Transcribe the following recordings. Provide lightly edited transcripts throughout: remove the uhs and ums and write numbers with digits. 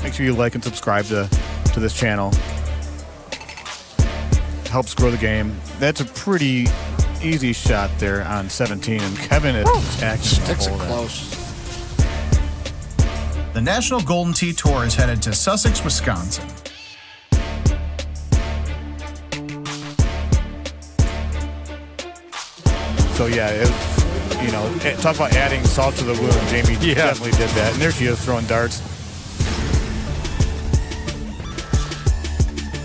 Make sure you like and subscribe to this channel. Helps grow the game. That's a pretty easy shot there on 17, and Kevin is attacking. Sticks it close. The National Golden Tee Tour is headed to Sussex, Wisconsin. So yeah, talk about adding salt to the wound. Jamie definitely did that. And there she is throwing darts.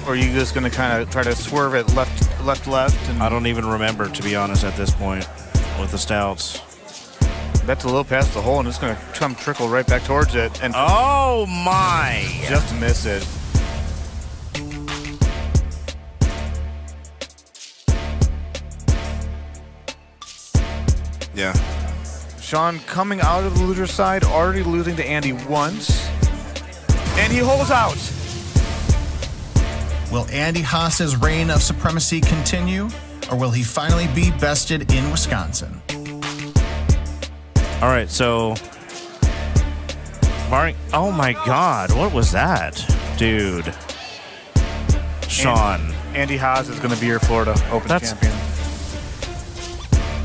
Or are you just going to kind of try to swerve it left? And I don't even remember, to be honest, at this point with the stouts. That's a little past the hole, and it's going to come trickle right back towards it. And oh my! Just miss it. Yeah. Sean coming out of the loser side, already losing to Andy once. And he holds out. Will Andy Haas's reign of supremacy continue, or will he finally be bested in Wisconsin? All right, so oh my God, what was that, dude? Sean. Andy Haas is going to be your Florida Open champion.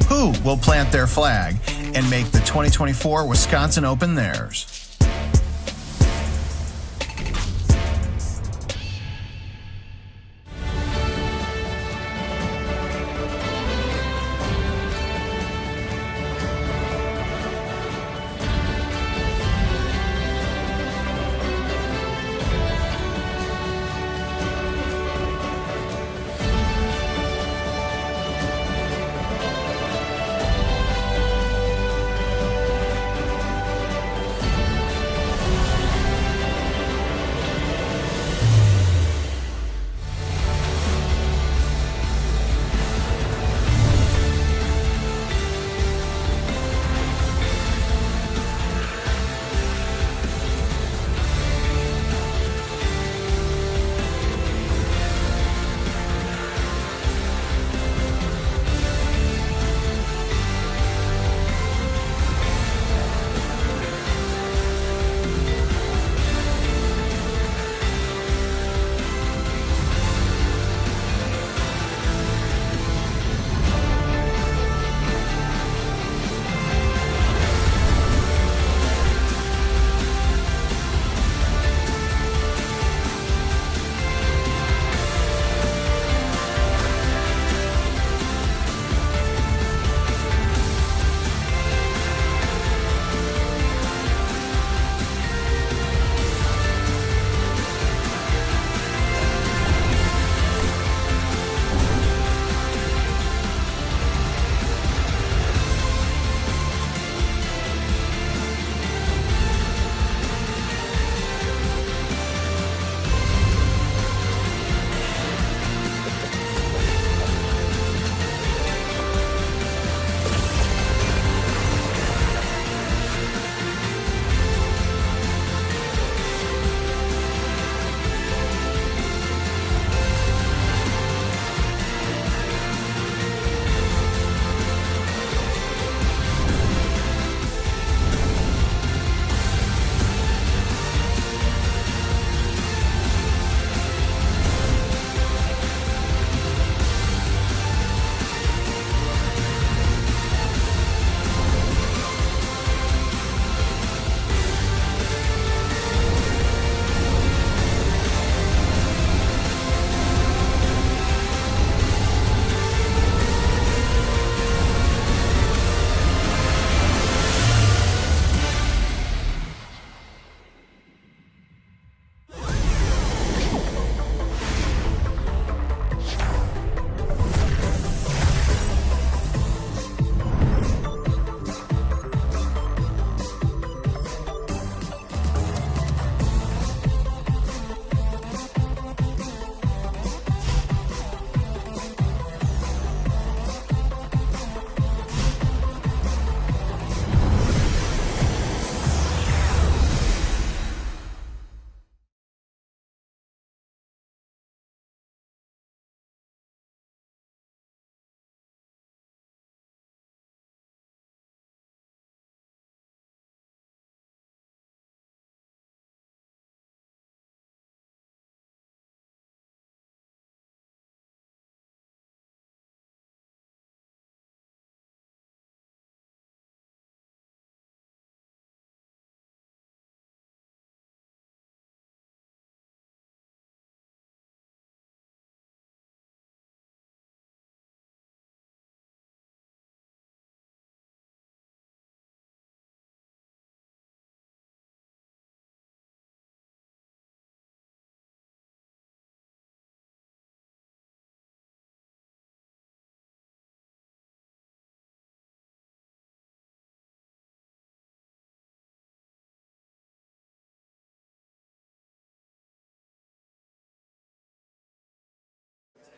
Who will plant their flag and make the 2024 Wisconsin Open theirs?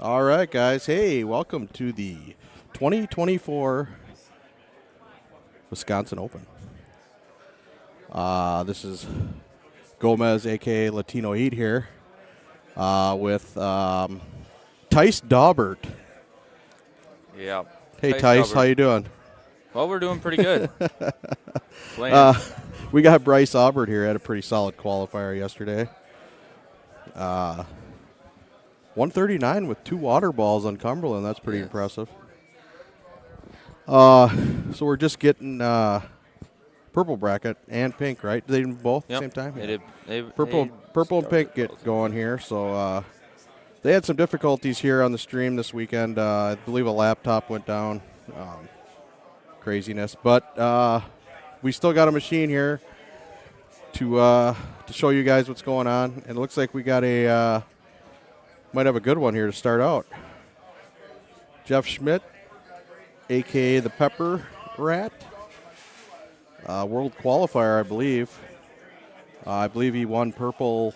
All right, guys. Hey, welcome to the 2024 Wisconsin Open. This is Gomez, a.k.a. Latino Heat here, with Tice Daubert. Yeah. Hey, Tice, how you doing? Well, we're doing pretty good. Playing. We got Bryce Aubert here. Had a pretty solid qualifier yesterday. 139 with 2 water balls on Cumberland. That's pretty impressive. So we're just getting purple bracket and pink, right? Did they do both at the same time? Purple and pink get going here. So they had some difficulties here on the stream this weekend. I believe a laptop went down. Craziness. But we still got a machine here to show you guys what's going on. And it looks like we got a might have a good one here to start out. Jeff Schmidt, a.k.a. the Pepper Rat. World qualifier, I believe. I believe he won purple.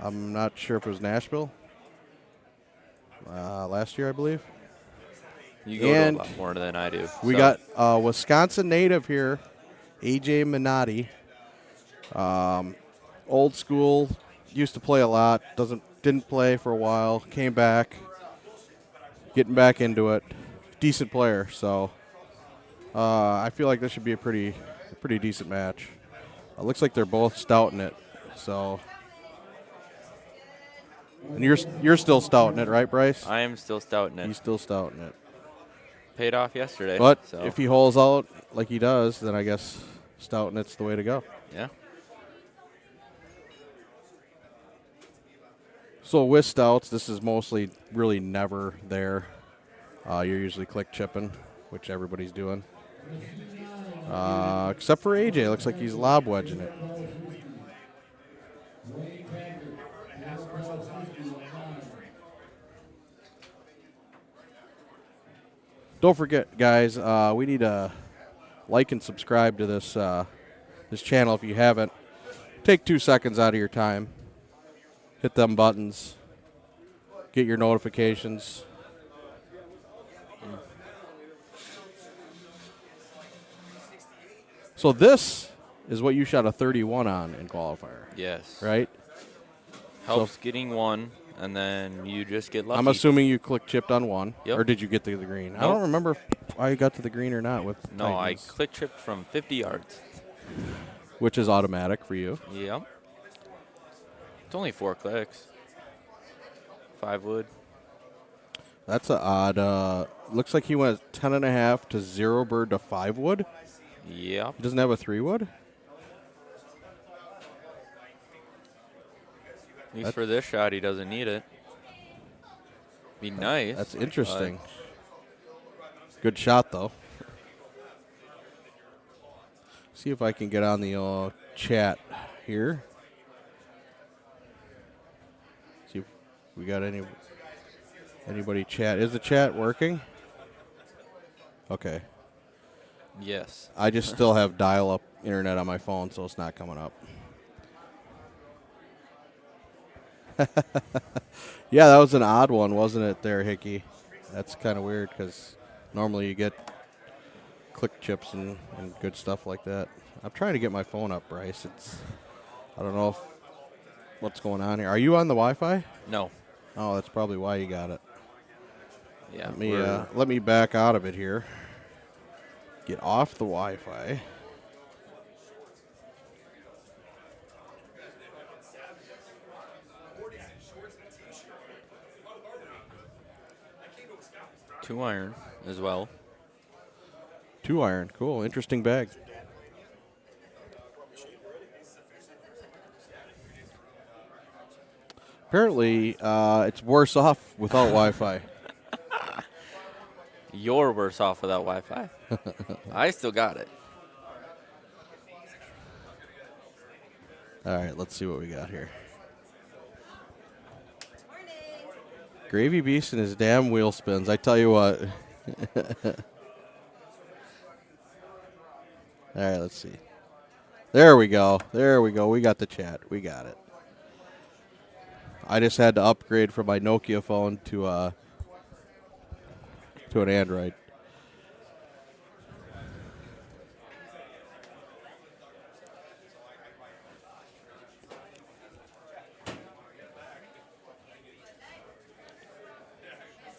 I'm not sure if it was Nashville. Last year, I believe. You go to a lot more than I do. We got Wisconsin native here, A.J. Minotti. Old school, used to play a lot. Didn't play for a while. Came back, getting back into it. Decent player, so I feel like this should be a pretty decent match. Looks like they're both stouting it, so. And you're still stouting it, right, Bryce? I am still stouting it. He's still stouting it. Paid off yesterday. But if he holes out like he does, then I guess stouting it's the way to go. Yeah. So with stouts, this is mostly really never there. You're usually click chipping, which everybody's doing. Except for AJ. Looks like he's lob wedging it. Don't forget, guys, we need to like and subscribe to this this channel if you haven't. Take 2 seconds out of your time. Hit them buttons. Get your notifications. So this is what you shot a 31 on in qualifier. Yes. Right? Helps getting one, and then you just get lucky. I'm assuming you click chipped on one. Yep. Or did you get to the green? Nope. I don't remember why you got to the green or not with No, Titans, I click chipped from 50 yards. which is automatic for you. Yep. It's only 4 clicks. 5 wood. That's an odd. Looks like he went 10.5 to 0 bird to 5 wood. Yep. He doesn't have a 3 wood? At least for this shot, he doesn't need it. Be nice. That's interesting. Good shot, though. See if I can get on the here. See if we got anybody chat. Is the chat working? Okay. Yes. I just still have dial-up internet on my phone, so it's not coming up. Yeah, that was an odd one, wasn't it there, Hickey? That's kind of weird because normally you get click chips and good stuff like that. I'm trying to get my phone up, Bryce. I don't know what's going on here. Are you on the Wi-Fi? No. Oh, that's probably why you got it. Yeah. Let me back out of it here. Get off the Wi-Fi. Two iron as well. 2 iron. Cool. Interesting bag. Apparently, it's worse off without Wi-Fi. You're worse off without Wi-Fi. I still got it. All right, let's see what we got here. Gravy Beast and his damn wheel spins. I tell you what. All right, let's see. There we go. There we go. We got the chat. We got it. I just had to upgrade from my Nokia phone to an Android.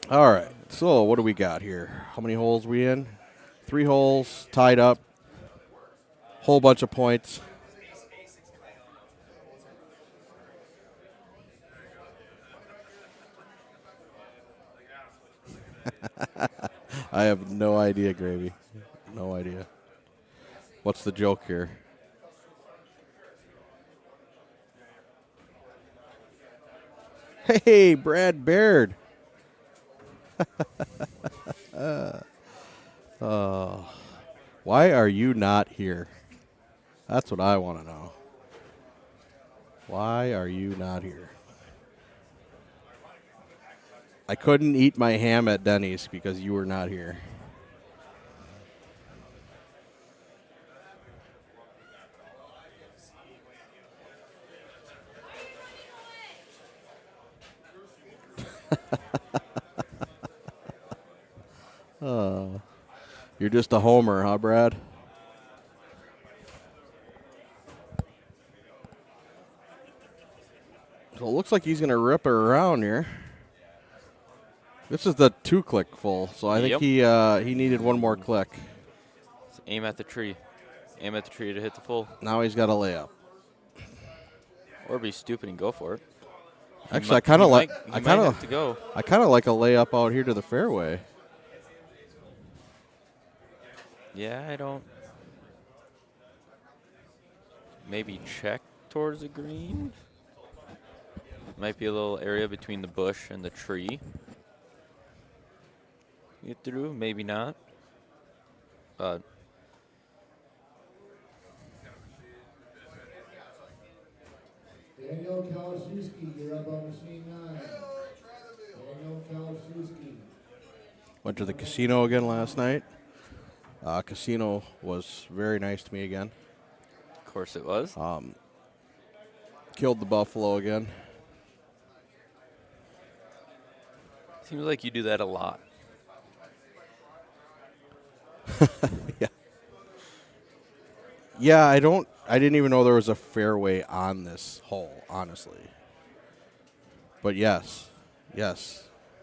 All right, so what do we got here? How many holes we in? 3 holes, tied up, whole bunch of points. I have no idea, Gravy. No idea. What's the joke here? Hey, Brad Baird. Why are you not here? That's what I want to know. Why are you not here? I couldn't eat my ham at Denny's because you were not here. You're just a homer, huh, Brad? So it looks like he's going to rip her around here. This is the 2-click full, so I think he needed one more click. Let's aim at the tree. Aim at the tree to hit the full. Now he's got a layup. Or be stupid and go for it. Actually, I kind of like I kind of to go. I kind of like a layup out here to the fairway. Yeah, I don't. Maybe check towards the green. Might be a little area between the bush and the tree. Get through, maybe not. But Daniel Kalashewski, you're up on machine 9. Daniel Kalashewski. Went to the casino again last night. Casino was very nice to me again. of course it was. Killed the buffalo again. Seems like you do that a lot. Yeah. Yeah, I didn't even know there was a fairway on this hole, honestly. But yes.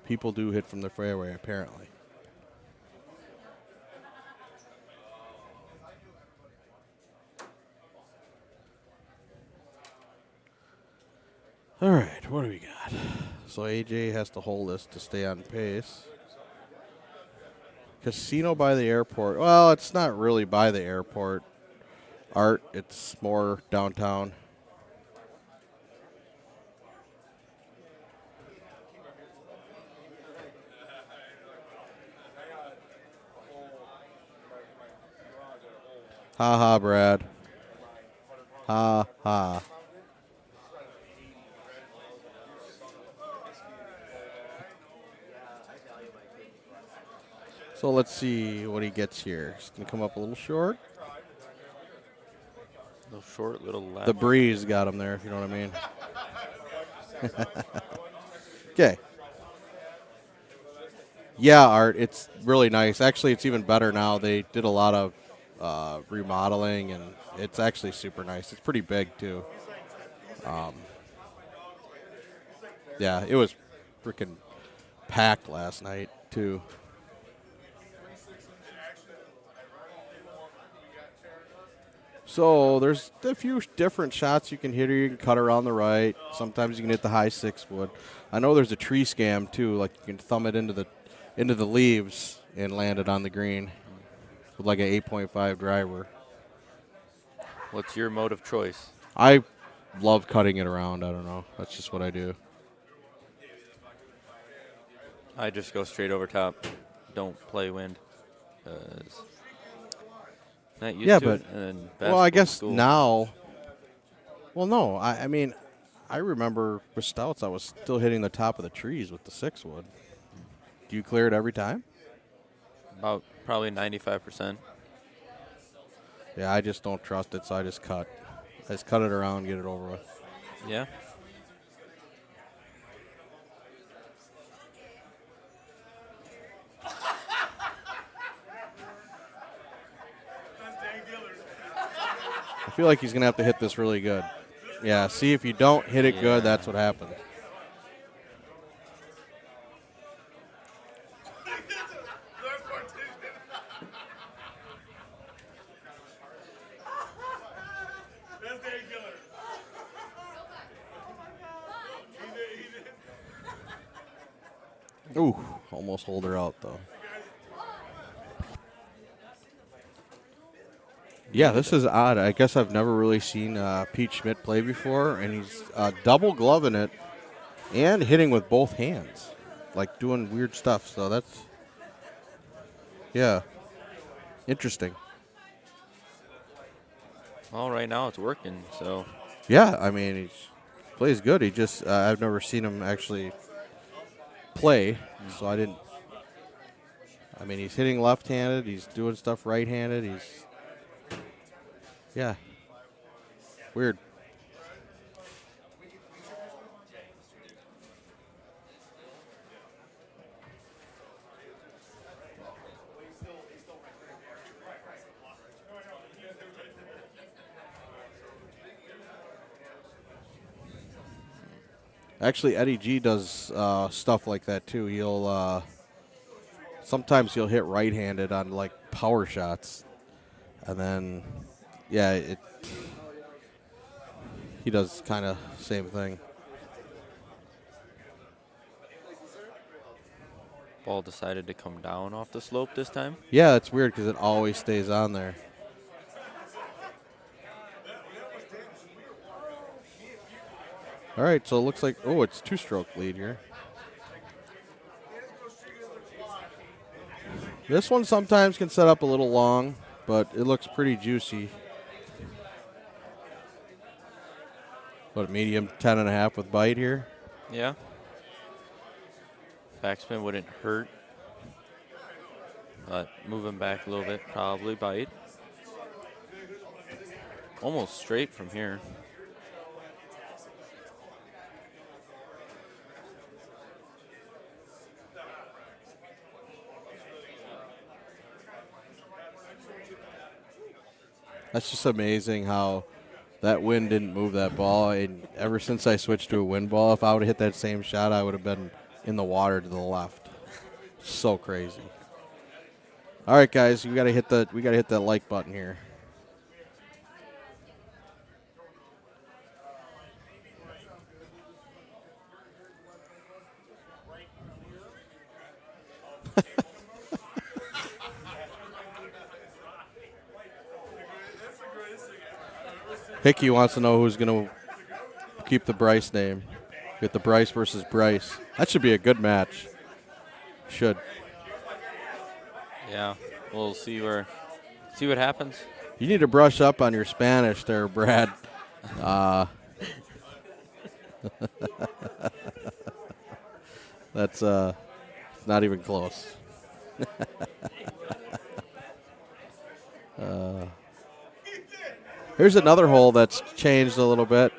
People do hit from the fairway, apparently. All right, what do we got? So AJ has to hold this to stay on pace. Casino by the airport. Well, it's not really by the airport. Art, it's more downtown. Ha ha, Brad. Ha ha. So let's see what he gets here. He's going to come up a little short. Little short, little left. The breeze got him there, if you know what I mean. Okay. Yeah, Art, it's really nice. Actually, it's even better now. They did a lot of remodeling, and it's actually super nice. It's pretty big, too. Yeah, it was freaking packed last night, too. So there's a few different shots you can hit here. You can cut around the right. Sometimes you can hit the high 6-wood. I know there's a tree scam too. Like you can thumb it into the leaves and land it on the green with like an 8.5 driver. What's your mode of choice? I love cutting it around. I don't know. That's just what I do. I just go straight over top. Don't play wind. Not used to but it, and well, I guess school. now. Well, no. I mean, I remember with stouts, I was still hitting the top of the trees with the 6-wood. Do you clear it every time? About probably 95%. Yeah, I just don't trust it, so I just cut. I just cut it around, get it over with. Yeah. feel like he's going to have to hit this really good. Yeah, see, if you don't hit it good, that's what happens. Ooh, almost hold her out, though. Yeah, this is odd. I guess I've never really seen Pete Schmidt play before, and he's double gloving it and hitting with both hands, like doing weird stuff. So that's, yeah, interesting. Well, right now it's working, so. Yeah, I mean, he plays good. He just, I've never seen him actually play, so I didn't. I mean, he's hitting left-handed. He's doing stuff right-handed. He's, yeah, weird. Actually, Eddie G does stuff like that too. He'll sometimes he'll hit right-handed on like power shots, and then yeah, he does kind of same thing. Ball decided to come down off the slope this time. Yeah, it's weird because it always stays on there. All right, so it looks like, oh, it's two-stroke lead here. This one sometimes can set up a little long, but it looks pretty juicy. What, a medium 10.5 with bite here? Yeah. Backspin wouldn't hurt, but moving back a little bit, probably bite. Almost straight from here. That's just amazing how that wind didn't move that ball. And ever since I switched to a wind ball, if I would have hit that same shot, I would have been in the water to the left. So crazy. All right, guys, we gotta hit that like button here. Hickey wants to know who's going to keep the Bryce name. Get the Bryce versus Bryce. That should be a good match. Should. Yeah, we'll see what happens. You need to brush up on your Spanish there, Brad. That's it's not even close. Here's another hole that's changed a little bit.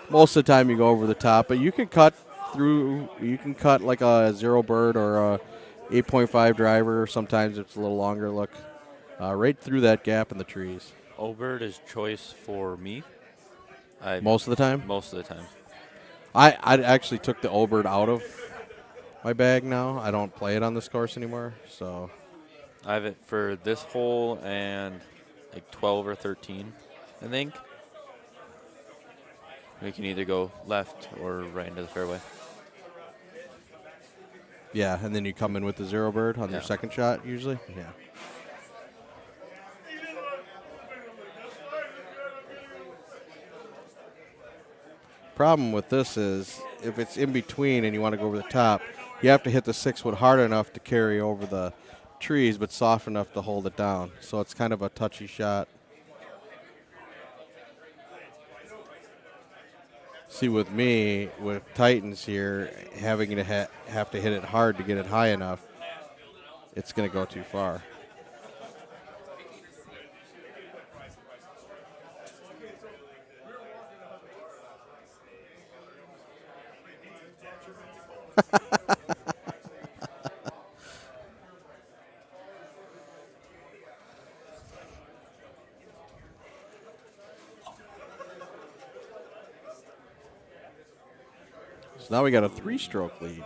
Most of the time you go over the top, but you can cut through. You can cut like a zero bird or a 8.5 driver. Sometimes it's a little longer. Look, right through that gap in the trees. Obird is choice for me. Most of the time. Most of the time. I actually took the Obird out of my bag now. I don't play it on this course anymore. So I have it for this hole and like 12 or 13, I think. We can either go left or right into the fairway. yeah, and then you come in with the zero bird on your Yeah. second shot usually. Yeah. Problem with this is if it's in between and you want to go over the top, you have to hit the 6-wood hard enough to carry over the trees, but soft enough to hold it down. So it's kind of a touchy shot. See, with me, with Titans here, having to have to hit it hard to get it high enough, it's going to go too far. So now we got a 3-stroke lead.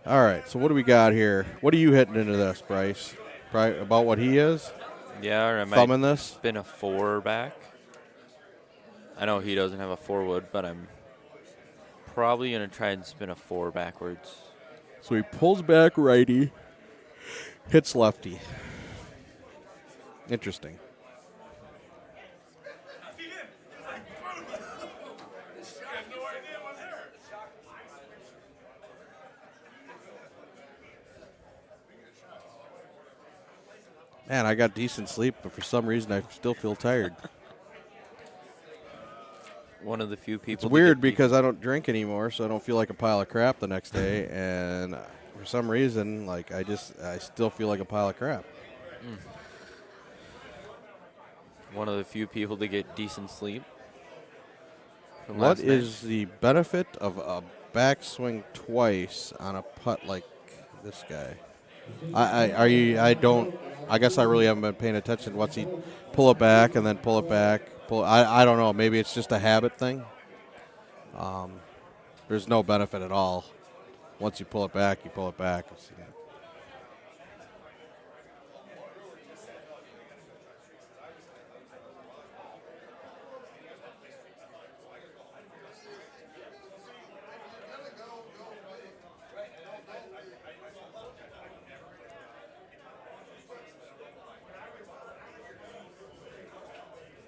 All right, so what do we got here? What are you hitting into this, Bryce? Probably about what he is? Yeah, or I might Thumbing this? spin a 4 back. I know he doesn't have a 4 wood, but I'm probably going to try and spin a 4 backwards. So he pulls back righty, hits lefty. Interesting. Man, I got decent sleep, but for some reason I still feel tired. One of the few people. It's weird because I don't drink anymore, so I don't feel like a pile of crap the next day. And for some reason, like I still feel like a pile of crap. One of the few people to get decent sleep. What is the benefit of a backswing twice on a putt like this guy? I guess I really haven't been paying attention. What's he pull it back and then pull it back? I don't know. Maybe it's just a habit thing. There's no benefit at all. Once you pull it back, you pull it back.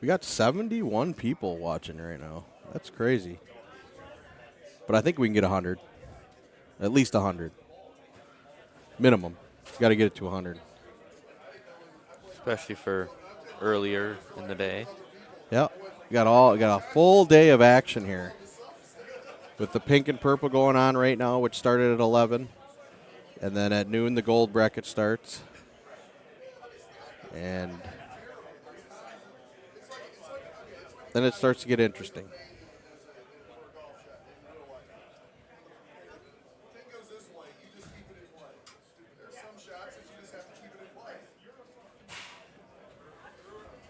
We got 71 people watching right now. That's crazy. But I think we can get 100. At least 100. Minimum. Got to get it to 100. Especially for earlier in the day. Yep. We got a full day of action here. With the pink and purple going on right now, which started at 11. And then at noon, the gold bracket starts. And then it starts to get interesting.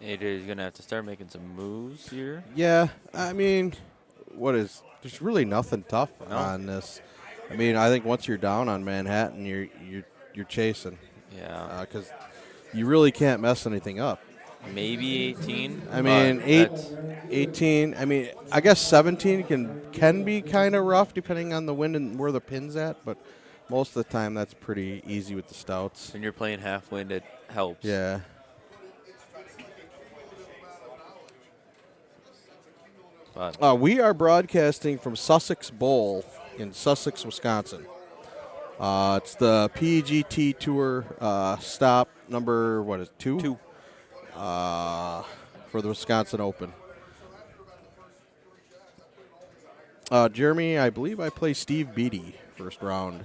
AJ's going to have to start making some moves here. Yeah, I mean, there's really nothing tough on this. I mean, I think once you're down on Manhattan, you're chasing. Yeah. Because you really can't mess anything up. Maybe 18. I mean, 18. I mean, I guess 17 can be kind of rough depending on the wind and where the pin's at, but most of the time that's pretty easy with the stouts. When you're playing half wind, it helps. Yeah. But We are broadcasting from Sussex Bowl in Sussex, Wisconsin. It's the PGT Tour stop number, 2? 2. For the Wisconsin Open. Jeremy, I believe I play Steve Beatty first round.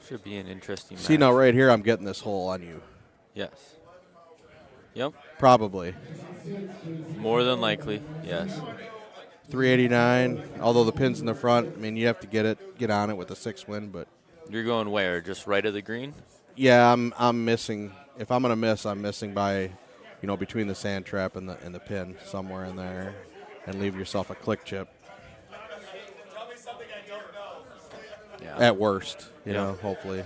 Should be an interesting match. See, now right here I'm getting this hole on you. Yes. Yep. Probably. More than likely, yes. 389, although the pin's in the front. I mean, you have to get on it with a 6 win, but You're going where? Just right of the green? yeah, I'm missing. If I'm gonna miss, I'm missing by, between the sand trap and the pin, somewhere in there, and leave yourself a click chip. Yeah. At worst, Yeah. hopefully.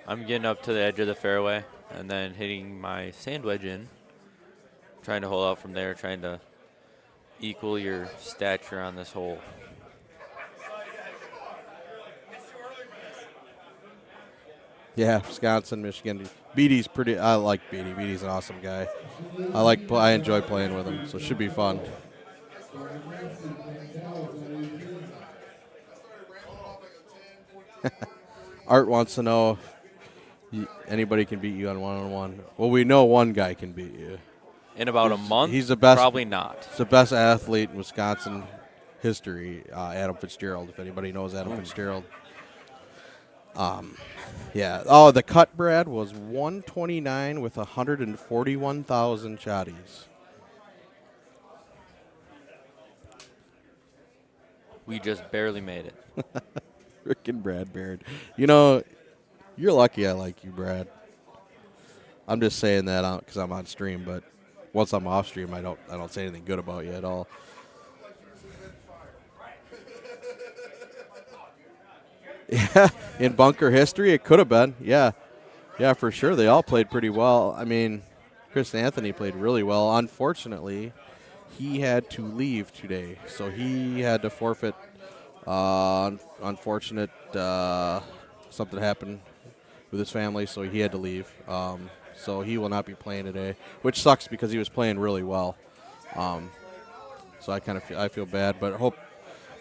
I'm getting up to the edge of the fairway and then hitting my sand wedge in. Trying to hold out from there, trying to equal your stature on this hole. Yeah, Wisconsin, Michigan. Beatty's pretty. I like Beatty. Beatty's an awesome guy. I enjoy playing with him, so it should be fun. Art wants to know if anybody can beat you on one-on-one. Well, we know one guy can beat you. In about a month? He's the best. Probably not. He's the best athlete in Wisconsin history. Adam Fitzgerald. If anybody knows Adam Fitzgerald. Yeah. Oh, the cut, Brad, was 129 with 141,000 shotties. We just barely made it. Frickin' Brad Baird. You're lucky I like you, Brad. I'm just saying that because I'm on stream, but once I'm off stream, I don't say anything good about you at all. Yeah, in bunker history, it could have been. Yeah, for sure. They all played pretty well. I mean, Chris Anthony played really well. Unfortunately, he had to leave today, so he had to forfeit. Unfortunate, something happened with his family, so he had to leave. So he will not be playing today, which sucks because he was playing really well. So I feel bad, but I hope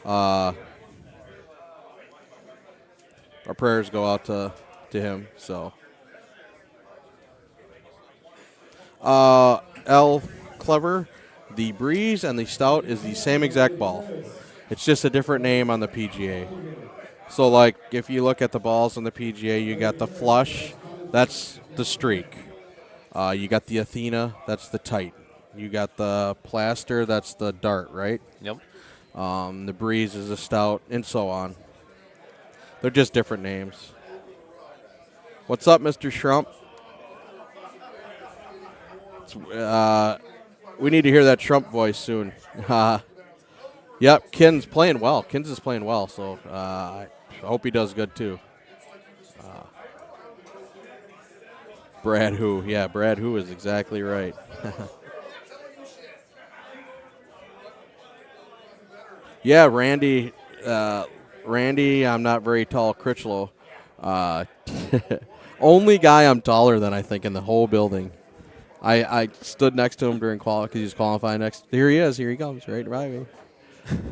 our prayers go out to him. So, L Clever, the Breeze and the Stout is the same exact ball. It's just a different name on the PGA. So, like, if you look at the balls on the PGA, you got the Flush, that's the Streak. You got the Athena, that's the Tight. You got the Plaster, that's the Dart, right? Yep. The Breeze is a Stout, and so on. They're just different names. What's up, Mr. Shrump? We need to hear that Trump voice soon. Yep, Kins playing well. Kins is playing well, so I hope he does good too. Brad Who. Yeah, Brad Who is exactly right. Yeah, Randy, I'm not very tall, Critchlow. Only guy I'm taller than, I think, in the whole building. I stood next to him during qualifying because he was qualifying next. Here he is. Here he comes, right by me.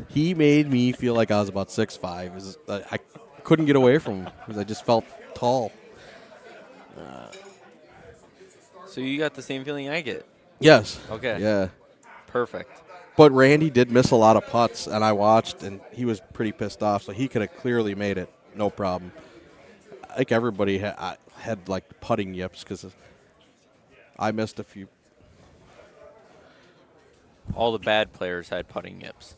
He made me feel like I was about 6'5". I couldn't get away from him because I just felt tall. So you got the same feeling I get. Yes. Okay. Yeah. Perfect. But Randy did miss a lot of putts, and I watched, and he was pretty pissed off, so he could have clearly made it, no problem. I think everybody had like, putting yips because I missed a few. All the bad players had putting yips.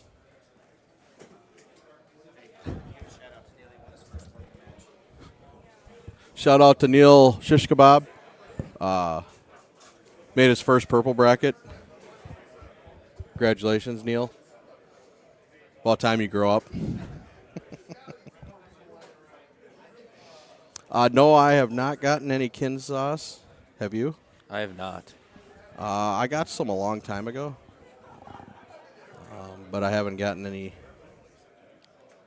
Shout out to Neil Shish Kebab. Made his first purple bracket. Congratulations, Neil. About time you grow up. No, I have not gotten any kin sauce. Have you? I have not. I got some a long time ago. But I haven't gotten any.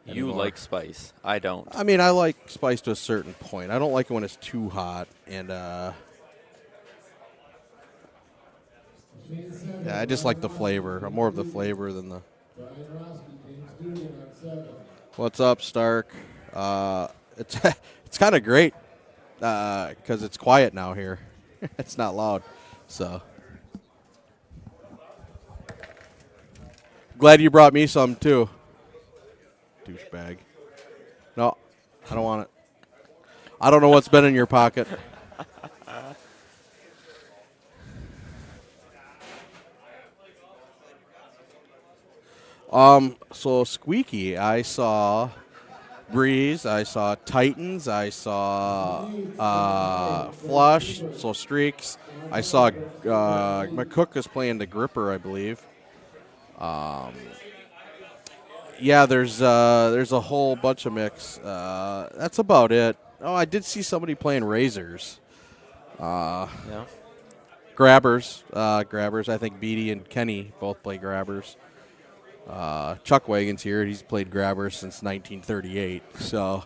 You anymore. like spice. I don't. I mean, I like spice to a certain point. I don't like it when it's too hot. And yeah, I just like the flavor. I'm more of the flavor than the. What's up, Stark? It's kind of great because it's quiet now here. It's not loud, so. Glad you brought me some too. Douchebag. No, I don't want it. I don't know what's been in your pocket. So Squeaky, I saw Breeze, I saw Titans, I saw Flush, so Streaks. I saw McCook is playing the Gripper, I believe. Yeah, there's a whole bunch of mix. That's about it. Oh, I did see somebody playing Razors. Yeah. Grabbers. I think Beatty and Kenny both play Grabbers. Chuck Wagon's here. He's played Grabbers since 1938. So,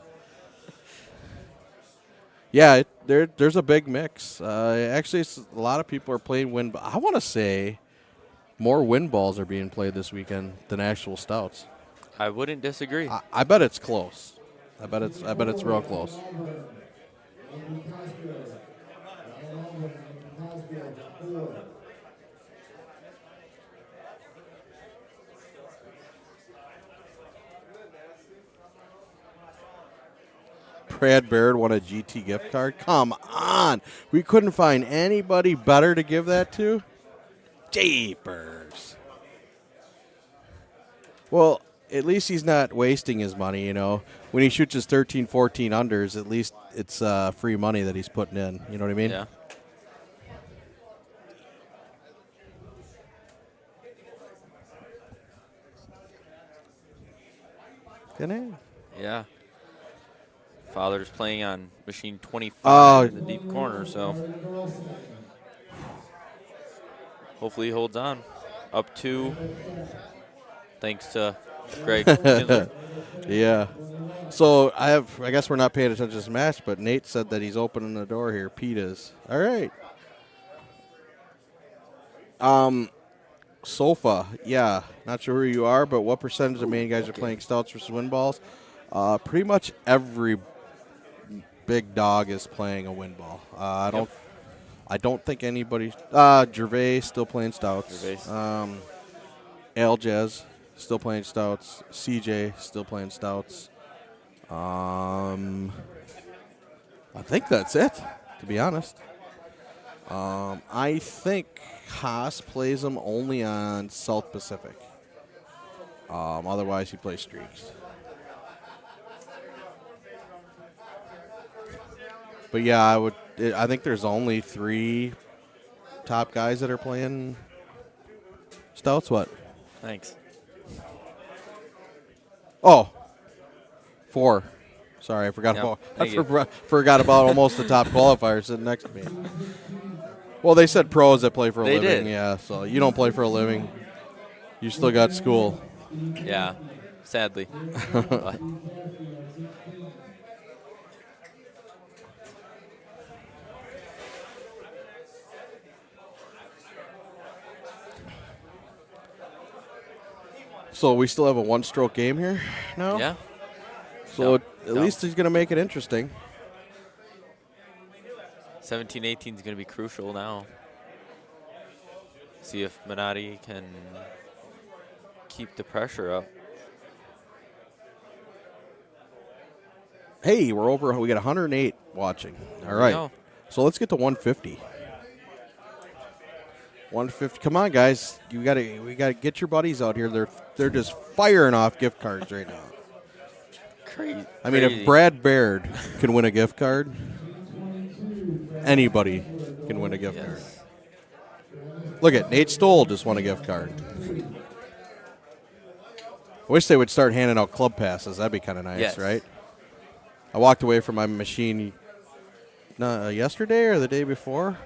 yeah, there's a big mix. Actually, a lot of people are playing wind. I want to say more wind balls are being played this weekend than actual stouts. I wouldn't disagree. I bet it's close. I bet it's real close. Brad Baird won a GT gift card. Come on. We couldn't find anybody better to give that to? Jeepers. Well, at least he's not wasting his money, you know. When he shoots his 13, 14 unders, at least it's free money that he's putting in. You know what I mean? Yeah. Kidding? Yeah. Father's playing on machine 25 Oh. in the deep corner, so hopefully he holds on. Up 2, thanks to Greg Schindler. Yeah. So I guess we're not paying attention to this match, but Nate said that he's opening the door here. Pete is. All right. Sofa, yeah. Not sure who you are, but what percentage of main guys are playing stouts versus wind balls? Pretty much every big dog is playing a wind ball. I don't think anybody. Gervais still playing stouts. Aljaz still playing stouts. CJ still playing stouts. I think that's it, to be honest. I think Haas plays them only on South Pacific. Otherwise, he plays streaks. But yeah, I think there's only 3 top guys that are playing stouts. What? Thanks. Oh, 4. Sorry, I forgot Yep, about. thank you. Forgot about almost the top qualifier sitting next to me. Well, they said pros that play for a They living. did. Yeah, so you don't play for a living. You still got school. Yeah, sadly. So we still have a 1-stroke game here now? Yeah. So No. at least he's going to make it interesting. 17-18 is going to be crucial now. See if Minotti can keep the pressure up. Hey, we got 108 watching. All right. go. So let's get to 150. 150. Come on, guys. We gotta get your buddies out here. They're just firing off gift cards right now. Crazy. I mean, if Brad Baird can win a gift card, anybody can win a gift card. Yes. Look at Nate Stoll just won a gift card. I wish they would start handing out club passes. That'd be kind of nice, Yes. right? I walked away from my machine yesterday or the day before,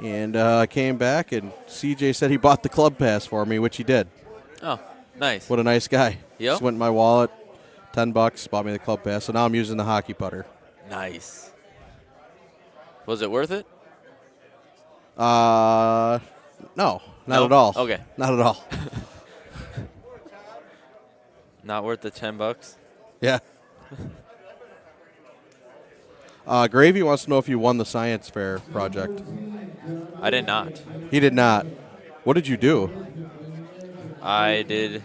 and I came back, and CJ said he bought the club pass for me, which he did. Oh, nice. What a nice guy. Yep. Just went in my wallet, $10, bought me the club pass, so now I'm using the hockey putter. Nice. Was it worth it? No, not No? at all. Okay. Not at all. Not worth the $10? Yeah. Gravy wants to know if you won the science fair project. I did not. He did not. What did you do? I did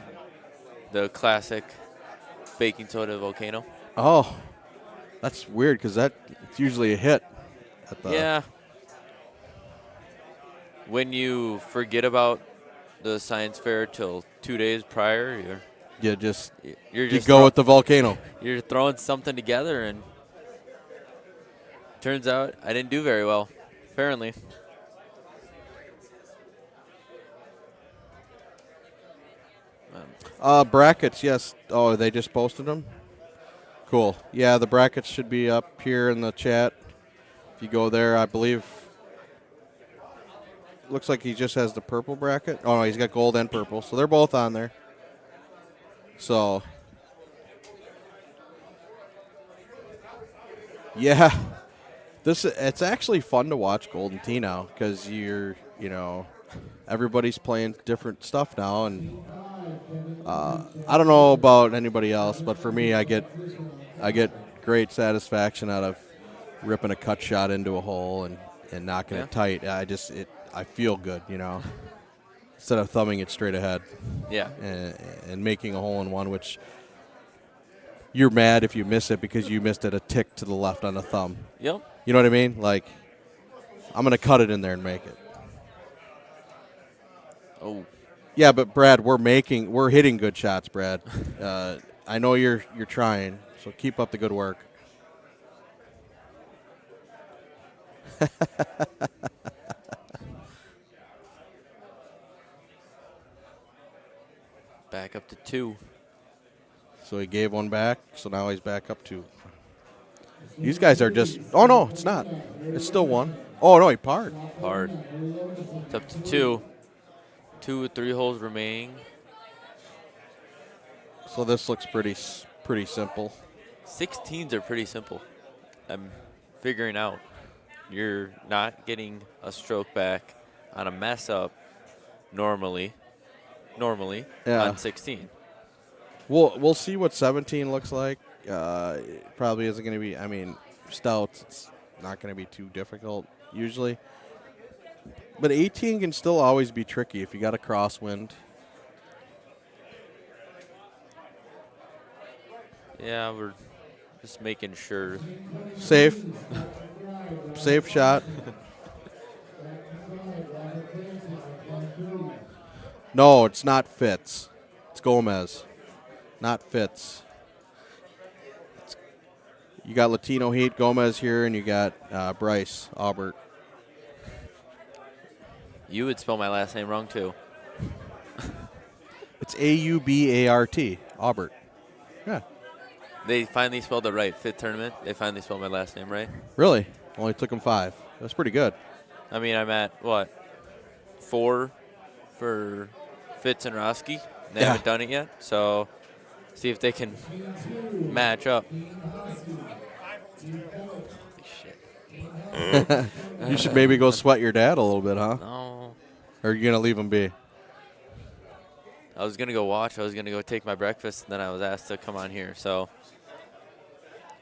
the classic baking soda volcano. Oh, that's weird because that's usually a hit. At the Yeah. When you forget about the science fair till 2 days prior, You just you're you just go with the volcano. you're throwing something together, and turns out I didn't do very well, apparently. Brackets, yes. Oh, they just posted them? Cool. Yeah, the brackets should be up here in the chat. If you go there, I believe. Looks like he just has the purple bracket. Oh, no, he's got gold and purple. So they're both on there. So, yeah. It's actually fun to watch Golden Tee now because everybody's playing different stuff now, and I don't know about anybody else, but for me, I get great satisfaction out of ripping a cut shot into a hole and knocking it tight. I feel good, instead of thumbing it straight ahead. Yeah. And making a hole in one, which you're mad if you miss it because you missed it a tick to the left on the thumb. Yep. You know what I mean? Like, I'm going to cut it in there and make it. Oh. Yeah, but Brad, we're hitting good shots, Brad. I know you're trying, so keep up the good work. Back up to 2. So he gave one back, so now he's back up 2. These guys are just, oh no, it's not. It's still 1. Oh no, he parred. Hard. It's up to 2. 2 with 3 holes remaining. So this looks pretty simple. 16s are pretty simple. I'm figuring out. You're not getting a stroke back on a mess up normally Yeah. on 16. We'll see what 17 looks like. It probably isn't going to be, I mean, stouts, it's not going to be too difficult usually. But 18 can still always be tricky if you got a crosswind. Yeah, we're just making sure. Safe. Safe shot. No, it's not Fitz. It's Gomez. Not Fitz. You got Latino Heat, Gomez here, and you got Bryce, Aubert. You would spell my last name wrong, too. It's Aubart, Aubert. Yeah. They finally spelled it right. 5th tournament, they finally spelled my last name right. Really? Only took him 5. That's pretty good. I mean, I'm at, 4 for Fitz and Roski. They haven't done it yet, so see if they can match up. Shit. You should maybe go sweat your dad a little bit, huh? No. Or are you going to leave him be? I was going to go watch. I was going to go take my breakfast, and then I was asked to come on here. So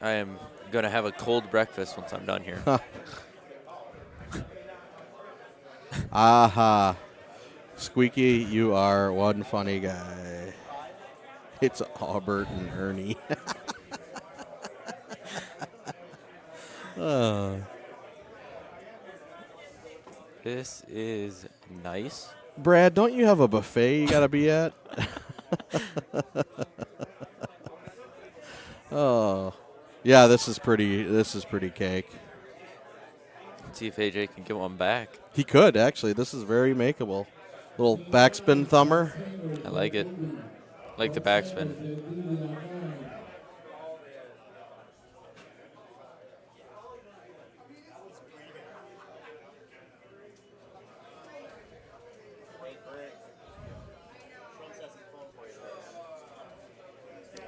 I am going to have a cold breakfast once I'm done here. Aha. Squeaky, you are one funny guy. It's Aubert and Ernie. This is nice. Brad, don't you have a buffet you got to be at? Oh. Yeah, this is pretty cake. Let's see if AJ can get one back. He could, actually. This is very makeable. Little backspin thumber. I like it. I like the backspin.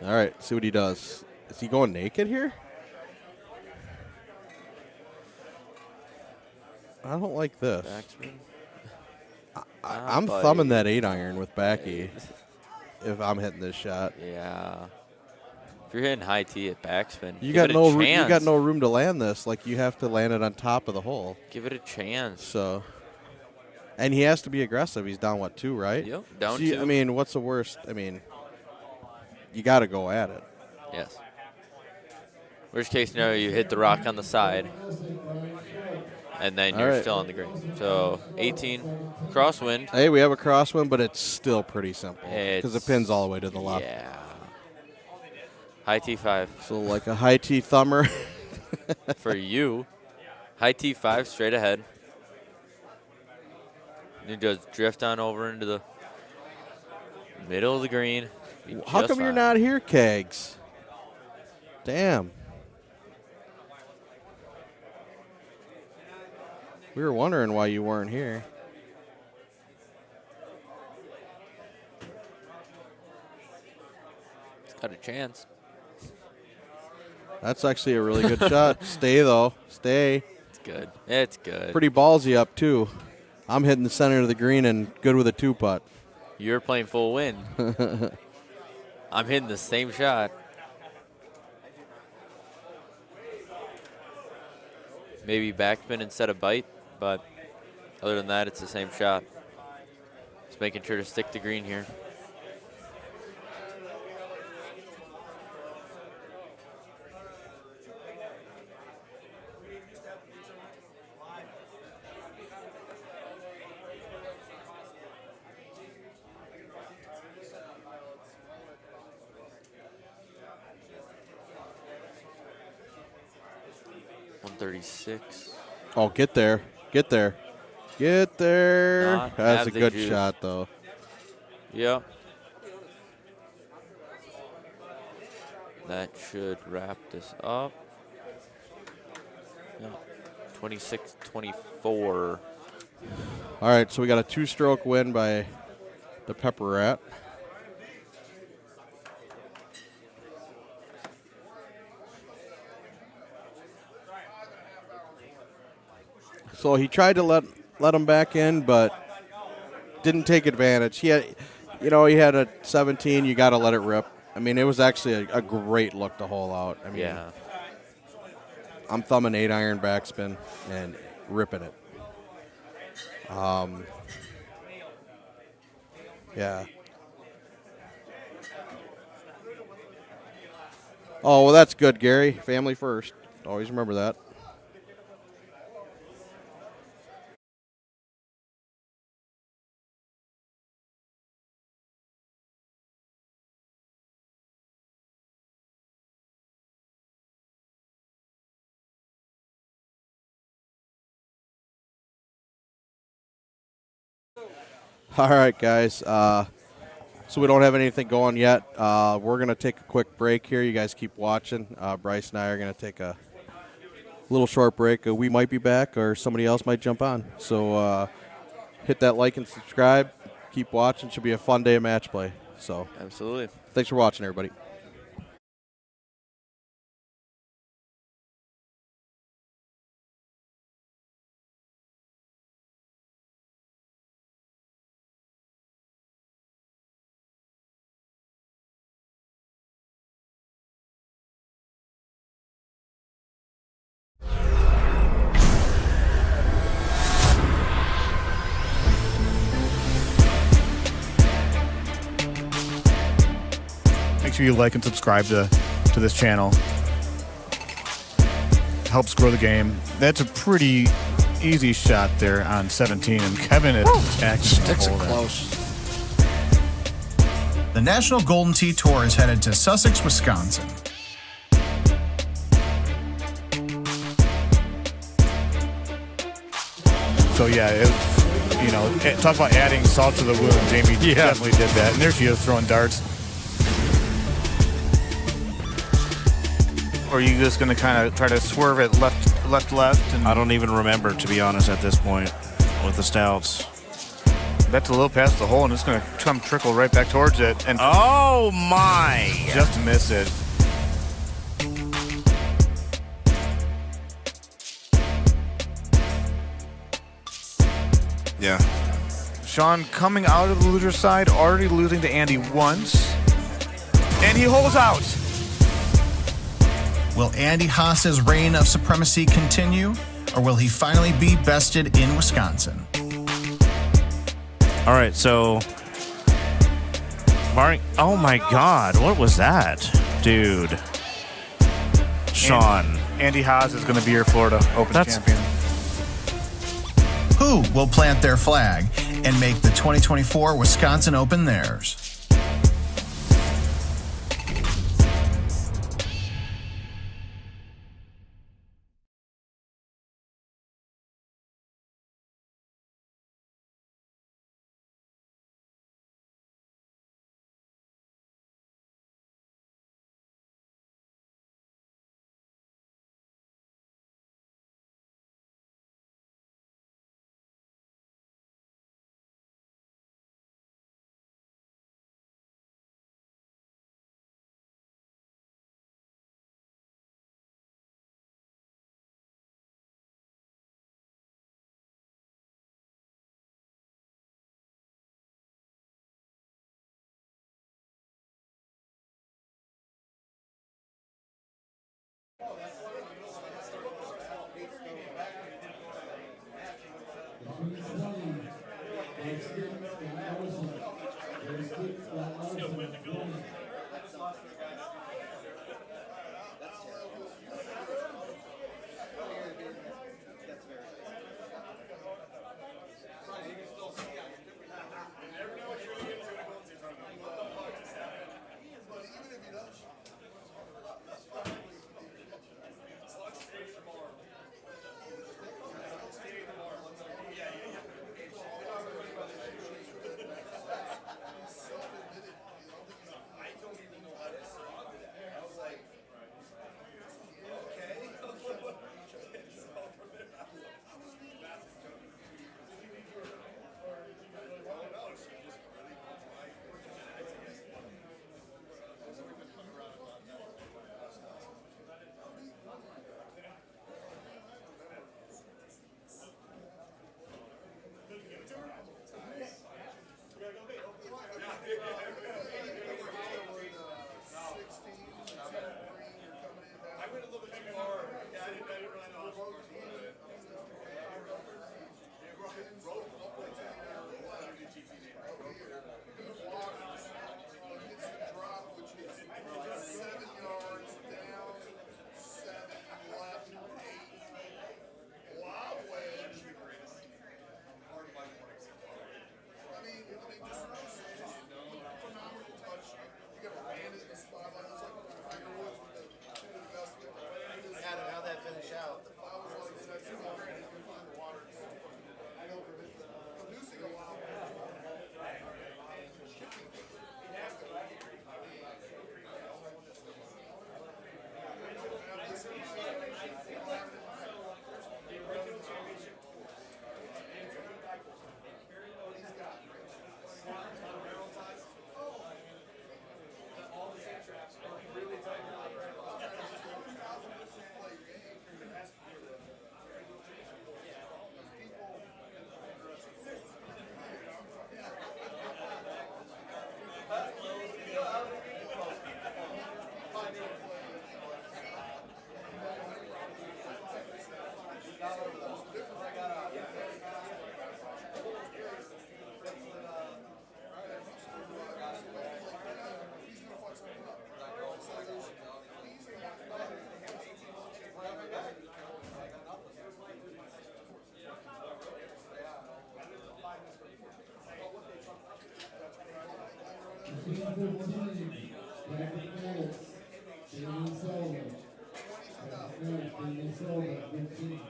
All right, see what he does. Is he going naked here? I don't like this. Backspin. I'm thumbing that 8-iron with backy if I'm hitting this shot. Yeah. If you're hitting high tee at backspin, You give got it no a chance. you got no room to land this. Like you have to land it on top of the hole. Give it a chance. So, and he has to be aggressive. He's down 2, right? Yep, down So 2. I mean, what's the worst? I mean, you got to go at it. Yes. Worst case scenario, you hit the rock on the side, and then you're still on the green. So 18, crosswind. Hey, we have a crosswind, but it's still pretty simple because the It's- pin's all the way to the left. Yeah. High T5 So like a high T thumber. for you. High T5 straight ahead. You just drift on over into the middle of the green. Be How just come you're fine. not here, Kegs? Damn. We were wondering why you weren't here. Got a chance. That's actually a really good shot. Stay, though. Stay. It's good. It's good. Pretty ballsy up, too. I'm hitting the center of the green and good with a 2-putt. You're playing full wind. I'm hitting the same shot. Maybe backspin instead of bite, but other than that, it's the same shot. Just making sure to stick to green here. .136. Oh, get there. Get there. Get there. Not That's have a the good juice. shot, though. Yep. That should wrap this up. Yeah. 26-24. All right, so we got a 2-stroke win by the Pepper Rat. So he tried to let him back in, but didn't take advantage. He had a 17. You got to let it rip. I mean, it was actually a great look to hole out. I mean, Yeah. I'm thumbing 8-iron backspin and ripping it. Yeah. Oh, well, that's good, Gary. Family first. Always remember that. All right, guys. So we don't have anything going yet. We're going to take a quick break here. You guys keep watching. Bryce and I are going to take a little short break. We might be back or somebody else might jump on. So hit that like and subscribe. Keep watching. Should be a fun day of match play. So Absolutely. thanks for watching, everybody. Make sure you like and subscribe to this channel. Helps grow the game. That's a pretty easy shot there on 17, and Kevin is attacking. Sticks the it hole there. close. The National Golden Tee Tour is headed to Sussex, Wisconsin. So yeah, talk about adding salt to the wound. Jamie definitely did that. And there she is throwing darts. Or are you just going to kind of try to swerve it left? And I don't even remember, to be honest, at this point with the stouts. that's a little past the hole, and it's going to come trickle right back towards it. And Oh, my. just miss it. Yeah. Sean coming out of the loser side, already losing to Andy once. And he holes out. Will Andy Haas's reign of supremacy continue, or will he finally be bested in Wisconsin? All right, so oh my God, what was that, dude? Sean. Andy Haas is going to be your Florida Open champion. Who will plant their flag and make the 2024 Wisconsin Open theirs? Mathematics, Damien Silva. Mathematics, Damien Silva, 15.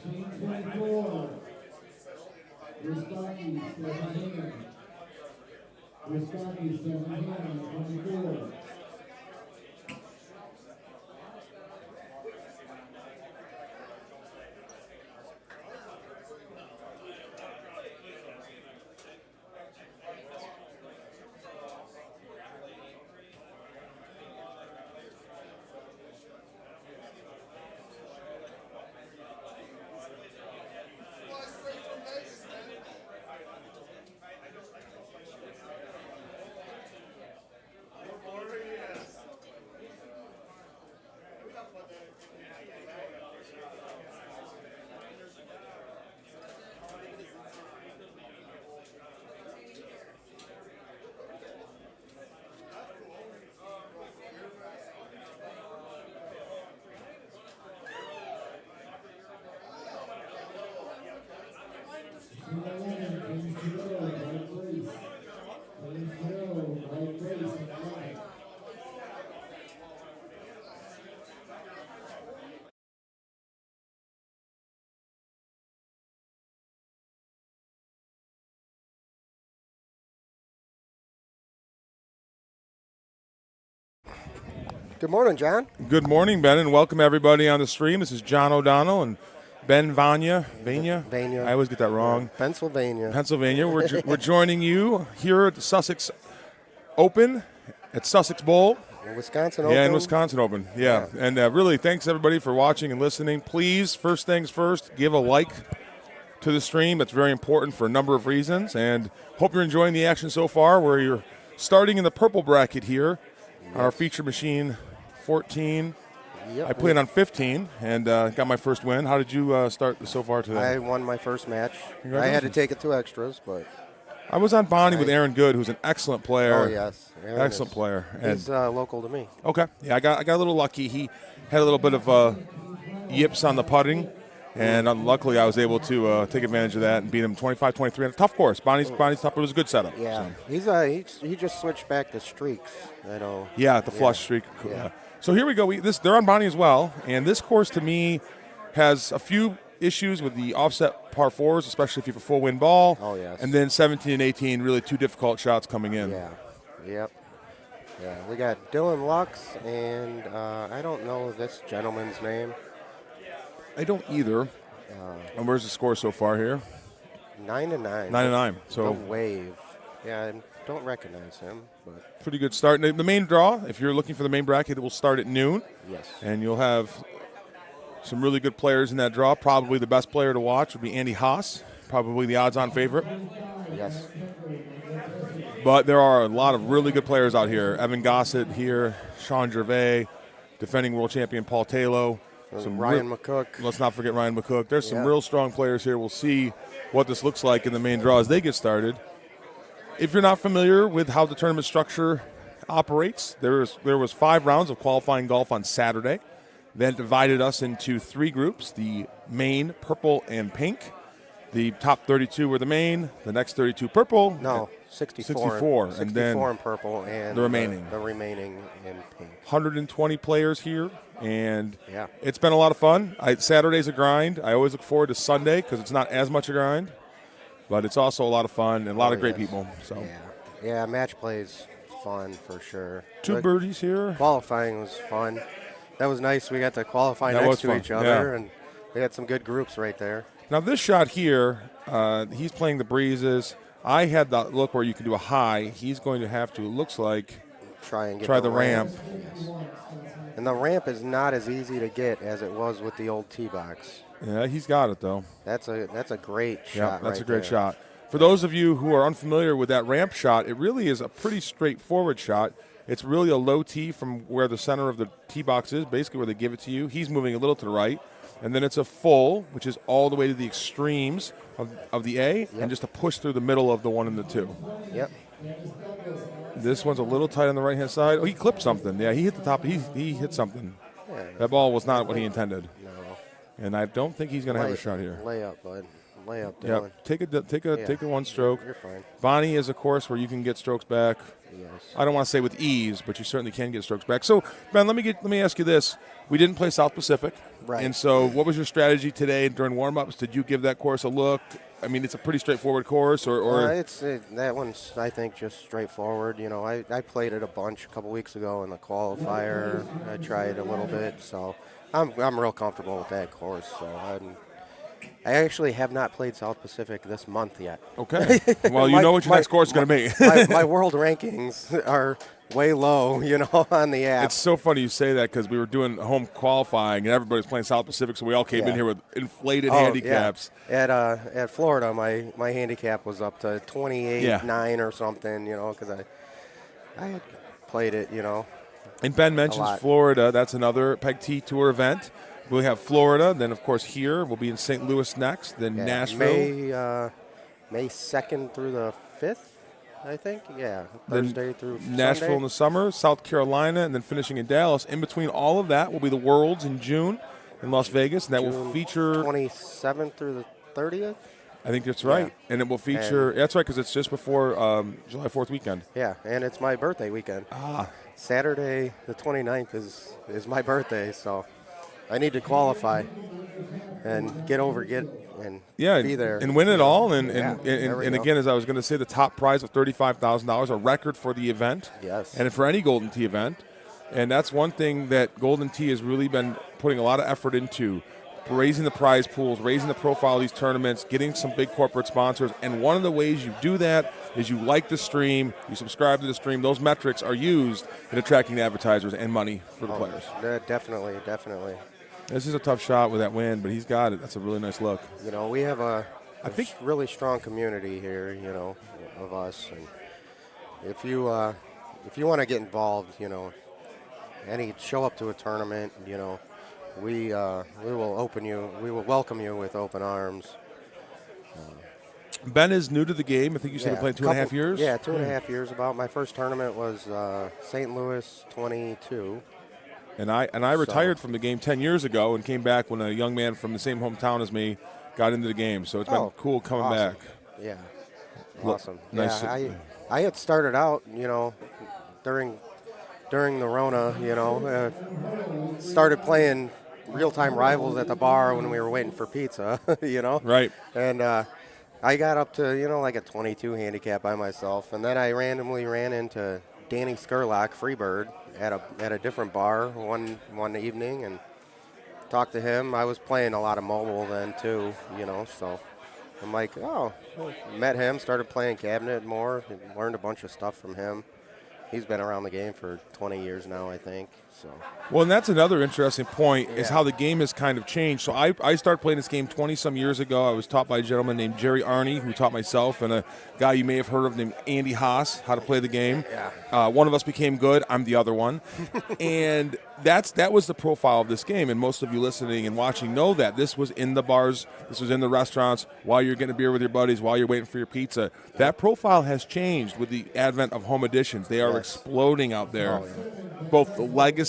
Machine 24. Riscati, 7 hand. Riscati, 7 hand, 24. Good morning, John. Good morning, Ben, and welcome everybody on the stream. This is John O'Donnell and Ben Vanya. I always get that wrong. Pennsylvania. We're joining you here at the Sussex Open at Sussex Bowl. Wisconsin Open. Yeah, in Wisconsin Open. Yeah. And really, thanks everybody for watching and listening. Please, first things first, give a like to the stream. That's very important for a number of reasons. And hope you're enjoying the action so far, where you're starting in the purple bracket here. Yes. Our feature machine 14. Yep. I played on 15 and got my first win. How did you start so far today? I won my first match. I had to take it to extras, but I was on Bonnie with Aaron Good, who's an excellent player. Oh yes, Aaron excellent player. He's local to me. Okay, yeah, I got a little lucky. He had a little bit of yips on the putting, and luckily I was able to take advantage of that and beat him 25-23 on a tough course. Bonnie's tough, but it was a good setup. Yeah, so. He just switched back to streaks. I know. Yeah, the flush streak. Yeah. So here we go. They're on Bonnie as well, and this course to me has a few issues with the offset par fours, especially if you have a full wind ball. Oh yes. And then 17 and 18, really two difficult shots coming in. Yeah. Yep. Yeah, we got Dylan Lux, and I don't know this gentleman's name. I don't either. And where's the score so far here? 9-9. 9-9. So the wave. Yeah, I don't recognize him, but pretty good start. The main draw, if you're looking for the main bracket, it will start at noon. Yes. And you'll have some really good players in that draw. Probably the best player to watch would be Andy Haas, probably the odds-on favorite. Yes. But there are a lot of really good players out here. Evan Gossett here, Sean Gervais, defending world champion Paul Taylor. Ryan McCook. Let's not forget Ryan McCook. There's some real strong players here. We'll see what this looks like in the main draw as they get started. If you're not familiar with how the tournament structure operates, there was 5 rounds of qualifying golf on Saturday. Then divided us into 3 groups, the main, purple, and pink. The top 32 were the main, the next 32 purple. No, 64, and then in purple, and the remaining. the remaining in pink. 120 players here, and Yeah. it's been a lot of fun. Saturday's a grind. I always look forward to Sunday because it's not as much a grind, but it's also a lot of fun and a lot of great people. So Yeah, match play's fun for sure. two birdies here. Qualifying was fun. That was nice. We got to qualify That next was to fun, each other, yeah. and we had some good groups right there. Now this shot here, he's playing the breezes. I had the look where you can do a high. He's going to have to, it looks like, Try the ramp. Yes. And the ramp is not as easy to get as it was with the old tee box. Yeah, he's got it though. That's a great shot. Yeah, that's right a great there. shot. For those of you who are unfamiliar with that ramp shot, it really is a pretty straightforward shot. It's really a low tee from where the center of the tee box is, basically where they give it to you. He's moving a little to the right. And then it's a full, which is all the way to the extremes of the A, and just a push through the middle of the 1 and the 2. Yep. This one's a little tight on the right-hand side. Oh, he clipped something. Yeah, he hit the top. He hit something. Yeah. That ball was not what he intended. No. And I don't think he's going to have a shot here. Layup, bud. Layup, Yeah, Dylan. take a one stroke. You're fine. Bonnie is a course where you can get strokes back. Yes. I don't want to say with ease, but you certainly can get strokes back. So, Ben, let me ask you this: we didn't play South Pacific, Right. And so, what was your strategy today during warm-ups? Did you give that course a look? I mean, it's a pretty straightforward course, or that one's, I think, just straightforward. You know, I played it a bunch a couple weeks ago in the qualifier. I tried a little bit, so I'm real comfortable with that course. So I actually have not played South Pacific this month yet. Okay. Well, you know what your next course is going to be. my world rankings are way low, on the app. It's so funny you say that because we were doing home qualifying and everybody's playing South Pacific, so we all came in here with inflated handicaps. Yeah. At Florida, my handicap was up to 28.9 or something, because I had played it, And Ben mentions Florida. That's another Peg T Tour event. We'll have Florida, then of course here we'll be in St. Louis next, then Nashville. May 2nd through the 5th, I think. Yeah, then Thursday through Nashville Sunday. in the summer, South Carolina, and then finishing in Dallas. In between all of that will be the Worlds in June in Las Vegas, and that will feature 27th through the 30th. I think that's right, and it will feature. That's right, because it's just before July 4th weekend. Yeah, and it's my birthday weekend. Saturday the 29th is my birthday, so I need to qualify and be there and win it all. And there we go. again, as I was going to say, the top prize of $35,000, a record for the event. Yes. And for any Golden Tee event. And that's one thing that Golden Tee has really been putting a lot of effort into, raising the prize pools, raising the profile of these tournaments, getting some big corporate sponsors. And one of the ways you do that is you like the stream, you subscribe to the stream. Those metrics are used in attracting advertisers and money for the players. Definitely. This is a tough shot with that wind, but he's got it. That's a really nice look. We have a think really strong community here, of us. And if you want to get involved, show up to a tournament, we will welcome you with open arms. Ben is new to the game. I think you said he played 2.5 years? Yeah, 2.5 years about. My first tournament was St. Louis 22. And I retired from the game 10 years ago and came back when a young man from the same hometown as me got into the game. So it's been cool coming back. Yeah, awesome. Nice. Yeah, I had started out, during the Rona, started playing real-time rivals at the bar when we were waiting for pizza, Right. And I got up to, like a 22 handicap by myself. And then I randomly ran into Danny Skurlock, Freebird, at a different bar one evening and talked to him. I was playing a lot of mobile then too, so I'm like, met him, started playing cabinet more, and learned a bunch of stuff from him. He's been around the game for 20 years now, I think. So. Well, and that's another interesting point is how the game has kind of changed. So I started playing this game 20-some years ago. I was taught by a gentleman named Jerry Arney, who taught myself, and a guy you may have heard of named Andy Haas, how to play the game. Yeah. One of us became good. I'm the other one. And that was the profile of this game. And most of you listening and watching know that. This was in the bars. This was in the restaurants while you're getting a beer with your buddies, while you're waiting for your pizza. That profile has changed with the advent of home editions. They are exploding out there. Both the legacy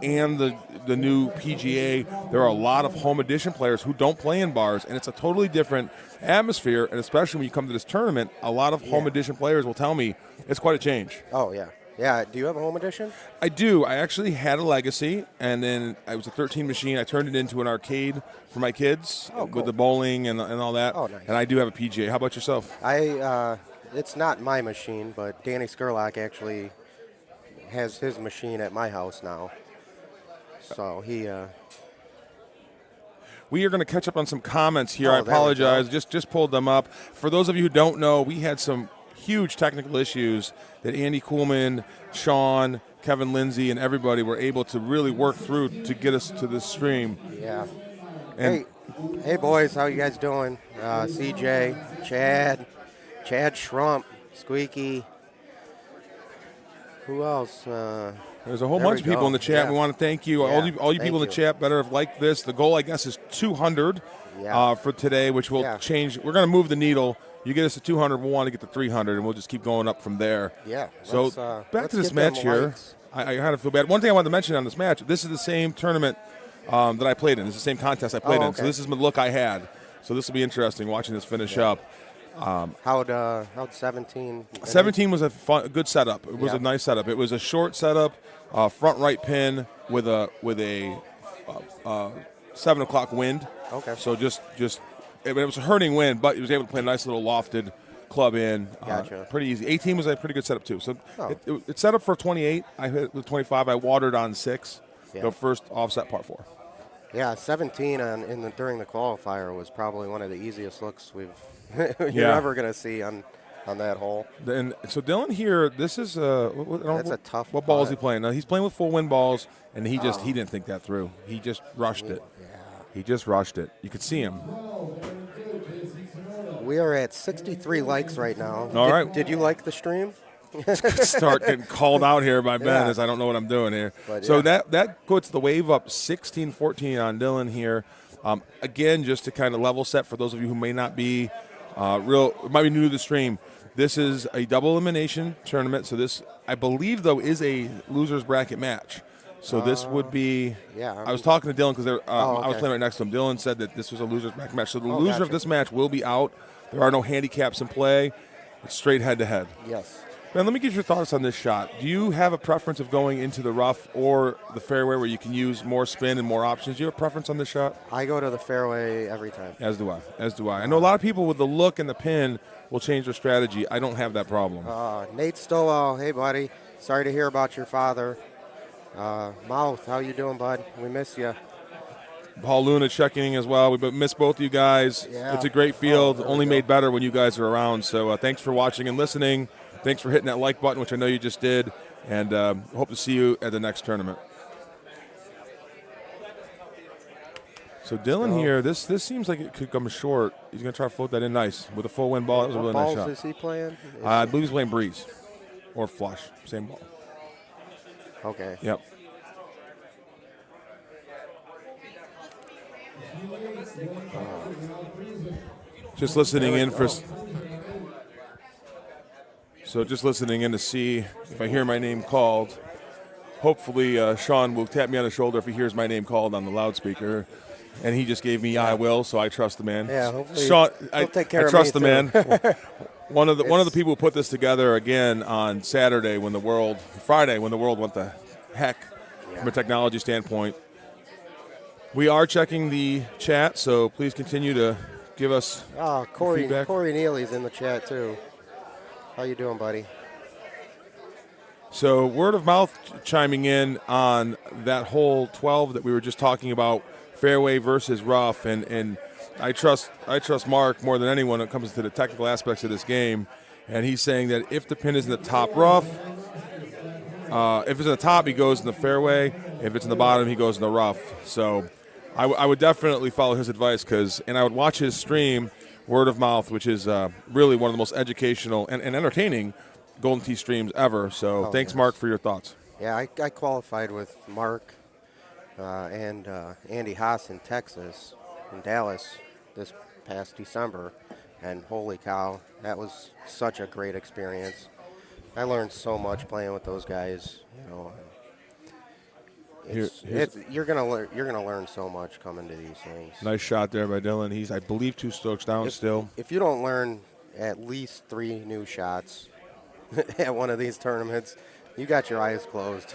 and the the new PGA, there are a lot of home edition players who don't play in bars, and it's a totally different atmosphere. And especially when you come to this tournament, a lot of home edition players will tell me it's quite a change. Oh, yeah. Yeah, do you have a home edition? I do. I actually had a Legacy, and then I was a 13 machine. I turned it into an arcade for my kids with the bowling and all that. Oh, nice. And I do have a PGA. How about yourself? It's not my machine, but Danny Skurlock actually has his machine at my house now. So he... We are going to catch up on some comments here. Oh, I apologize. Just pulled them up. For those of you who don't know, we had some huge technical issues that Andy Kuhlman, Sean, Kevin Lindsay, and everybody were able to really work through to get us to this stream. Yeah. And Hey boys, how you guys doing? CJ, Chad Schrump, Squeaky. Who else? There's a whole bunch of people in the chat. Yeah. We want to thank you. Yeah. All you people in the chat better have liked this. The goal, I guess, is 200 for today, which will change. We're going to move the needle. You get us to 200, we'll want to get to 300, and we'll just keep going up from there. Yeah. So back to this match here. I kind of feel bad. One thing I wanted to mention on this match, this is the same tournament that I played in. This is the same contest I played in. So this is the look I had. So this will be interesting watching this finish up. How'd 17? 17 was a good setup. It was a nice setup. It was a short setup, front right pin with a 7 o'clock wind. Okay. So just it was a hurting wind, but he was able to play a nice little lofted club in. Gotcha. Pretty easy. 18 was a pretty good setup too. So it set up for 28. I hit with 25. I watered on 6. Yeah. The first offset par 4. Yeah, 17 during the qualifier was probably one of the easiest looks you're ever going to see on that hole. And so Dylan here, this is that's a tough. What ball is he playing? Now he's playing with full wind balls, and he didn't think that through. He just rushed it. Yeah. He just rushed it. You could see him. We are at 63 likes right now. All right. Did you like the stream? Start getting called out here by Ben as I don't know what I'm doing here. But so that puts the wave up 16-14 on Dylan here. Again, just to kind of level set for those of you who may not be might be new to the stream. This is a double elimination tournament. So this, I believe, though, is a loser's bracket match. So this would be. Yeah. I was talking to Dylan because I was okay. playing right next to him. Dylan said that this was a loser's bracket match. So the loser gotcha. of this match will be out. There are no handicaps in play. It's straight head to head. Yes. Ben, let me get your thoughts on this shot. Do you have a preference of going into the rough or the fairway where you can use more spin and more options? Do you have a preference on this shot? I go to the fairway every time. As do I. I know a lot of people with the look and the pin will change their strategy. I don't have that problem. Nate Stowell, hey buddy. Sorry to hear about your father. Mouth, how you doing, bud? We miss you. Paul Luna checking in as well. We miss both of you guys. Yeah. It's a great field, only made better when you guys are around. So thanks for watching and listening. Thanks for hitting that like button, which I know you just did, and hope to see you at the next tournament. So Dylan here, this seems like it could come short. He's going to try to float that in nice with a full wind ball. That was a really nice shot. What balls is he playing? I believe he's playing breeze or flush, same ball. Okay. Yep. Just listening in for. So just listening in to see if I hear my name called. Hopefully Sean will tap me on the shoulder if he hears my name called on the loudspeaker. And he just gave me I will, so I trust the man. Yeah, hopefully Sean, he'll take care I of trust me the man. too. One of the people who put this together again on Friday when the world went the heck from a technology standpoint. We are checking the chat, so please continue to give us feedback. Corey Neely's in the chat too. How you doing, buddy? So word of mouth chiming in on that hole 12 that we were just talking about, fairway versus rough, and I trust Mark more than anyone when it comes to the technical aspects of this game, and he's saying that if the pin is in the top rough, if it's in the top, he goes in the fairway. If it's in the bottom, he goes in the rough. So I would definitely follow his advice and I would watch his stream, word of mouth, which is really one of the most educational and entertaining Golden Tee streams ever. So thanks, Mark, for your thoughts. Yeah, I qualified with Mark and Andy Haas in Texas, in Dallas, this past December, and holy cow, that was such a great experience. I learned so much playing with those guys. You're gonna learn so much coming to these things. Nice shot there by Dylan. He's, I believe, 2 strokes down still. If you don't learn at least 3 new shots at one of these tournaments, you got your eyes closed.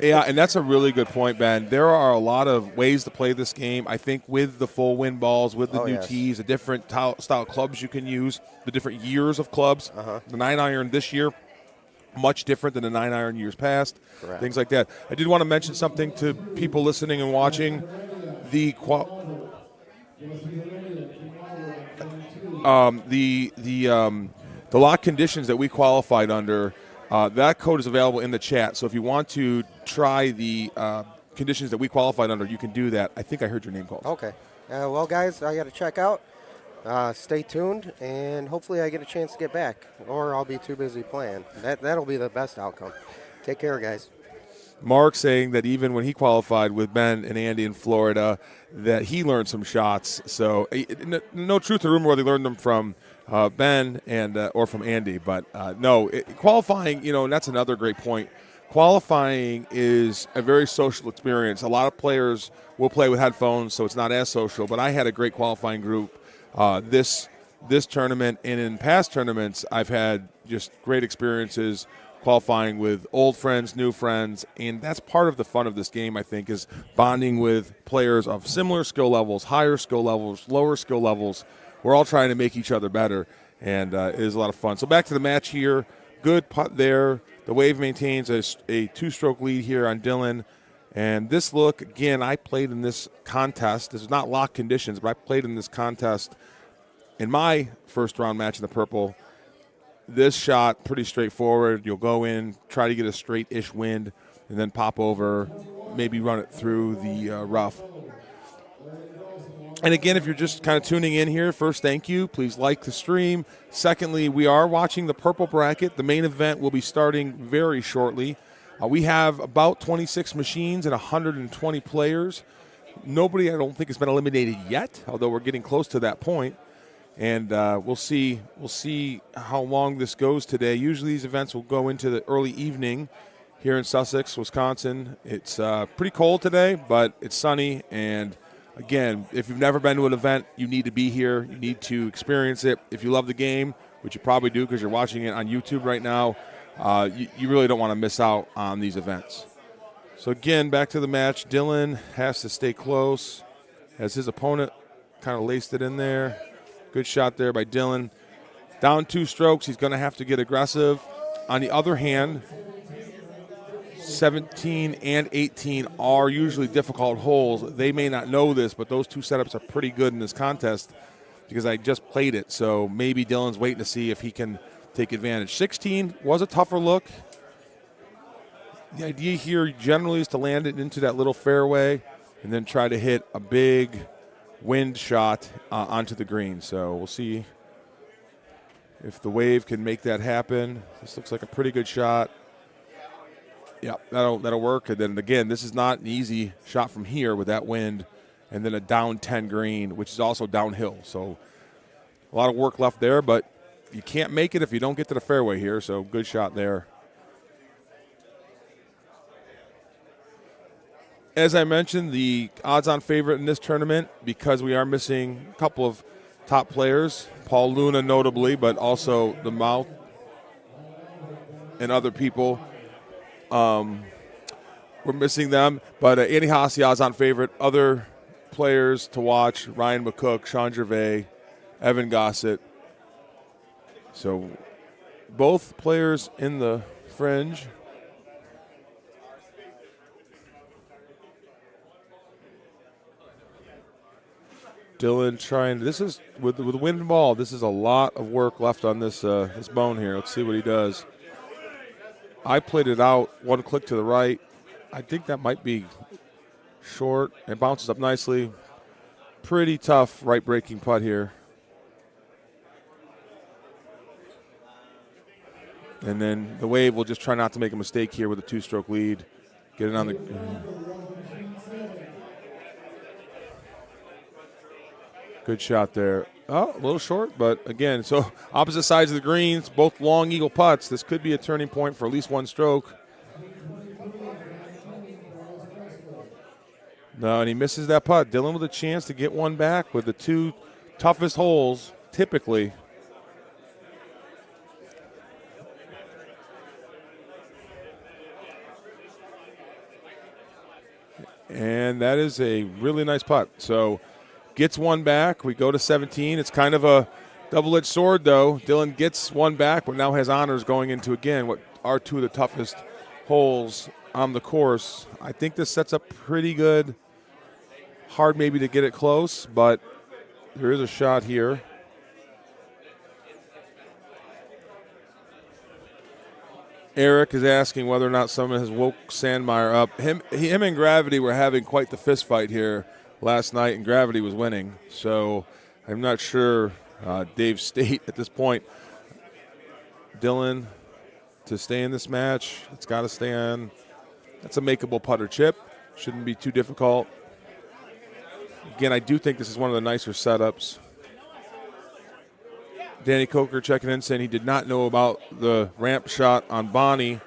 Yeah, and that's a really good point, Ben. There are a lot of ways to play this game. I think with the full wind balls, with the new tees, the different style clubs you can use, the different years of clubs. The 9-iron this year, much different than the 9-iron years past. Correct. Things like that. I did want to mention something to people listening and watching. The lock conditions that we qualified under. That code is available in the chat, so if you want to try the conditions that we qualified under, you can do that. I think I heard your name called. Okay. Well, guys, I got to check out. Stay tuned, and hopefully I get a chance to get back, or I'll be too busy playing. That'll be the best outcome. Take care, guys. Mark saying that even when he qualified with Ben and Andy in Florida, that he learned some shots. So no truth to rumor whether he learned them from Ben and or from Andy, but qualifying, and that's another great point. Qualifying is a very social experience. A lot of players will play with headphones, so it's not as social. But I had a great qualifying group this tournament, and in past tournaments, I've had just great experiences qualifying with old friends, new friends, and that's part of the fun of this game, I think, is bonding with players of similar skill levels, higher skill levels, lower skill levels. We're all trying to make each other better, and it is a lot of fun. So back to the match here. Good putt there. The Wave maintains a 2-stroke lead here on Dylan. And this look, again, I played in this contest. This is not lock conditions, but I played in this contest in my first round match in the purple. This shot, pretty straightforward. You'll go in, try to get a straight-ish wind, and then pop over, maybe run it through the rough. And again, if you're just kind of tuning in here, first, thank you. Please like the stream. Secondly, we are watching the purple bracket. The main event will be starting very shortly. We have about 26 machines and 120 players. Nobody, I don't think, has been eliminated yet, although we're getting close to that point. And we'll see how long this goes today. Usually these events will go into the early evening here in Sussex, Wisconsin. It's pretty cold today, but it's sunny. And again, if you've never been to an event, you need to be here. You need to experience it. If you love the game, which you probably do because you're watching it on YouTube right now, you really don't want to miss out on these events. So again, back to the match. Dylan has to stay close as his opponent kind of laced it in there. Good shot there by Dylan. Down 2 strokes, he's going to have to get aggressive. On the other hand, 17 and 18 are usually difficult holes. They may not know this, but those 2 setups are pretty good in this contest because I just played it. So maybe Dylan's waiting to see if he can take advantage. 16 was a tougher look. The idea here generally is to land it into that little fairway and then try to hit a big wind shot onto the green. So we'll see if the Wave can make that happen. This looks like a pretty good shot. Yeah, that'll work. And then again, this is not an easy shot from here with that wind, and then a down 10 green, which is also downhill. So a lot of work left there, but you can't make it if you don't get to the fairway here. So good shot there. As I mentioned, the odds-on favorite in this tournament, because we are missing a couple of top players, Paul Luna notably, but also the Mouth and other people. We're missing them. But Andy Haas, the odds-on favorite. Other players to watch, Ryan McCook, Sean Gervais, Evan Gossett. So both players in the fringe. Dylan trying. This is with the wind and ball. This is a lot of work left on this this bone here. Let's see what he does. I played it out 1 click to the right. I think that might be short. It bounces up nicely. Pretty tough right breaking putt here. And then the Wave will just try not to make a mistake here with a 2-stroke lead. Get it on the. Good shot there. Oh, a little short, but again, so opposite sides of the greens, both long eagle putts. This could be a turning point for at least 1 stroke. No, and he misses that putt. Dylan with a chance to get one back with the two toughest holes, typically. And that is a really nice putt. So gets one back. We go to 17. It's kind of a double-edged sword, though. Dylan gets one back, but now has honors going into, again, what are two of the toughest holes on the course. I think this sets up pretty good. Hard maybe to get it close, but there is a shot here. Eric is asking whether or not someone has woke Sandmeyer up. Him and Gravity were having quite the fist fight here last night, and Gravity was winning. So I'm not sure Dave's state at this point. Dylan to stay in this match. It's got to stay on. That's a makeable putter chip. Shouldn't be too difficult. Again, I do think this is one of the nicer setups. Danny Coker checking in saying he did not know about the ramp shot on Bonnie.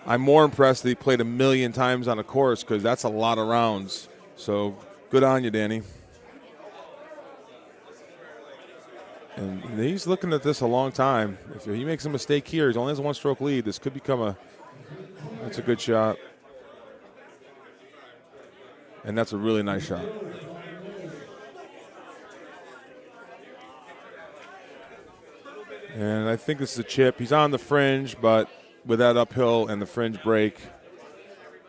I'm more impressed that he played 1,000,000 times on a course because that's a lot of rounds. So good on you, Danny. And he's looking at this a long time. If he makes a mistake here, he only has a one-stroke lead. This could become that's a good shot. And that's a really nice shot. And I think this is a chip. He's on the fringe, but with that uphill and the fringe break,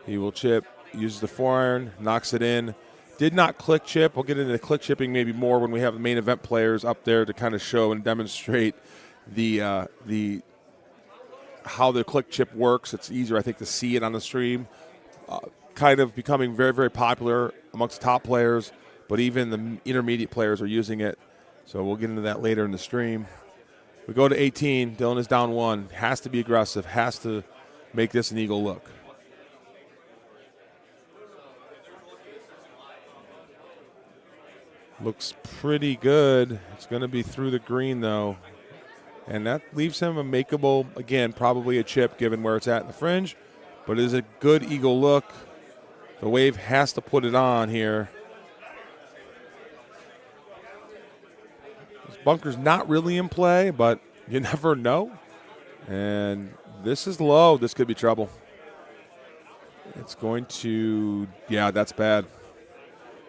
he will chip, uses the 4-iron, knocks it in. Did not click chip. We'll get into click chipping maybe more when we have the main event players up there to kind of show and demonstrate the how the click chip works. It's easier, I think, to see it on the stream. Kind of becoming very, very popular amongst top players, but even the intermediate players are using it. So we'll get into that later in the stream. We go to 18. Dylan is down 1. Has to be aggressive. Has to make this an eagle look. Looks pretty good. It's going to be through the green, though. And that leaves him a makeable, again, probably a chip given where it's at in the fringe. But it is a good eagle look. The wave has to put it on here. This bunker's not really in play, but you never know. And this is low. This could be trouble. It's going to, yeah, that's bad.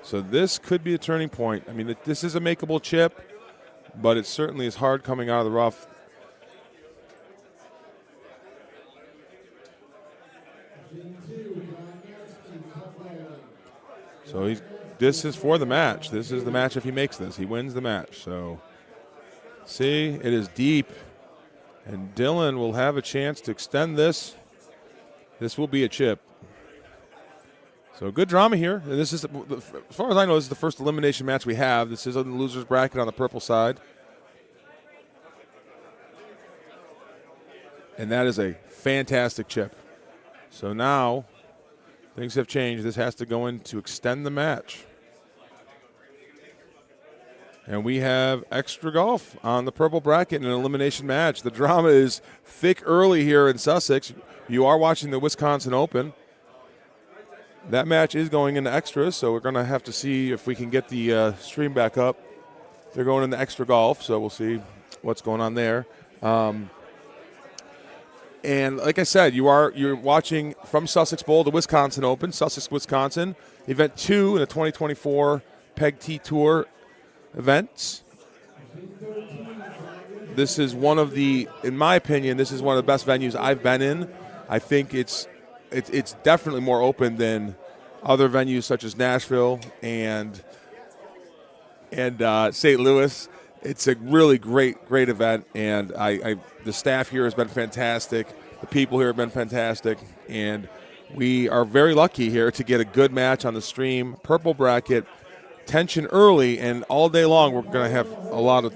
So this could be a turning point. I mean, this is a makeable chip, but it certainly is hard coming out of the rough. So this is for the match. This is the match if he makes this. He wins the match. So see, it is deep. And Dylan will have a chance to extend this. This will be a chip. So good drama here. And this is, as far as I know, this is the first elimination match we have. This is on the loser's bracket on the purple side. And that is a fantastic chip. So now things have changed. This has to go in to extend the match. And we have extra golf on the purple bracket in an elimination match. The drama is thick early here in Sussex. You are watching the Wisconsin Open. That match is going into extras, so we're going to have to see if we can get the stream back up. They're going into extra golf, so we'll see what's going on there. And like I said, you're watching from Sussex Bowl, the Wisconsin Open, Sussex, Wisconsin, event 2 in the 2024 Peg T Tour events. This is one of the, in my opinion, this is one of the best venues I've been in. I think it's definitely more open than other venues such as Nashville and St. Louis. It's a really great event, and the staff here has been fantastic. The people here have been fantastic, and we are very lucky here to get a good match on the stream. Purple bracket, tension early, and all day long we're going to have a lot of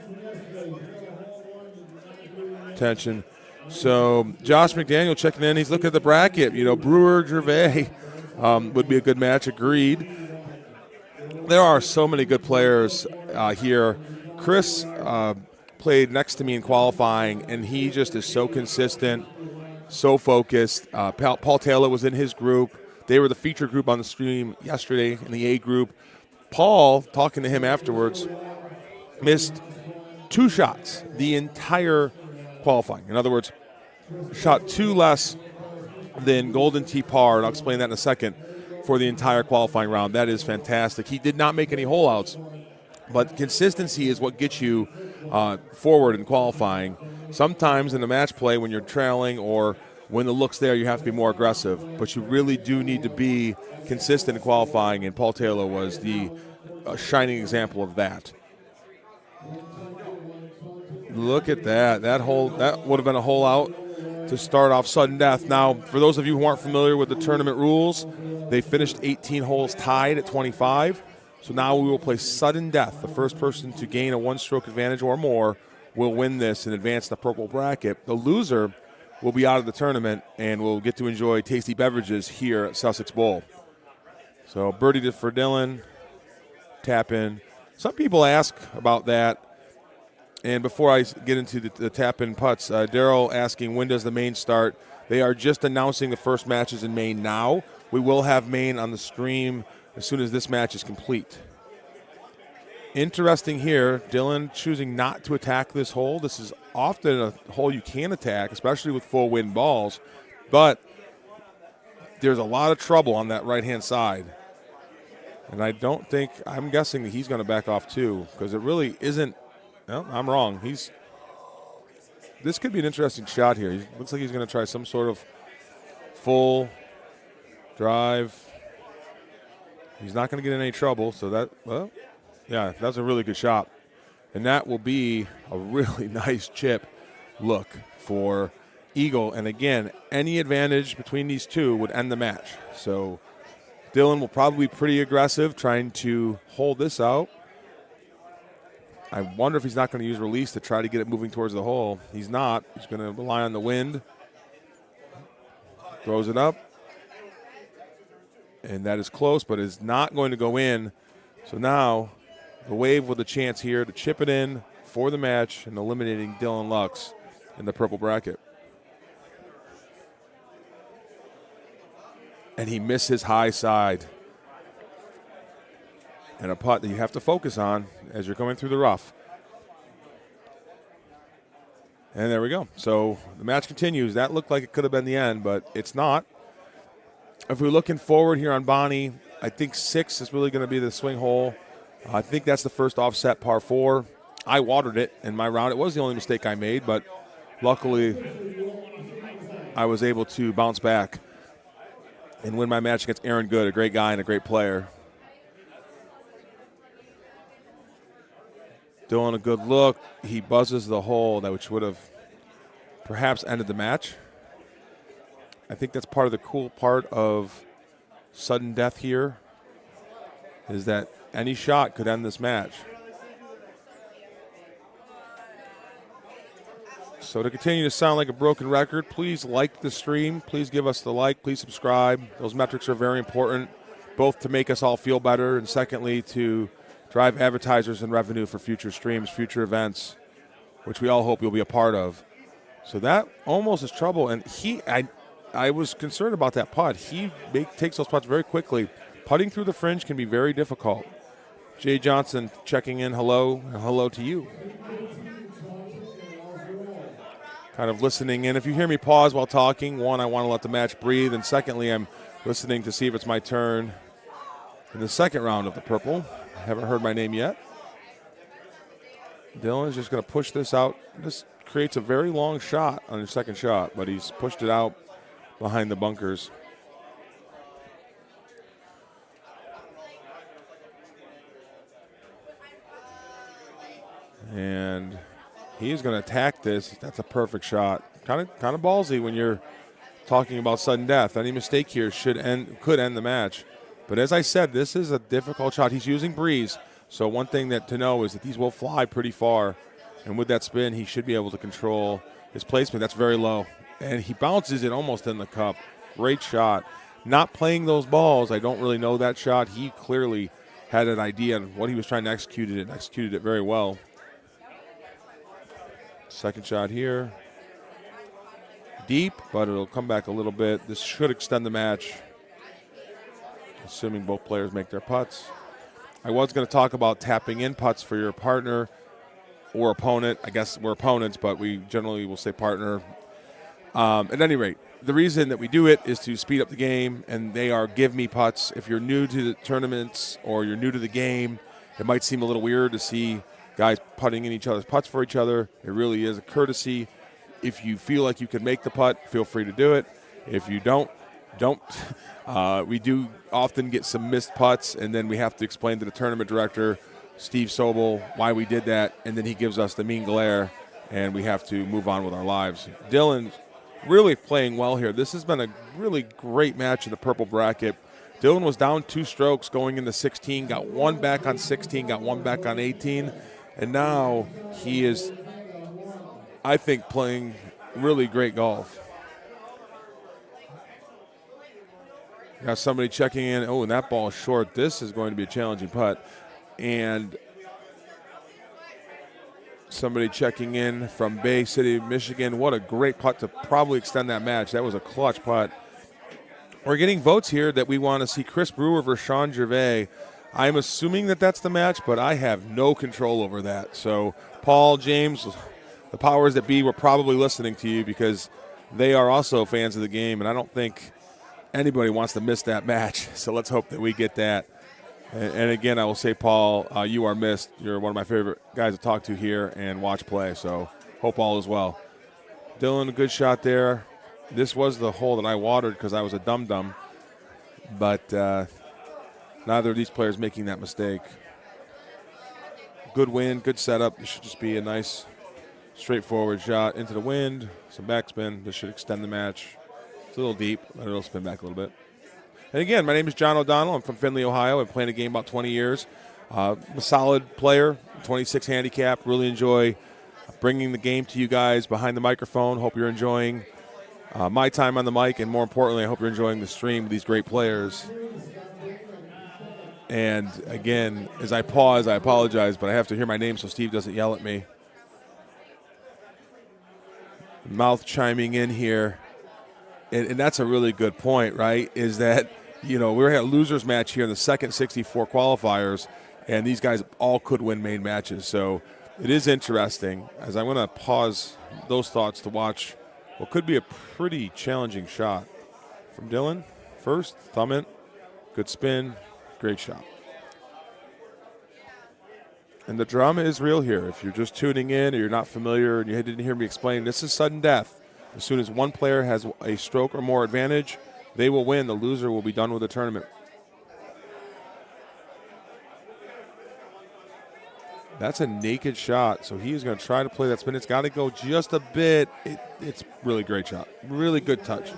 tension. So Josh McDaniel checking in. He's looking at the bracket. You know, Brewer, Gervais would be a good match. Agreed. There are so many good players here. Chris played next to me in qualifying, and he just is so consistent, so focused. Paul Taylor was in his group. They were the feature group on the stream yesterday in the A group. Paul, talking to him afterwards, missed 2 shots the entire qualifying. In other words, shot 2 less than Golden Tee par, and I'll explain that in a second, for the entire qualifying round. That is fantastic. He did not make any hole outs, but consistency is what gets you forward in qualifying. Sometimes in the match play when you're trailing or when the look's there, you have to be more aggressive, but you really do need to be consistent in qualifying, and Paul Taylor was the shining example of that. Look at that. That would have been a hole out to start off sudden death. Now, for those of you who aren't familiar with the tournament rules, they finished 18 holes tied at 25. So now we will play sudden death. The first person to gain a 1-stroke advantage or more will win this and advance the purple bracket. The loser will be out of the tournament and will get to enjoy tasty beverages here at Sussex Bowl. So birdie for Dylan, tap in. Some people ask about that. And before I get into the tap-in putts, Daryl asking, when does the main start? They are just announcing the first matches in Maine now. We will have Maine on the stream as soon as this match is complete. Interesting here, Dylan choosing not to attack this hole. This is often a hole you can attack, especially with full wind balls. But there's a lot of trouble on that right-hand side. And I'm guessing that he's going to back off too, because it really isn't. No, I'm wrong. This could be an interesting shot here. He looks like he's going to try some sort of full drive. He's not going to get in any trouble. So that's a really good shot. And that will be a really nice chip look for Eagle. And again, any advantage between these two would end the match. So Dylan will probably be pretty aggressive trying to hold this out. I wonder if he's not going to use release to try to get it moving towards the hole. He's not. He's going to rely on the wind. Throws it up. And that is close, but is not going to go in. So now the wave with a chance here to chip it in for the match and eliminating Dylan Lux in the purple bracket. And he missed his high side. And a putt that you have to focus on as you're coming through the rough. And there we go. So the match continues. That looked like it could have been the end, but it's not. If we're looking forward here on Bonnie, I think 6 is really going to be the swing hole. I think that's the first offset par 4. I watered it in my round. It was the only mistake I made, but luckily I was able to bounce back and win my match against Aaron Good, a great guy and a great player. Doing a good look. He buzzes the hole, which would have perhaps ended the match. I think that's part of the cool part of sudden death here, is that any shot could end this match. So to continue to sound like a broken record, please like the stream. Please give us the like. Please subscribe. Those metrics are very important, both to make us all feel better and secondly to drive advertisers and revenue for future streams, future events, which we all hope you'll be a part of. So that almost is trouble. And I was concerned about that putt. He takes those putts very quickly. Putting through the fringe can be very difficult. Jay Johnson checking in, hello, and hello to you. Kind of listening in. If you hear me pause while talking, one, I want to let the match breathe, and secondly, I'm listening to see if it's my turn in the second round of the purple. I haven't heard my name yet. Dylan's just going to push this out. This creates a very long shot on his second shot, but he's pushed it out behind the bunkers. And he's going to attack this. That's a perfect shot. Kind of ballsy when you're talking about sudden death. Any mistake here could end the match. But as I said, this is a difficult shot. He's using breeze. So one thing to know is that these will fly pretty far. And with that spin, he should be able to control his placement. That's very low. And he bounces it almost in the cup. Great shot. Not playing those balls, I don't really know that shot. He clearly had an idea on what he was trying to execute it and executed it very well. Second shot here. Deep, but it'll come back a little bit. This should extend the match. assuming both players make their putts. I was going to talk about tapping in putts for your partner or opponent. I guess we're opponents, but we generally will say partner. At any rate, the reason that we do it is to speed up the game, and they are give me putts. If you're new to the tournaments or you're new to the game, it might seem a little weird to see guys putting in each other's putts for each other. It really is a courtesy. If you feel like you can make the putt, feel free to do it. If you don't. We do often get some missed putts, and then we have to explain to the tournament director, Steve Sobel, why we did that, and then he gives us the mean glare, and we have to move on with our lives. Dylan's really playing well here. This has been a really great match in the purple bracket. Dylan was down 2 strokes going into 16, got one back on 16, got one back on 18, and now he is, I think, playing really great golf. Got somebody checking in. Oh, and that ball is short. This is going to be a challenging putt. And somebody checking in from Bay City, Michigan. What a great putt to probably extend that match. That was a clutch putt. We're getting votes here that we want to see Chris Brewer versus Sean Gervais. I'm assuming that that's the match, but I have no control over that. So, Paul, James, the powers that be were probably listening to you because they are also fans of the game, and I don't think anybody wants to miss that match. So let's hope that we get that. And again, I will say, Paul, you are missed. You're one of my favorite guys to talk to here and watch play. So hope all is well. Dylan, a good shot there. This was the hole that I watered because I was a dum-dum. But neither of these players making that mistake. Good wind, good setup. This should just be a nice, straightforward shot into the wind. Some backspin. This should extend the match. It's a little deep, but it'll spin back a little bit. And again, my name is John O'Donnell. I'm from Findlay, Ohio. I've been playing the game about 20 years. I'm a solid player, 26 handicap. Really enjoy bringing the game to you guys behind the microphone. Hope you're enjoying my time on the mic, and more importantly, I hope you're enjoying the stream with these great players. And again, as I pause, I apologize, but I have to hear my name so Steve doesn't yell at me. Mouth chiming in here. And that's a really good point, right, is that, you know, we're at a loser's match here in the second 64 qualifiers, and these guys all could win main matches. So it is interesting, as I'm going to pause those thoughts to watch what could be a pretty challenging shot from Dylan. First, thumb it, good spin, great shot. And the drama is real here. If you're just tuning in or you're not familiar and you didn't hear me explain, this is sudden death. As soon as one player has a stroke or more advantage, they will win. The loser will be done with the tournament. That's a naked shot, so he is going to try to play that spin. It's got to go just a bit. It's really great shot. Really good touch.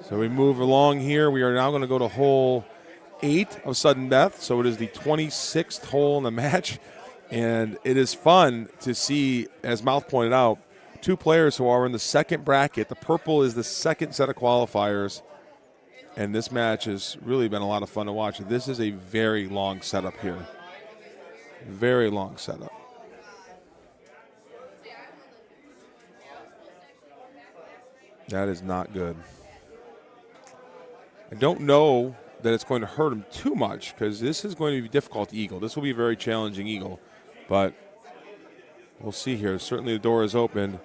So we move along here. We are now going to go to hole 8 of sudden death. So it is the 26th hole in the match. And it is fun to see, as Mouth pointed out, 2 players who are in the second bracket. The purple is the second set of qualifiers. And this match has really been a lot of fun to watch. This is a very long setup here. Very long setup. That is not good. I don't know that it's going to hurt him too much because this is going to be difficult to eagle. This will be a very challenging eagle. But we'll see here. Certainly the door is open.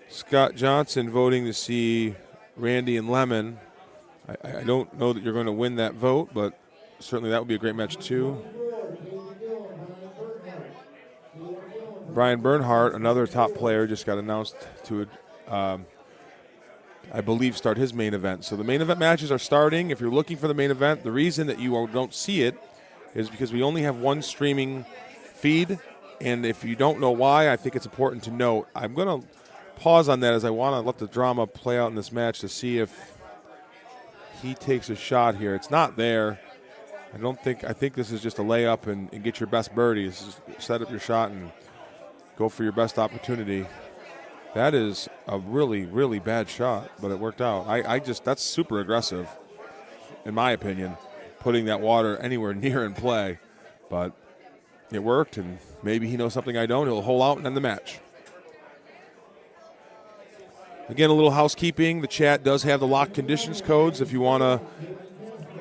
Scott Johnson voting to see Randy and Lemon. I don't know that you're going to win that vote, but certainly that would be a great match too. Brian Bernhardt, another top player, just got announced to, I believe, start his main event. So the main event matches are starting. If you're looking for the main event, the reason that you don't see it is because we only have one streaming feed. And if you don't know why, I think it's important to note. I'm going to pause on that as I want to let the drama play out in this match to see if he takes a shot here. It's not there. I think this is just a layup and get your best birdie. This is set up your shot and go for your best opportunity. That is a really, really bad shot, but it worked out. That's super aggressive, in my opinion, putting that water anywhere near in play. But it worked, and maybe he knows something I don't. He'll hole out and end the match. Again, a little housekeeping. The chat does have the lock conditions codes if you want to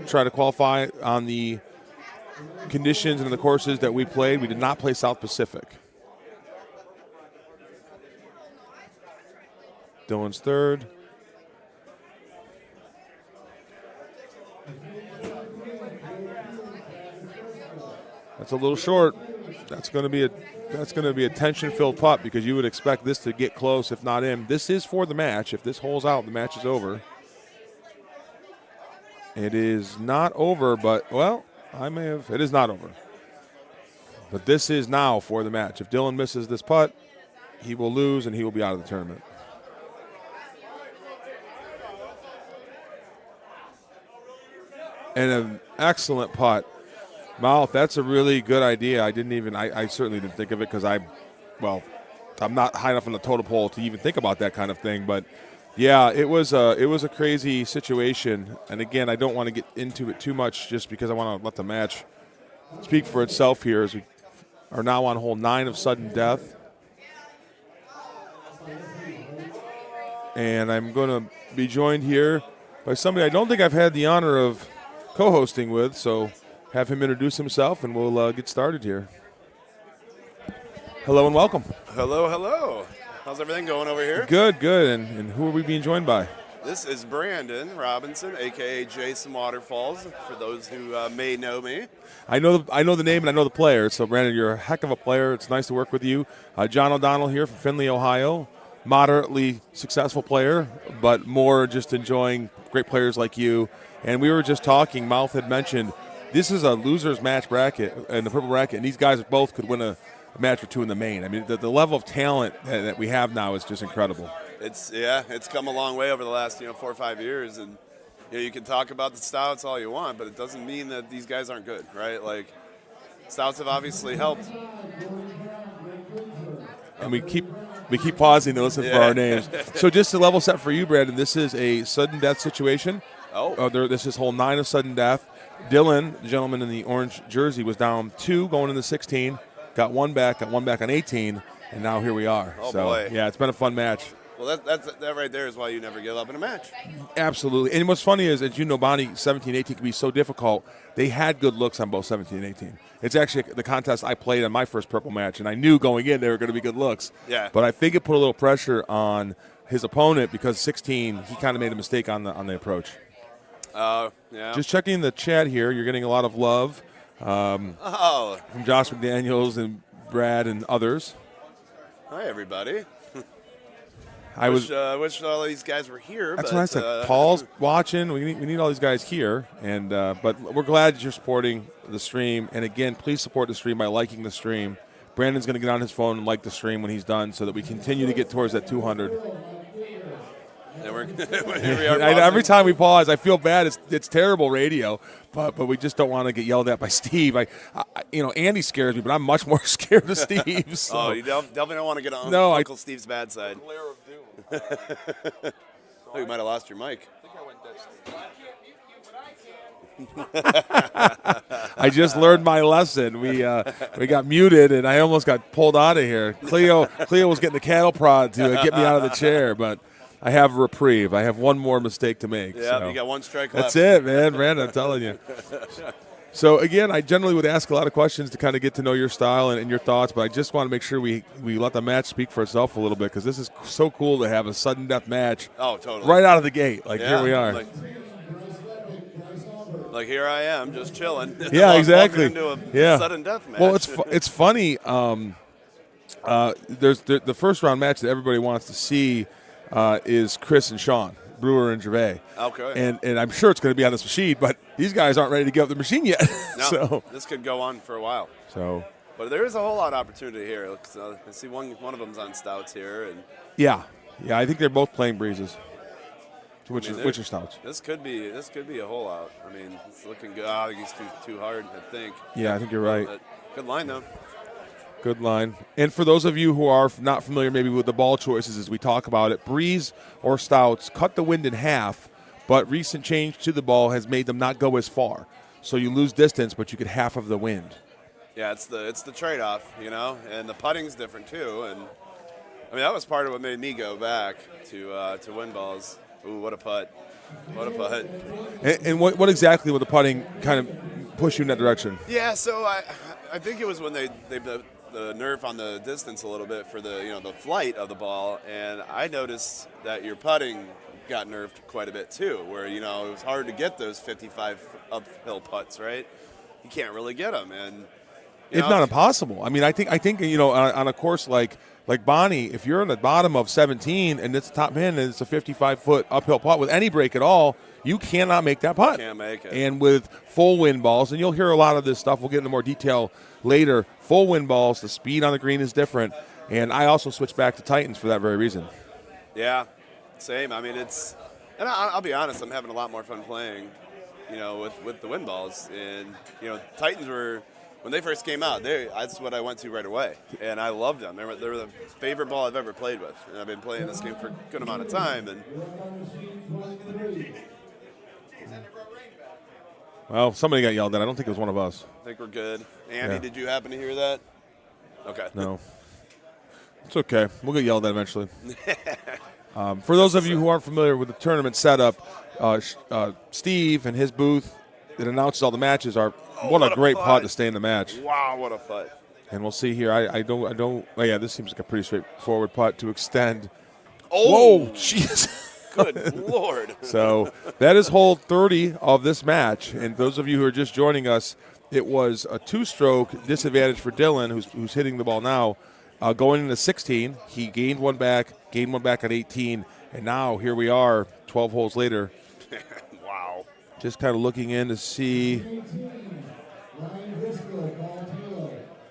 try to qualify on the conditions and the courses that we played. We did not play South Pacific. Dylan's third. That's a little short. That's going to be a tension-filled putt because you would expect this to get close, if not in. This is for the match. If this hole's out, the match is over. It is not over, but, well, it is not over. But this is now for the match. If Dylan misses this putt, he will lose and he will be out of the tournament. And an excellent putt. Mouth, that's a really good idea. I certainly didn't think of it because I'm not high enough on the totem pole to even think about that kind of thing. But yeah, it was a crazy situation. And again, I don't want to get into it too much just because I want to let the match speak for itself here as we are now on hole 9 of sudden death. And I'm going to be joined here by somebody I don't think I've had the honor of co-hosting with, so have him introduce himself, and we'll get started here. Hello and welcome. Hello, hello. How's everything going over here? Good, good. And who are we being joined by? This is Brandon Robinson, a.k.a. Jason Waterfalls, for those who may know me. I know the name and I know the player, so Brandon, you're a heck of a player. It's nice to work with you. John O'Donnell here from Findlay, Ohio. Moderately successful player, but more just enjoying great players like you. And we were just talking, Mouth had mentioned, this is a loser's match bracket in the purple bracket, and these guys both could win a match or two in the main. I mean, the level of talent that we have now is just incredible. It's come a long way over the last 4 or 5 years, and you can talk about the stouts all you want, but it doesn't mean that these guys aren't good, right? Like, stouts have obviously helped. And we keep pausing to listen for our names. So just to level set for you, Brandon, this is a sudden death situation. This is hole 9 of sudden death. Dylan, the gentleman in the orange jersey, was down 2 going into 16, got one back on 18, and now here we are. Oh, boy. Yeah, it's been a fun match. Well, that right there is why you never give up in a match. Absolutely. And what's funny is, as you know, Bonnie, 17 18 can be so difficult. They had good looks on both 17 and 18. It's actually the contest I played in my first purple match, and I knew going in they were going to be good looks. Yeah. But I think it put a little pressure on his opponent because 16, he kind of made a mistake on the approach. Yeah. Just checking the chat here. You're getting a lot of love from Josh McDaniels and Brad and others. Hi, everybody. I wish all these guys were here. That's what I said. Paul's watching. We need all these guys here, and but we're glad that you're supporting the stream. And again, please support the stream by liking the stream. Brandon's going to get on his phone and like the stream when he's done, so that we continue to get towards that 200. And here we are. Every time we pause, I feel bad. It's terrible radio, but we just don't want to get yelled at by Steve. Andy scares me, but I'm much more scared of Steve. So. Oh, you definitely don't want to get on Uncle Steve's bad side. Oh, you might have lost your mic. I just learned my lesson. We got muted, and I almost got pulled out of here. Cleo was getting the cattle prod to get me out of the chair, but I have a reprieve. I have one more mistake to make. Yeah, so. You got one strike left. That's it, man. Brandon, I'm telling you. So, again, I generally would ask a lot of questions to kind of get to know your style and your thoughts, but I just want to make sure we let the match speak for itself a little bit because this is so cool to have a sudden death match right out of the gate. Here we are. Like here I am, just chilling. Yeah, exactly. Into a sudden death match. Well, it's funny. There's the first round match that everybody wants to see is Chris and Sean, Brewer and Gervais. Okay. And I'm sure it's going to be on this machine, but these guys aren't ready to give up the machine yet. No, so this could go on for a while. But there is a whole lot of opportunity here. I see one of them's on stouts here, and yeah, I think they're both playing breezes. Which are stouts? This could be a hole out. I mean, it's looking good. I think he's too hard, I think. Yeah, I think you're right. But good line, though. Good line. And for those of you who are not familiar maybe with the ball choices as we talk about it, breeze or stouts cut the wind in half, but recent change to the ball has made them not go as far. So you lose distance, but you get half of the wind. Yeah, it's the trade-off, and the putting's different too. And I mean, that was part of what made me go back to win balls. Ooh, what a putt. What a putt. And what exactly would the putting kind of push you in that direction? Yeah, so I think it was when they the nerf on the distance a little bit for the flight of the ball, and I noticed that your putting got nerfed quite a bit too, where it was hard to get those 55 uphill putts, right? You can't really get them, and It's not impossible. I mean, I think on a course like Bonnie, if you're in the bottom of 17 and it's top pin and it's a 55-foot uphill putt with any break at all, you cannot make that putt. Can't make it. And with full wind balls, and you'll hear a lot of this stuff. We'll get into more detail later. Full wind balls, the speed on the green is different. And I also switched back to Titans for that very reason. Yeah, same. I mean, and I'll be honest, I'm having a lot more fun playing, with the wind balls. And, Titans were, when they first came out, that's what I went to right away. And I loved them. They were the favorite ball I've ever played with. And I've been playing this game for a good amount of time. And Well, somebody got yelled at. I don't think it was one of us. I think we're good. Andy, Yeah. Did you happen to hear that? Okay. No. It's okay. We'll get yelled at eventually. For those of you who aren't familiar with the tournament setup, Steve and his booth that announces all the matches are what a great putt to stay in the match. Wow, what a putt. And we'll see here. I don't. Oh yeah, this seems like a pretty straightforward putt to extend. Oh, whoa, jeez. Good Lord. So that is hole 30 of this match. And those of you who are just joining us, it was a two-stroke disadvantage for Dylan, who's hitting the ball now. Going into 16, he gained one back at 18, and now here we are 12 holes later. Wow. Just kind of looking in to see.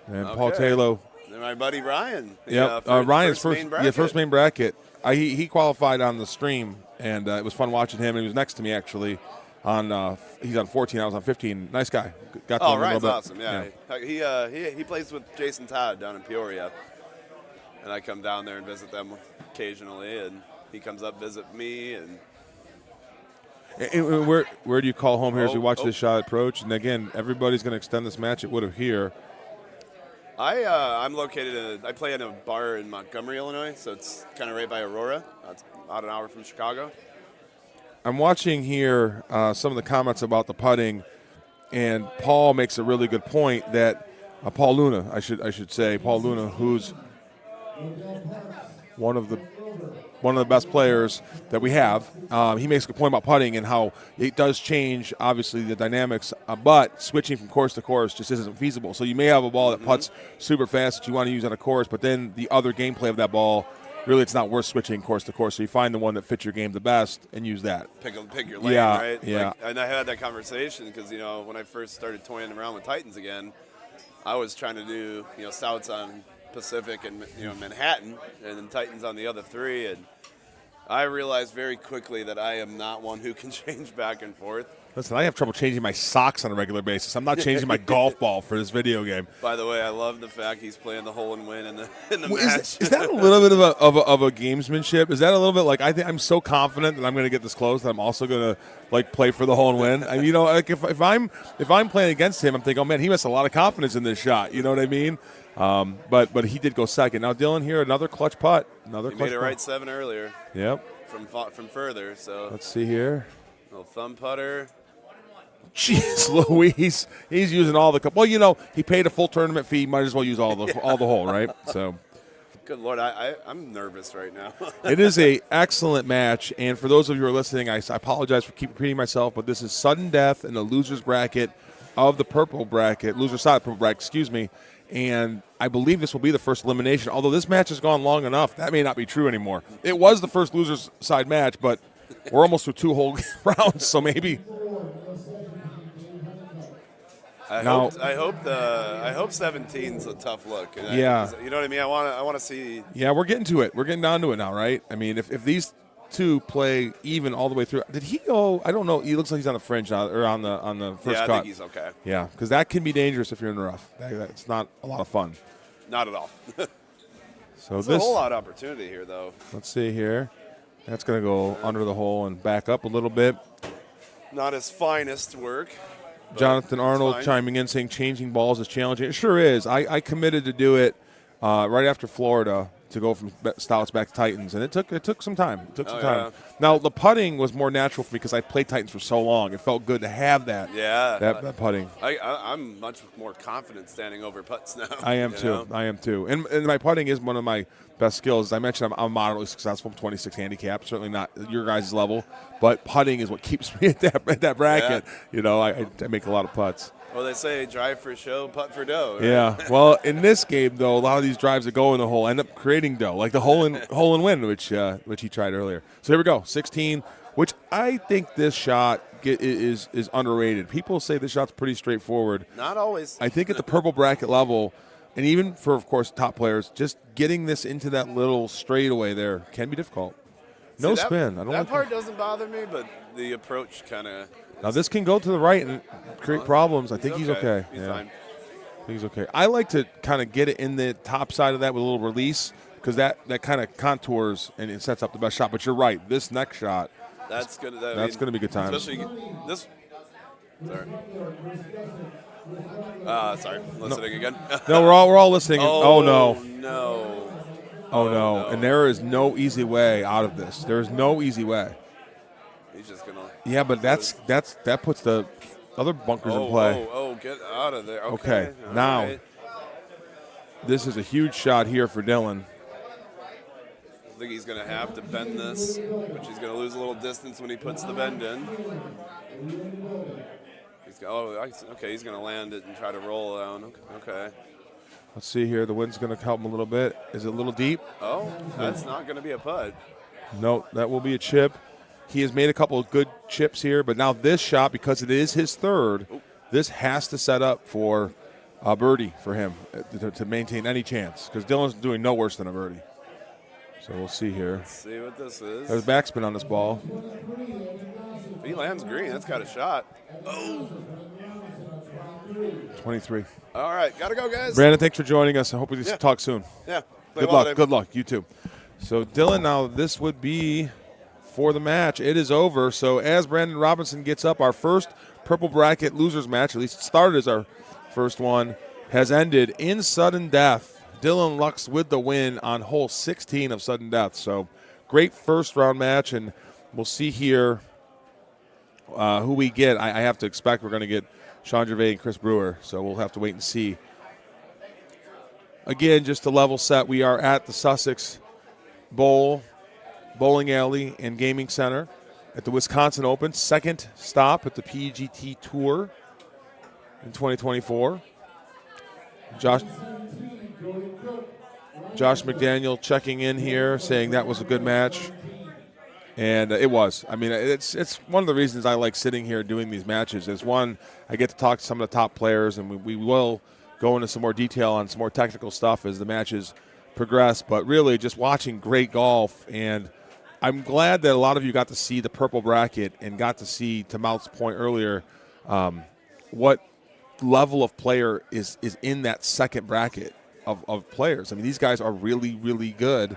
And Paul Taylor. And my buddy Ryan. Yep, Ryan's first main bracket. He qualified on the stream, and it was fun watching him. He was next to me, actually. He's on 14, I was on 15. Nice guy. Got to know him a Ryan's little bit. awesome, yeah. He plays with Jason Todd down in Peoria. And I come down there and visit them occasionally, and he comes up visit me. And where do you call home here as we watch this shot approach? And again, everybody's going to extend this match at Woodham here. I'm located I play in a bar in Montgomery, Illinois, so it's kind of right by Aurora. It's about an hour from Chicago. I'm watching here some of the comments about the putting, and Paul makes a really good point that Paul Luna, I should say, Paul Luna, who's one of the best players that we have. He makes a good point about putting and how it does change, obviously, the dynamics, but switching from course to course just isn't feasible. So you may have a ball that putts super fast that you want to use on a course, but then the other gameplay of that ball, really it's not worth switching course to course. So you find the one that fits your game the best and use that. Pick your lane, yeah, right? Yeah. And I had that conversation because, when I first started toying around with Titans again, I was trying to do, stouts on Pacific and Manhattan, and then Titans on the other three, and I realized very quickly that I am not one who can change back and forth. Listen, I have trouble changing my socks on a regular basis. I'm not changing my golf ball for this video game. By the way, I love the fact he's playing the hole and win in the match. Is that a little bit of a gamesmanship? Is that a little bit like I'm so confident that I'm going to get this close that I'm also going to play for the hole and win? I mean, if I'm playing against him, I'm thinking, oh man, he has a lot of confidence in this shot. You know what I mean? But he did go second. Now Dylan here, another clutch putt. He made it right 7 earlier. Yep. From further. So let's see here. Little thumb putter. Jeez Louise, he's using all the. Well, he paid a full tournament fee. Might as well use all the hole, right? So. Good Lord, I'm nervous right now. It is a excellent match, and for those of you who are listening, I apologize for keep repeating myself, but this is sudden death in the losers bracket of the purple bracket, loser side purple bracket, excuse me. And I believe this will be the first elimination. Although this match has gone long enough, that may not be true anymore. It was the first losers side match, but we're almost through 2 whole rounds, so maybe. I hope 17's a tough look. Yeah. You know what I mean? I want to see. Yeah, we're getting to it. We're getting down to it now, right? I mean, if these two play even all the way through, did he go? I don't know. He looks like he's on the fringe now, or on the first cut. I think he's okay. Yeah, because that can be dangerous if you're in the rough. That's not a lot of fun. Not at all. So there's a whole lot of opportunity here, though. Let's see here. That's going to go under the hole and back up a little bit. Not his finest work. Jonathan Arnold chiming in saying changing balls is challenging. It sure is. I committed to do it right after Florida to go from Stouts back to Titans, and it took some time. It took some time. Yeah. Now the putting was more natural for me because I played Titans for so long. It felt good to have that. Yeah. That putting. I'm much more confident standing over putts now. I am too. know? I am too. And my putting is one of my best skills. As I mentioned, I'm moderately successful. 26 handicap. Certainly not your guys' level, but putting is what keeps me at that bracket. Yeah. You know, I make a lot of putts. Well, they say drive for show, putt for dough. Right? Yeah. Well, in this game though, a lot of these drives that go in the hole end up creating dough, like the hole and win, which he tried earlier. So here we go, 16, which I think this shot is underrated. People say this shot's pretty straightforward. Not always. I think at the purple bracket level, and even for, of course, top players, just getting this into that little straightaway there can be difficult. No See, spin. I don't that like part doesn't bother me, but the approach kind of. Now this can go to the right and create problems. I think he's okay. He's yeah. fine. I think he's okay. I like to kind of get it in the top side of that with a little release because that kind of contours and it sets up the best shot. But you're right. This next shot, That's gonna. that's going to be good time. Especially this. Sorry. Listening again. No, we're all listening. Oh no. No. Oh no. And there is no easy way out of this. There is no easy way. He's just gonna. Yeah, but that puts the other bunkers in play. Oh, get out of there. Okay. All Now, right. this is a huge shot here for Dylan. I think he's going to have to bend this, which he's going to lose a little distance when he puts the bend in. He's going to land it and try to roll down. Okay. Let's see here. The wind's going to help him a little bit. Is it a little deep? Oh, that's not going to be a putt. No, that will be a chip. He has made a couple of good chips here, but now this shot, because it is his third, this has to set up for a birdie for him to maintain any chance, because Dylan's doing no worse than a birdie. So we'll see here. Let's see what this is. There's backspin on this ball. If he lands green, that's got a shot. Oh. 23. All right, got to go, guys. Brandon, thanks for joining us. I hope we talk soon. Yeah. Good luck. Good luck. You too. So, Dylan, now this would be for the match. It is over. So, as Brandon Robinson gets up, our first purple bracket losers match, at least it started as our first one, has ended in sudden death. Dylan Lux with the win on hole 16 of sudden death. So, great first round match, and we'll see here who we get. I have to expect we're going to get Sean Gervais and Chris Brewer, so we'll have to wait and see. Again, just to level set, we are at the Sussex Bowl, Bowling Alley, and Gaming Center at the Wisconsin Open. Second stop at the PGT Tour in 2024. Josh McDaniel checking in here, saying that was a good match. And it was. I mean, it's one of the reasons I like sitting here doing these matches. Is one, I get to talk to some of the top players, and we will go into some more detail on some more technical stuff as the matches progress. But really, just watching great golf, and I'm glad that a lot of you got to see the purple bracket and got to see, to Mouth's point earlier, what level of player is in that second bracket of players. I mean, these guys are really, really good.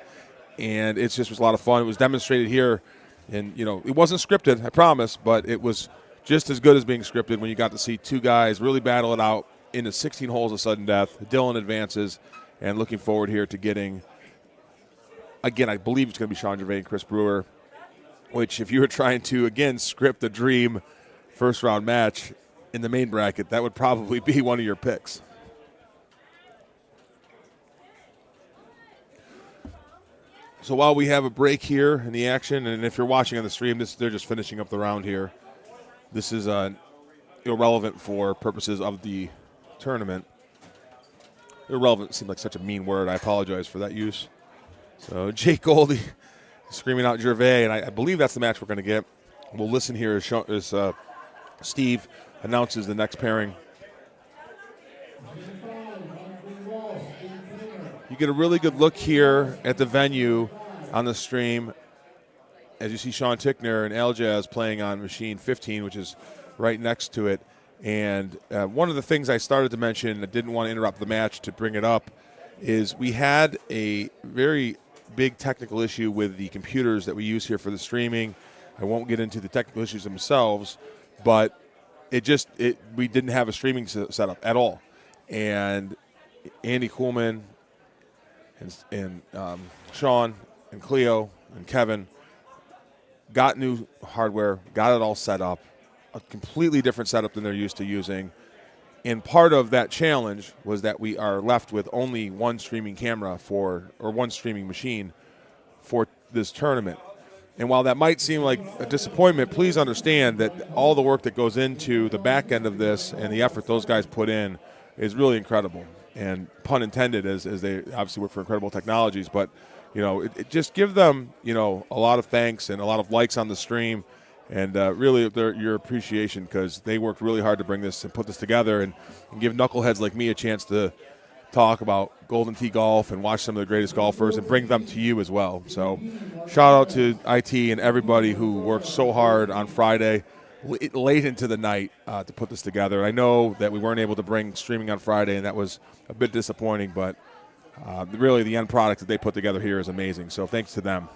And it just was a lot of fun. It was demonstrated here, and it wasn't scripted, I promise, but it was just as good as being scripted when you got to see two guys really battle it out into 16 holes of sudden death. Dylan advances, and looking forward here to getting, again, I believe it's going to be Sean Gervais and Chris Brewer, which if you were trying to, again, script a dream first-round match in the main bracket, that would probably be one of your picks. So while we have a break here in the action, and if you're watching on the stream, they're just finishing up the round here. This is irrelevant for purposes of the tournament. Irrelevant seemed like such a mean word. I apologize for that use. So Jake Goldie screaming out Gervais, and I believe that's the match we're going to get. We'll listen here as Steve announces the next pairing. You get a really good look here at the venue on the stream as you see Sean Tickner and Aljaz playing on machine 15, which is right next to it. And one of the things I started to mention, I didn't want to interrupt the match to bring it up, is we had a very big technical issue with the computers that we use here for the streaming. I won't get into the technical issues themselves, but we didn't have a streaming setup at all. And Andy Kuhlman and Sean and Cleo and Kevin got new hardware, got it all set up, a completely different setup than they're used to using. And part of that challenge was that we are left with only one streaming camera or one streaming machine for this tournament. And while that might seem like a disappointment, please understand that all the work that goes into the back end of this and the effort those guys put in is really incredible. And pun intended, as they obviously work for Incredible Technologies. But, it just give them, a lot of thanks and a lot of likes on the stream. And really your appreciation, because they worked really hard to bring this and put this together and give knuckleheads like me a chance to talk about Golden Tee golf and watch some of the greatest golfers and bring them to you as well. So shout out to IT and everybody who worked so hard on Friday, late into the night, to put this together. I know that we weren't able to bring streaming on Friday, and that was a bit disappointing, but really the end product that they put together here is amazing. So thanks to them.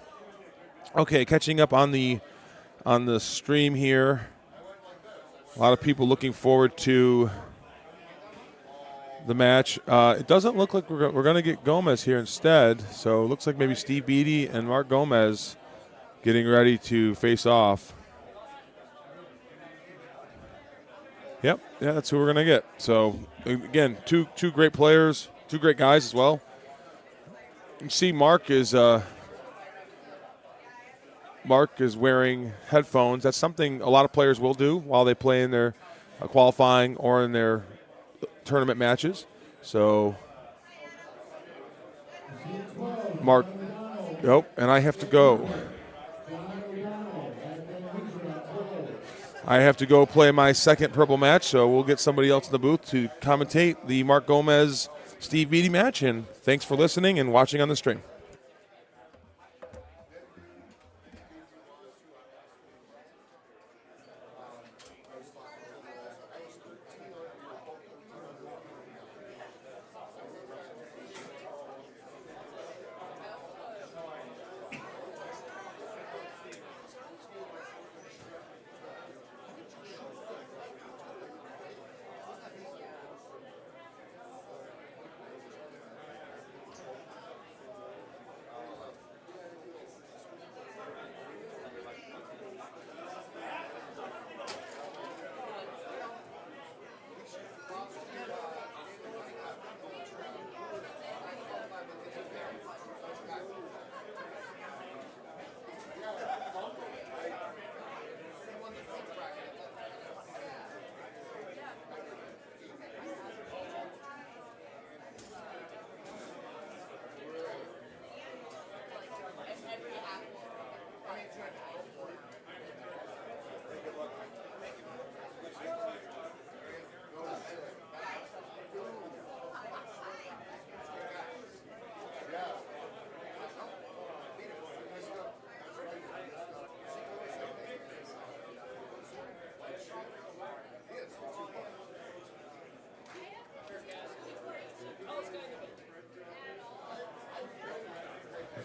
Okay, catching up on the stream here. A lot of people looking forward to the match. It doesn't look like we're going to get Gomez here instead. So it looks like maybe Steve Beatty and Mark Gomez getting ready to face off. Yep, yeah, that's who we're going to get. So again, two great players, two great guys as well. You can see Mark is wearing headphones. That's something a lot of players will do while they play in their qualifying or in their tournament matches. So, Mark, and I have to go. I have to go play my second purple match, so we'll get somebody else in the booth to commentate the Mark Gomez Steve Beatty match. And thanks for listening and watching on the stream.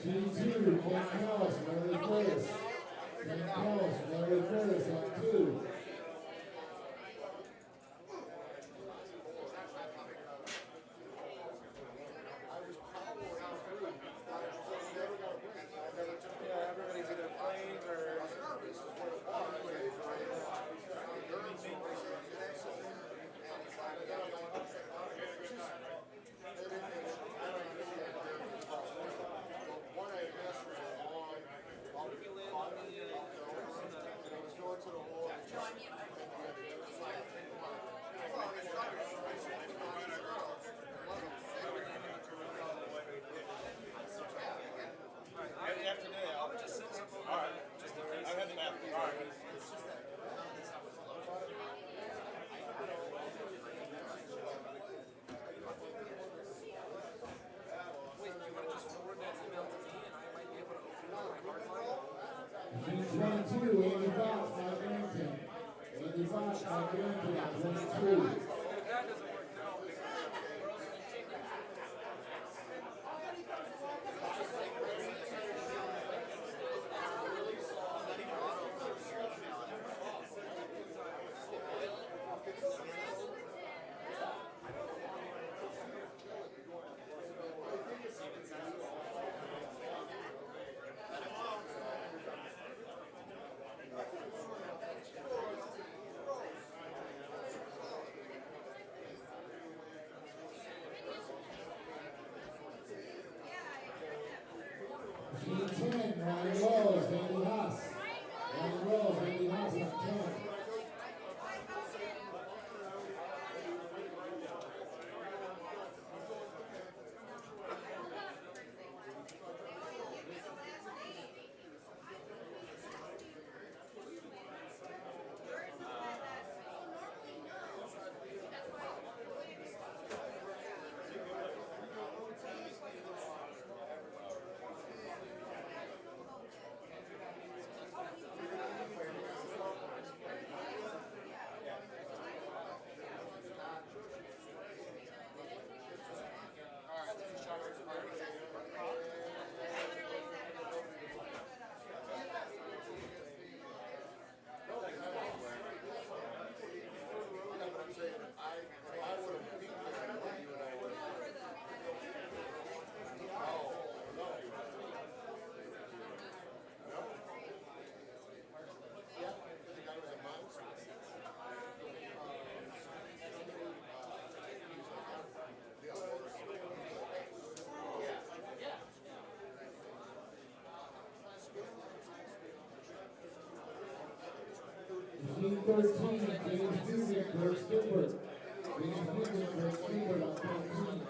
G2, Ken Kellis, Mary Grace. Ken Kellis, Mary Grace on 2. G22, Andy Fox, Mike Arrington. Andy Fox, Mike Arrington on 22. 13, James Dugan, Kurt Skipper. James Dugan, Kurt Skipper on 13.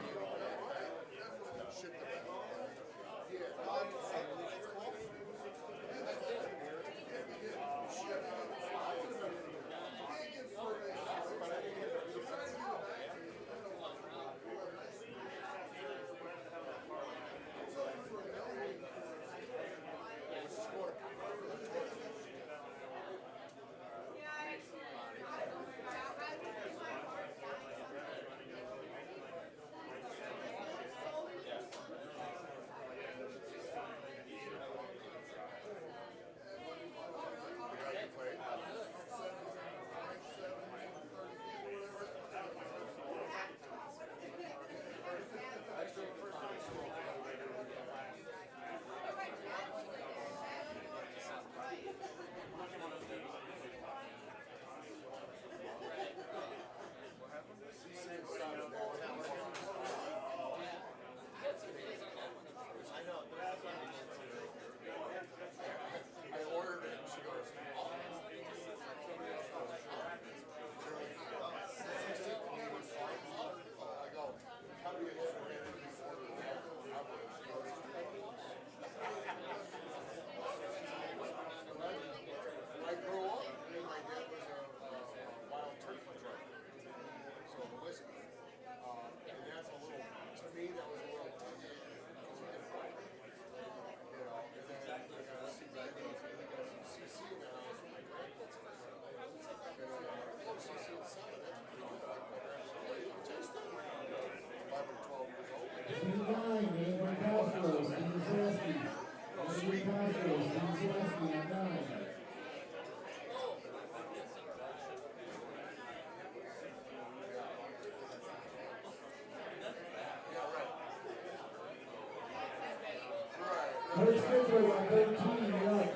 Kurt Skipper on 13, you're up.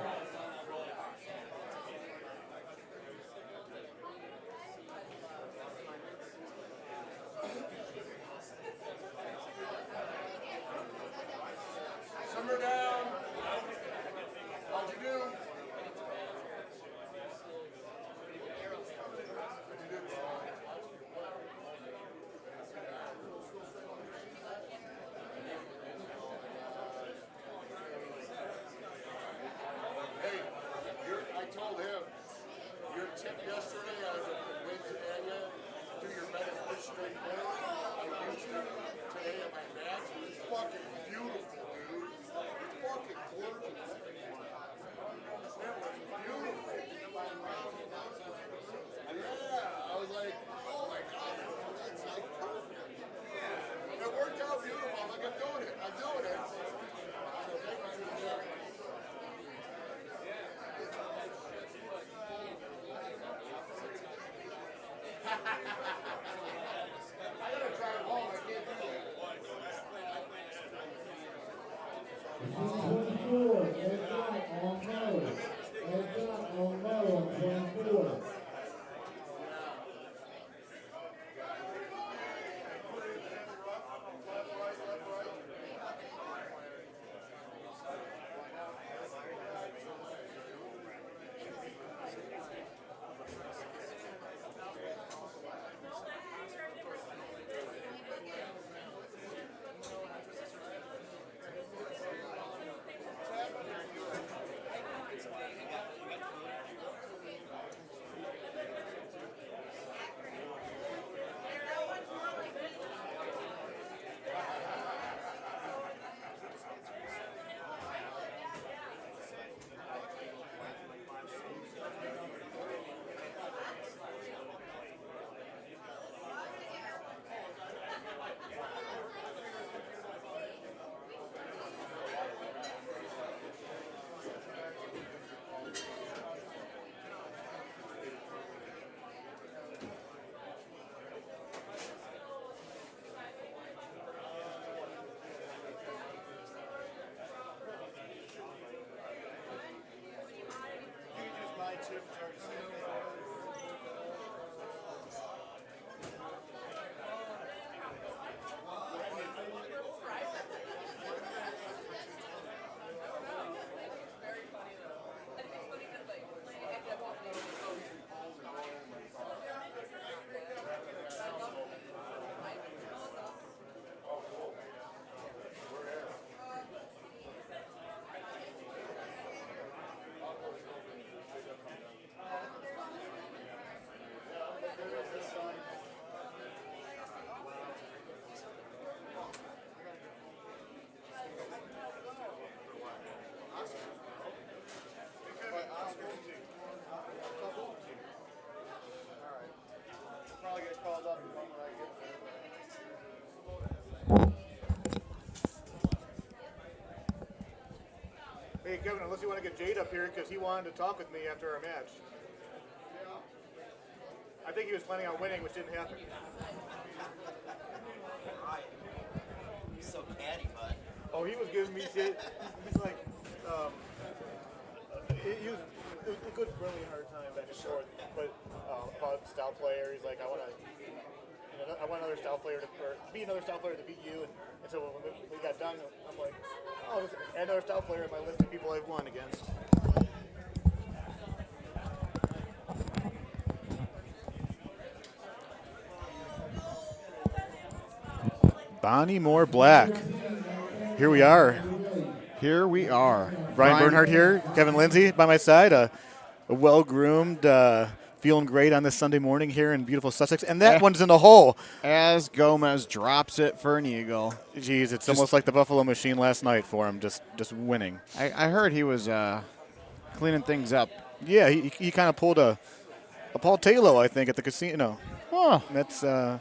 Simmer down. How'd you do? I told him, your tip yesterday on the wins area, do your beneficiary goal. I used it today at my match. It's fucking beautiful, dude. It's fucking gorgeous. It was beautiful. Yeah, I was like, oh my god, that's like perfect. It worked out beautiful. I'm like, I'm doing it. I'm doing it. So thank you, Jack. I gotta drive home. I can't do that. 24, Ed Gott on no. Ed Gott on no on 24. Hey, Kevin, unless you want to get Jade up here, because he wanted to talk with me after our match. I think he was planning on winning, which didn't happen. He's so catty, bud. Oh, he was giving me shit. He's like, he was a good, really hard time back and forth. But about style player, he's like, I want another style player to be another style player to beat you. And so when we got done, I'm like, oh, there's another style player in my list of people I've won against. Bonnie Moore Black. Here we are. Here we are. Brian Bernhardt here, Kevin Lindsay by my side, a well-groomed, feeling great on this Sunday morning here in beautiful Sussex. And that one's in the hole. As Gomez drops it for an eagle. Jeez, it's almost like the Buffalo Machine last night for him, just winning. I heard he was cleaning things up. Yeah, he kind of pulled a Paul Taylor, I think, at the casino. Huh. That's a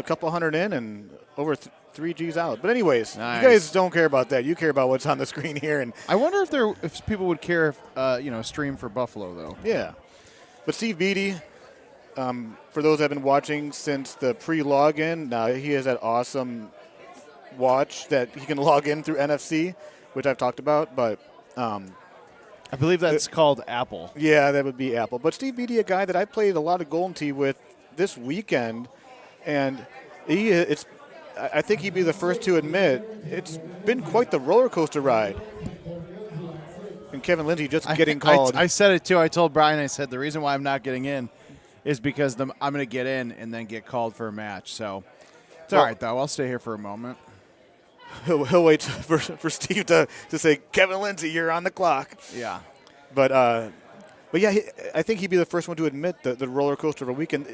couple hundred in and over 3 G's out. But anyways, nice. You guys don't care about that. You care about what's on the screen here. And I wonder if people would care if stream for Buffalo though. Yeah, but Steve Beatty, for those that have been watching since the pre-login, now he has that awesome watch that he can log in through NFC, which I've talked about. But I believe that's called Apple. Yeah, that would be Apple. But Steve Beatty, a guy that I played a lot of Golden Tee with this weekend, and I think he'd be the first to admit it's been quite the roller coaster ride. And Kevin Lindsay just getting called. I said it too. I told Brian, I said the reason why I'm not getting in is because I'm going to get in and then get called for a match. So it's all right, though. I'll stay here for a moment. He'll wait for Steve to say, Kevin Lindsay, you're on the clock. Yeah. But yeah, I think he'd be the first one to admit the roller coaster of a weekend.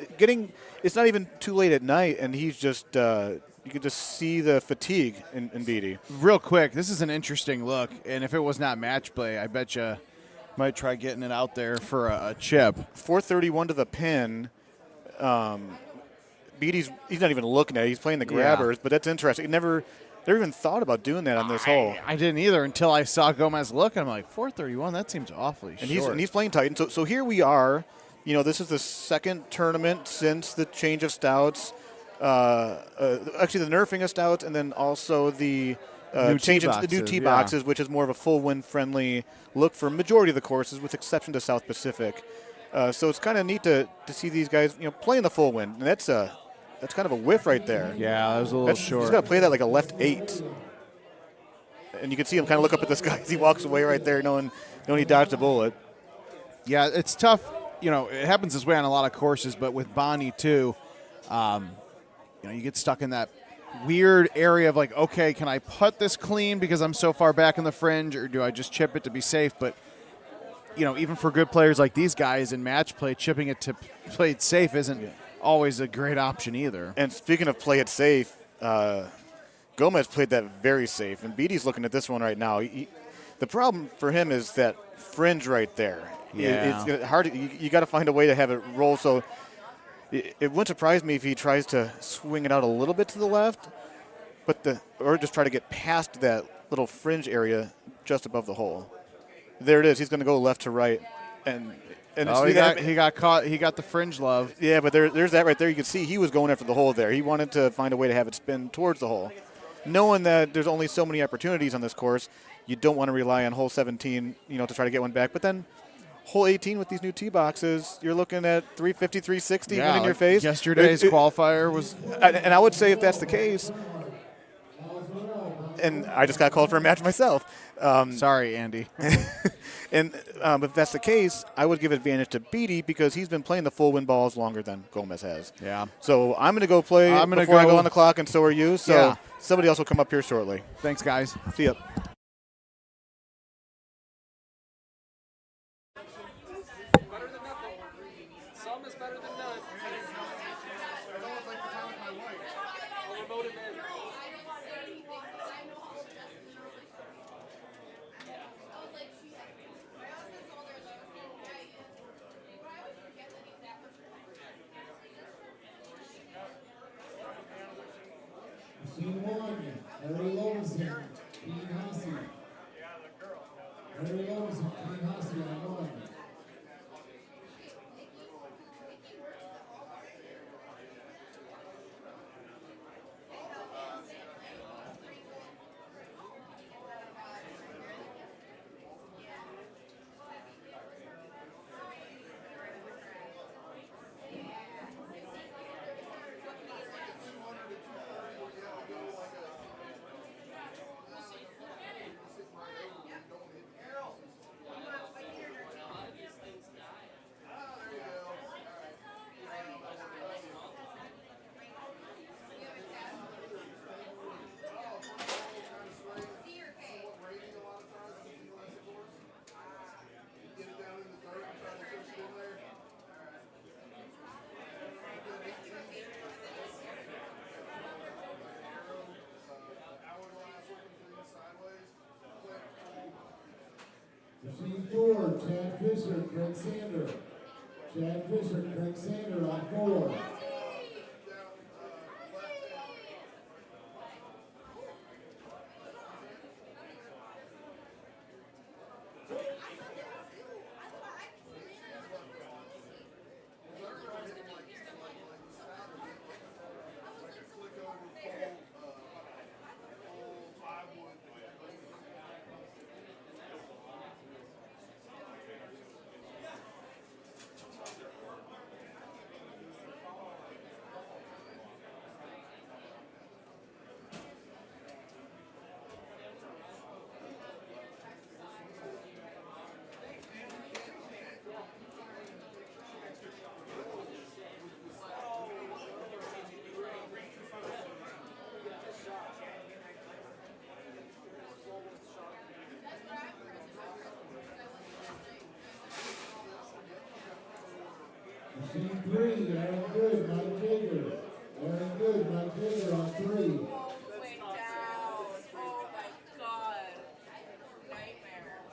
It's not even too late at night, and he's just you can just see the fatigue in Beatty. Real quick, this is an interesting look, and if it was not match play, I bet you might try getting it out there for a chip. 431 to the pin. Beatty's he's not even looking at it. He's playing the grabbers, but that's interesting. Never even thought about doing that on this hole. I didn't either until I saw Gomez look, and I'm like, 431, that seems awfully short. And he's playing Titan. So here we are. This is the second tournament since the change of stouts. Actually, the nerfing of stouts, and then also the change into the new tee boxes, which is more of a full wind-friendly look for majority of the courses, with exception to South Pacific. So it's kind of neat to see these guys, playing the full wind, and that's kind of a whiff right there. Yeah, that was a little short. He's got to play that like a left 8. And you can see him kind of look up at the sky as he walks away right there, knowing he dodged a bullet. Yeah, it's tough. It happens this way on a lot of courses, but with Bonnie too, you get stuck in that weird area of like, okay, can I putt this clean because I'm so far back in the fringe, or do I just chip it to be safe? But even for good players like these guys in match play, chipping it to play it safe isn't always a great option either. And speaking of play it safe, Gomez played that very safe, and Beatty's looking at this one right now. The problem for him is that fringe right there. Yeah. It's hard. You got to find a way to have it roll. So it wouldn't surprise me if he tries to swing it out a little bit to the left, or just try to get past that little fringe area just above the hole. There it is. He's going to go left to right, and he got caught. He got the fringe love. Yeah, but there's that right there. You can see he was going after the hole there. He wanted to find a way to have it spin towards the hole, knowing that there's only so many opportunities on this course. You don't want to rely on hole 17, to try to get one back. But then hole 18 with these new tee boxes, you're looking at 350, 360 wind in your face. Yesterday's qualifier was. And I would say if that's the case, and I just got called for a match myself. Sorry, Andy. And if that's the case, I would give advantage to Beatty because he's been playing the full wind balls longer than Gomez has. Yeah. So I'm going to go play before I go on the clock, and so are you. So somebody else will come up here shortly. Thanks, guys. See ya. Scene 1, Harry Lowenstein, Dean Hasse, Henry Lomas and King Hossie on 1. Machine 4, Chad Fisher, Craig Sander. Chad Fisher, Craig Sander on 4. Machine 3, Aaron Good, Mike Jager. Aaron Good, Mike Jager on 3. Way down. Oh my god. Nightmare.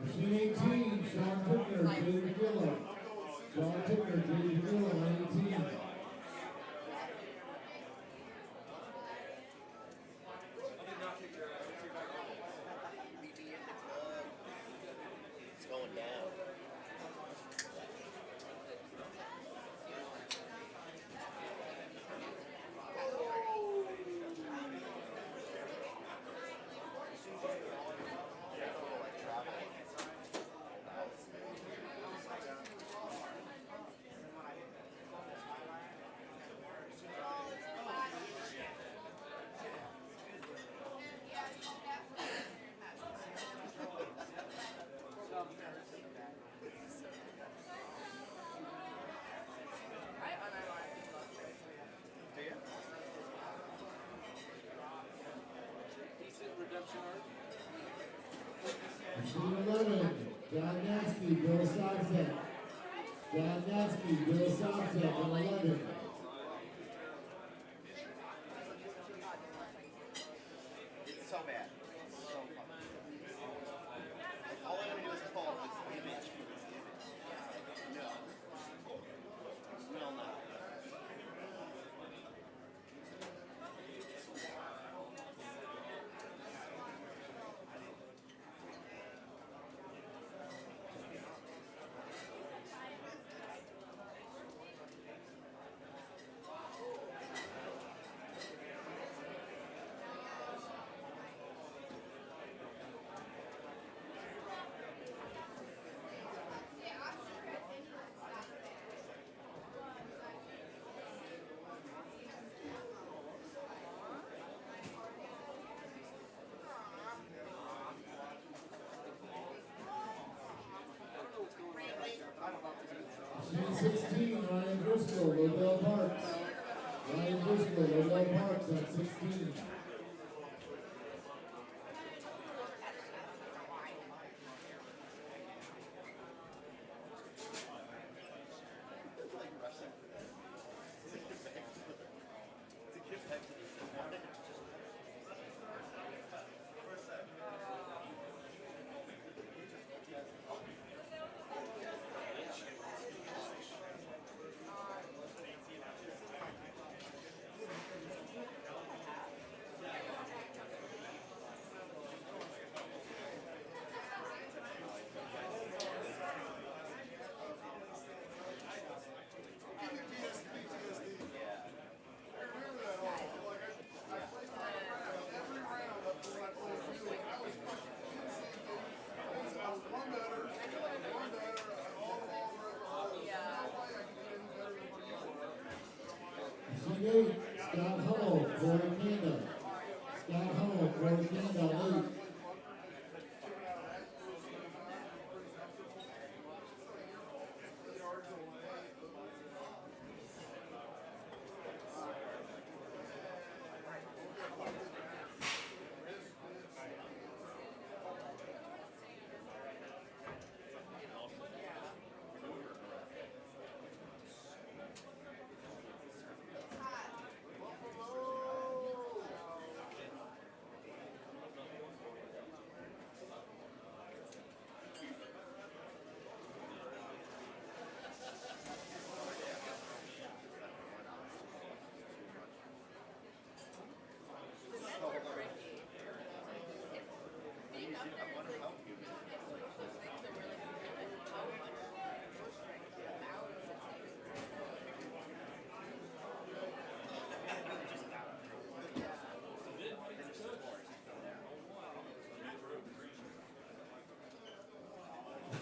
Machine 18, Sean Tickner, David Gillum. Sean Tickner, David Gillum on 18. It's going down. Machine 11, John Natsky, Bill Sobczak. John Natsky, Bill Sobczak on 11. It's so bad. It's so fun. All I want to do is pull this image. No. No, no. 16, Ryan Driscoll, Lobel Parks. Ryan Driscoll, Lobel Parks at 16. Scott Hummel, Corey Canada. Scott Hummel, Corey Canada, 8.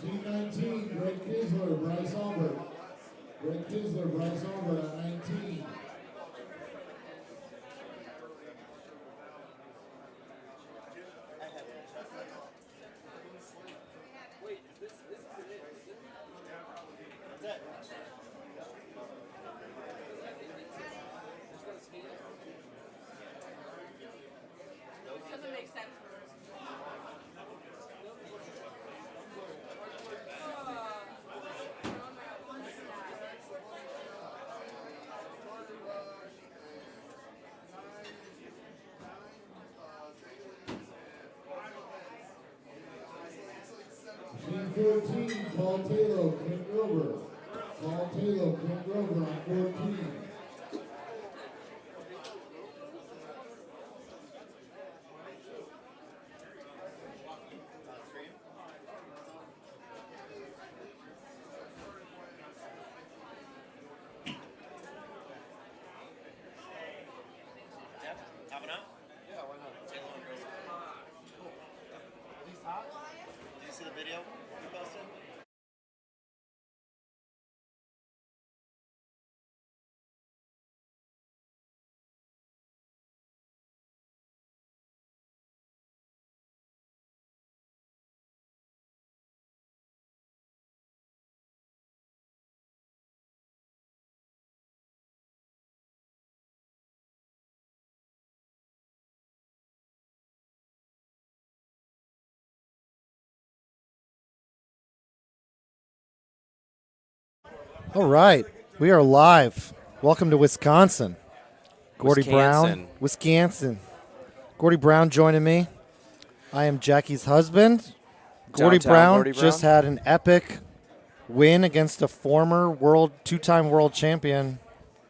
Team 19, Greg Kisler, Bryce Albert. Greg Kisler, Bryce Albert at 19. Doesn't make sense for us. 14, Paul Taylor, Ken Grover. Paul Taylor, Ken Grover on 14. All right, we are live. Welcome to Wisconsin. Gordy Brown, Wisconsin. Gordy Brown joining me. I am Jackie's husband. Gordy Brown just had an epic win against a former two-time world champion,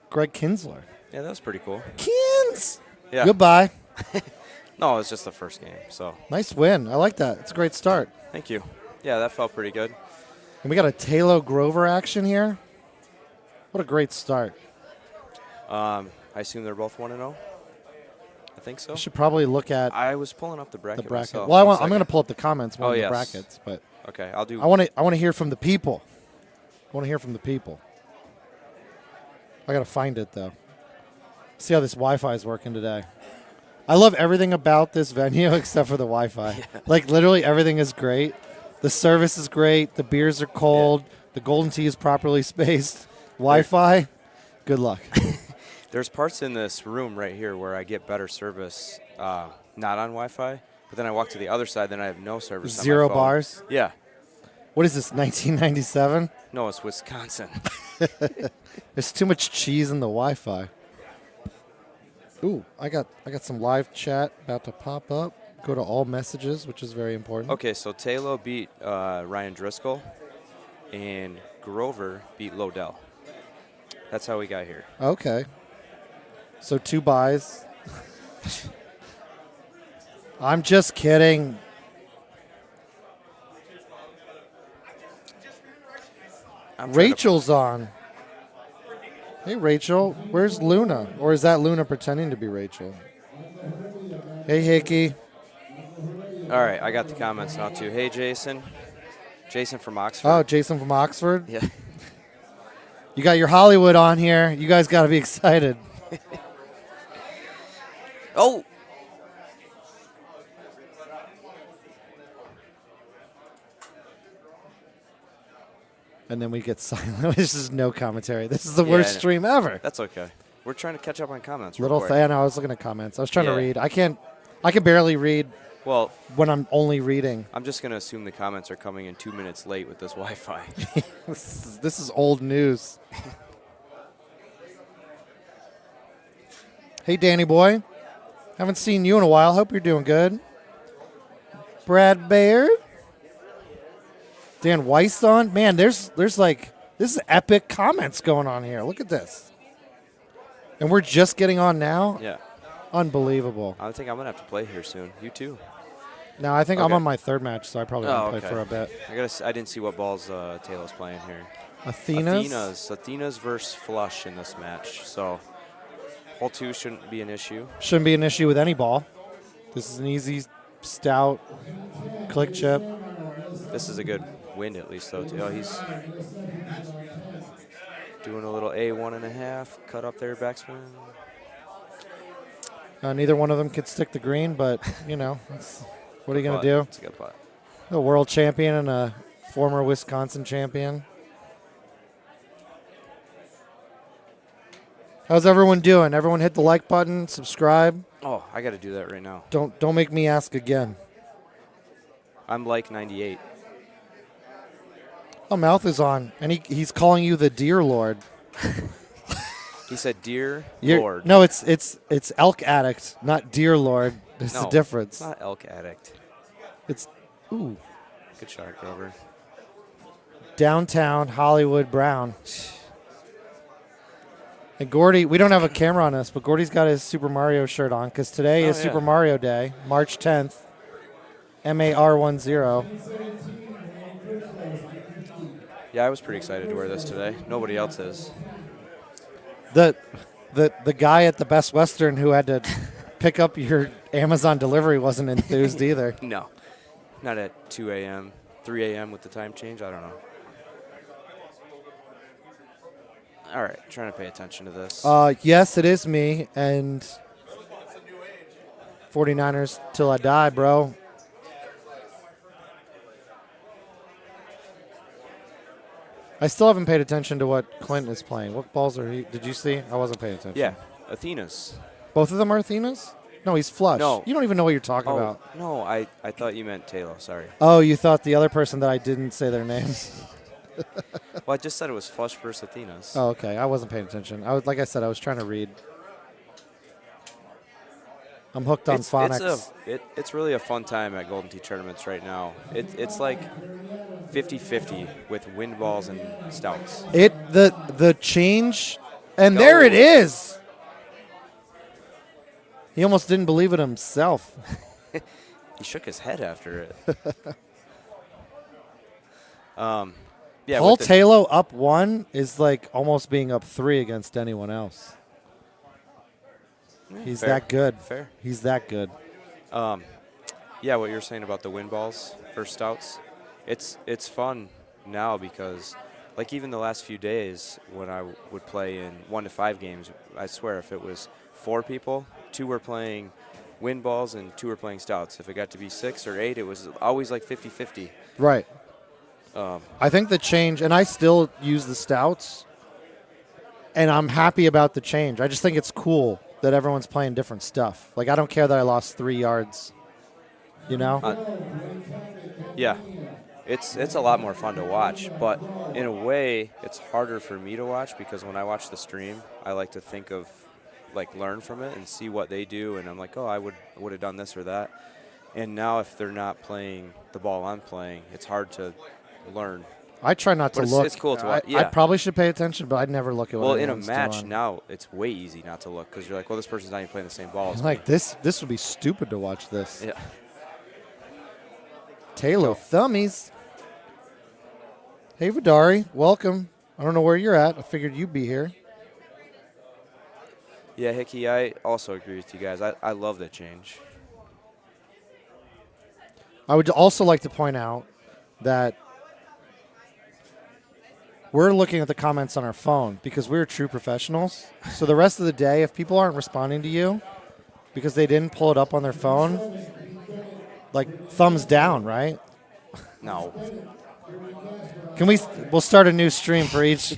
Greg Kinsler. Yeah, that was pretty cool. Kins! Yeah. Goodbye. No, it's just the first game, so. Nice win. I like that. It's a great start. Thank you. Yeah, that felt pretty good. And we got a Taylor Grover action here. What a great start. I assume they're both 1-0. I think so. You should probably look at. I was pulling up the bracket. Myself. Well, I'm going to pull up the comments more than the yes. brackets, but okay, I'll do. I want to hear from the people. I want to hear from the people. I got to find it though. See how this Wi-Fi is working today. I love everything about this venue except for the Wi-Fi. Yeah. Like literally everything is great. The service is great. The beers are cold. Yeah. The Golden Tee is properly spaced. Wi-Fi, good luck. There's parts in this room right here where I get better service not on Wi-Fi, but then I walk to the other side, then I have no service on my 0 phone. bars? Yeah. What is this, 1997? No, it's Wisconsin. There's too much cheese in the Wi-Fi. Ooh, I got some live chat about to pop up. Go to all messages, which is very important. Okay, so Taylor beat Ryan Driscoll, and Grover beat Lodell. That's how we got here. Okay. So 2 buys. I'm just kidding. Rachel's on. Hey, Rachel. Where's Luna? Or is that Luna pretending to be Rachel? Hey, Hickey. All right, I got the comments now, too. Hey, Jason. Jason from Oxford. Oh, Jason from Oxford? Yeah. You got your Hollywood on here. You guys got to be excited. Oh! And then we get silent. This is no commentary. This is the worst stream ever. That's okay. We're trying to catch up on comments. Little fan. I was looking at comments. I was trying to read. I can barely read. Well, when I'm only reading. I'm just going to assume the comments are coming in 2 minutes late with this Wi-Fi. This is old news. Hey, Danny boy. Haven't seen you in a while. Hope you're doing good. Brad Baird. Dan Weiss on. Man, there's like, this is epic comments going on here. Look at this. And we're just getting on now? Yeah. Unbelievable. I think I'm going to have to play here soon. You too. No, I think I'm on my 3rd match, so I probably won't play for a bit. I didn't see what balls Taylor's playing here. Athena's versus Flush in this match. So hole 2 shouldn't be an issue. Shouldn't be an issue with any ball. This is an easy, stout click chip. This is a good wind at least, though. Oh, he's doing a little A1.5, cut up there, backspin. Neither one of them could stick the green, but, you know, what are you going to do? It's a good putt. A world champion and a former Wisconsin champion. How's everyone doing? Everyone hit the like button, subscribe. Oh, I got to do that right now. Don't make me ask again. I'm like 98. Oh, Mouth is on, and he's calling you the Deer Lord. He said Deer Lord. No, it's Elk Addict, not Deer Lord. There's a difference. It's not Elk Addict. It's, ooh. Good shot, Grover. Downtown Hollywood Brown. And Gordy, we don't have a camera on us, but Gordy's got his Super Mario shirt on because today is Super Mario Day, March 10th, MAR10. Yeah, I was pretty excited to wear this today. Nobody else is. The guy at the Best Western who had to pick up your Amazon delivery wasn't enthused either. No, not at 2 a.m., 3 a.m. with the time change. I don't know. All right, trying to pay attention to this. Yes, it is me, and 49ers till I die, bro. I still haven't paid attention to what Clinton is playing. What balls are he? Did you see? I wasn't paying attention. Yeah, Athena's. Both of them are Athena's? No, he's flush. No. You don't even know what you're talking about. No, I thought you meant Taylor. Sorry. Oh, you thought the other person that I didn't say their name? Well, I just said it was Flush versus Athena's. Oh, okay. I wasn't paying attention. Like I said, I was trying to read. I'm hooked on phonics. It's really a fun time at Golden Tee tournaments right now. It's like 50-50 with wind balls and stouts. The change, and there it is. He almost didn't believe it himself. He shook his head after it. Yeah, Paul Taylor up 1 is like almost being up 3 against anyone else. He's that good. Fair. He's that good. Yeah, what you're saying about the wind balls for stouts, it's fun now because, like, even the last few days when I would play in 1 to 5 games, I swear if it was 4 people, 2 were playing wind balls and 2 were playing stouts. If it got to be 6 or 8, it was always like 50-50. Right. I think the change, and I still use the stouts, and I'm happy about the change. I just think it's cool that everyone's playing different stuff. Like, I don't care that I lost 3 yards, you know? Yeah. It's a lot more fun to watch, but in a way, it's harder for me to watch because when I watch the stream, I like to think of, like, learn from it and see what they do, and I'm like, oh, I would have done this or that. And now if they're not playing the ball I'm playing, it's hard to learn. I try not to But look. It's cool to watch. I probably should pay attention, but I'd never look at what Well, in a everyone's match doing. now, it's way easy not to look because you're like, well, this person's not even playing the same ball as I'm me. like, this would be stupid to watch this. Yeah. Taylor Thummies. Hey, Vidari, welcome. I don't know where you're at. I figured you'd be here. Yeah, Hickey, I also agree with you guys. I love that change. I would also like to point out that we're looking at the comments on our phone because we're true professionals. So the rest of the day, if people aren't responding to you because they didn't pull it up on their phone, like thumbs down, right? No. We'll start a new stream for each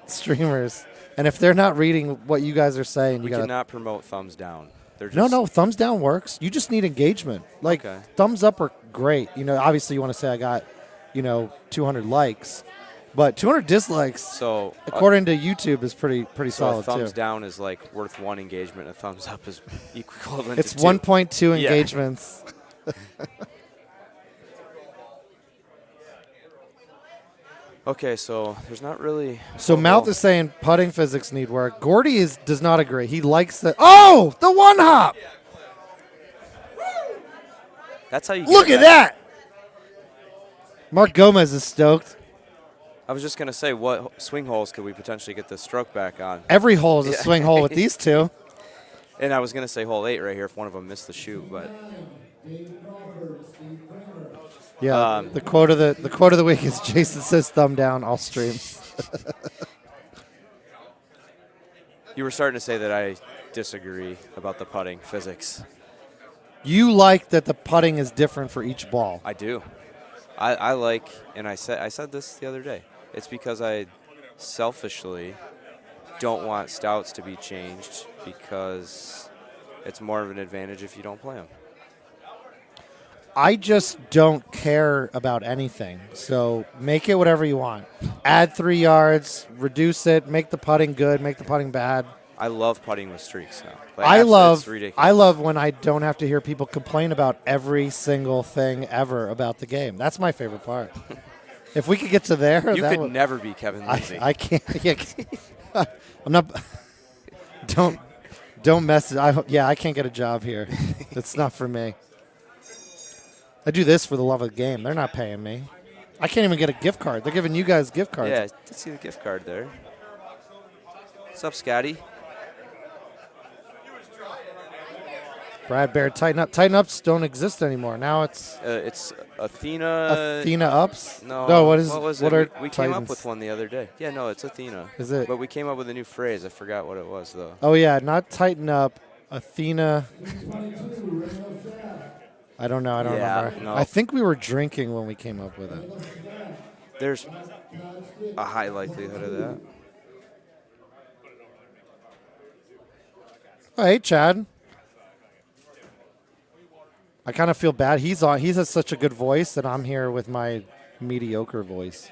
streamers. And if they're not reading what you guys are saying, We you got cannot promote thumbs down. They're just No, thumbs down works. You just need engagement. Like, Okay. thumbs up are great. You know, obviously you want to say I got, 200 likes. But 200 dislikes, So, according to YouTube, is pretty so solid, a thumbs too. down is like worth 1 engagement. A thumbs up is equivalent It's to 2. 1.2 Yeah. engagements. Okay, so there's not really. So Mouth is saying putting physics need work. Gordy does not agree. He likes the the one hop. That's how you Look get at that. Mark Gomez is stoked. I was just going to say, what swing holes could we potentially get the stroke back on? Every hole is a swing hole with these two. And I was going to say hole 8 right here if one of them missed the shoot, but Yeah, the quote of the week is Jason says thumb down all streams. you were starting to say that I disagree about the putting physics. You like that the putting is different for each ball. I do. I like, and I said this the other day. It's because I selfishly don't want stouts to be changed because it's more of an advantage if you don't play them. I just don't care about anything. So make it whatever you want. Add 3 yards, reduce it, make the putting good, make the putting bad. I love putting with streaks now. Like, it's ridiculous. I love when I don't have to hear people complain about every single thing ever about the game. That's my favorite part. If we could get to there, you that could would, never be Kevin Lindsay. I can't. Yeah, I'm not. Don't mess it. I can't get a job here. It's not for me. I do this for the love of the game. They're not paying me. I can't even get a gift card. They're giving you guys gift cards. Yeah, I see the gift card there. What's up, Scotty? Brad Baird, tighten up. Tighten ups don't exist anymore. Now it's Athena. Athena ups. No, what was what it? are We came up Titans? with one the other day. Yeah, no, it's Athena. Is it? But we came up with a new phrase. I forgot what it was though. Oh yeah, not tighten up. Athena. I don't know. I don't remember. No. I think we were drinking when we came up with it. There's a high likelihood of that. Oh, hey, Chad. I kind of feel bad. He has such a good voice, and I'm here with my mediocre voice.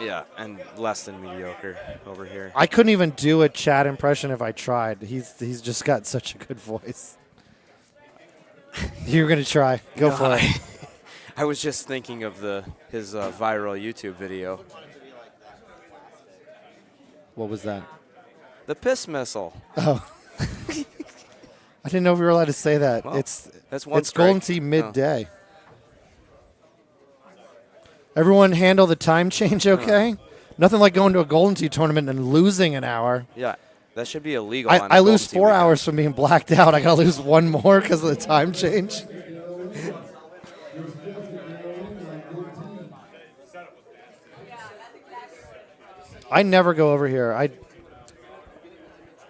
Yeah, and less than mediocre over here. I couldn't even do a Chad impression if I tried. He's just got such a good voice. You're gonna try. Go No, for it. I was just thinking of his viral YouTube video. What was that? The piss missile. Oh. I didn't know we were allowed to say that. Well, it's that's one Golden strike. Tee midday. Everyone handle the time change okay? Nothing like going to a Golden Tee tournament and losing an hour. Yeah, that should be illegal. I lose 4 hours from being blacked out. I got to lose one more because of the time change. I never go over here.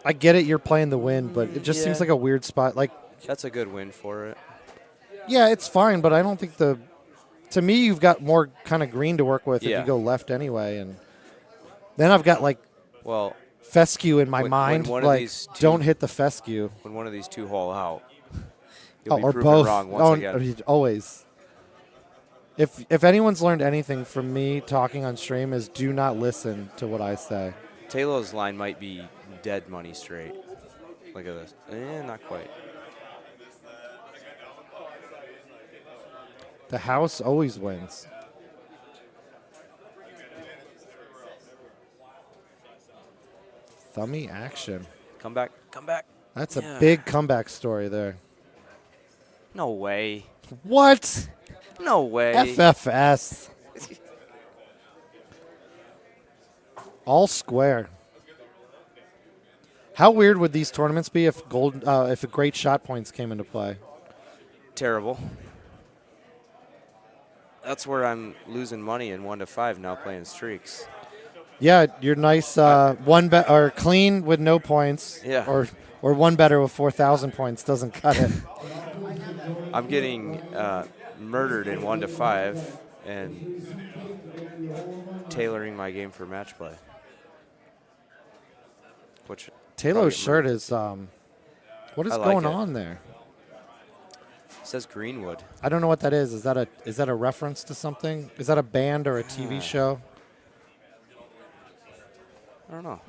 I get it, you're playing the wind, but it just seems like a weird spot. Like, that's a good win for it. yeah, it's fine, but I don't think the to me, you've got more kind of green to work with if you go left anyway. And then I've got like fescue in my mind. Like, don't hit the fescue. When one of these two hole out, you'll be or proven both. wrong once again. Always. If anyone's learned anything from me talking on stream is do not listen to what I say. Taylor's line might be dead money straight. Look at this. Not quite. The house always wins. Thummy action. Come back. Come back. That's a big comeback story there. No way. What? No way. FFS. All square. How weird would these tournaments be if if a great shot points came into play? Terrible. That's where I'm losing money in 1 to 5 now playing streaks. Yeah, you're nice one bet or clean with no points. Yeah. Or one better with 4,000 points doesn't cut it. I'm getting murdered in 1 to 5 and tailoring my game for match play. Which Taylor's shirt is what is going on there? It says Greenwood. I don't know what that is. Is that a reference to something? Is that a band or a TV show? I don't know.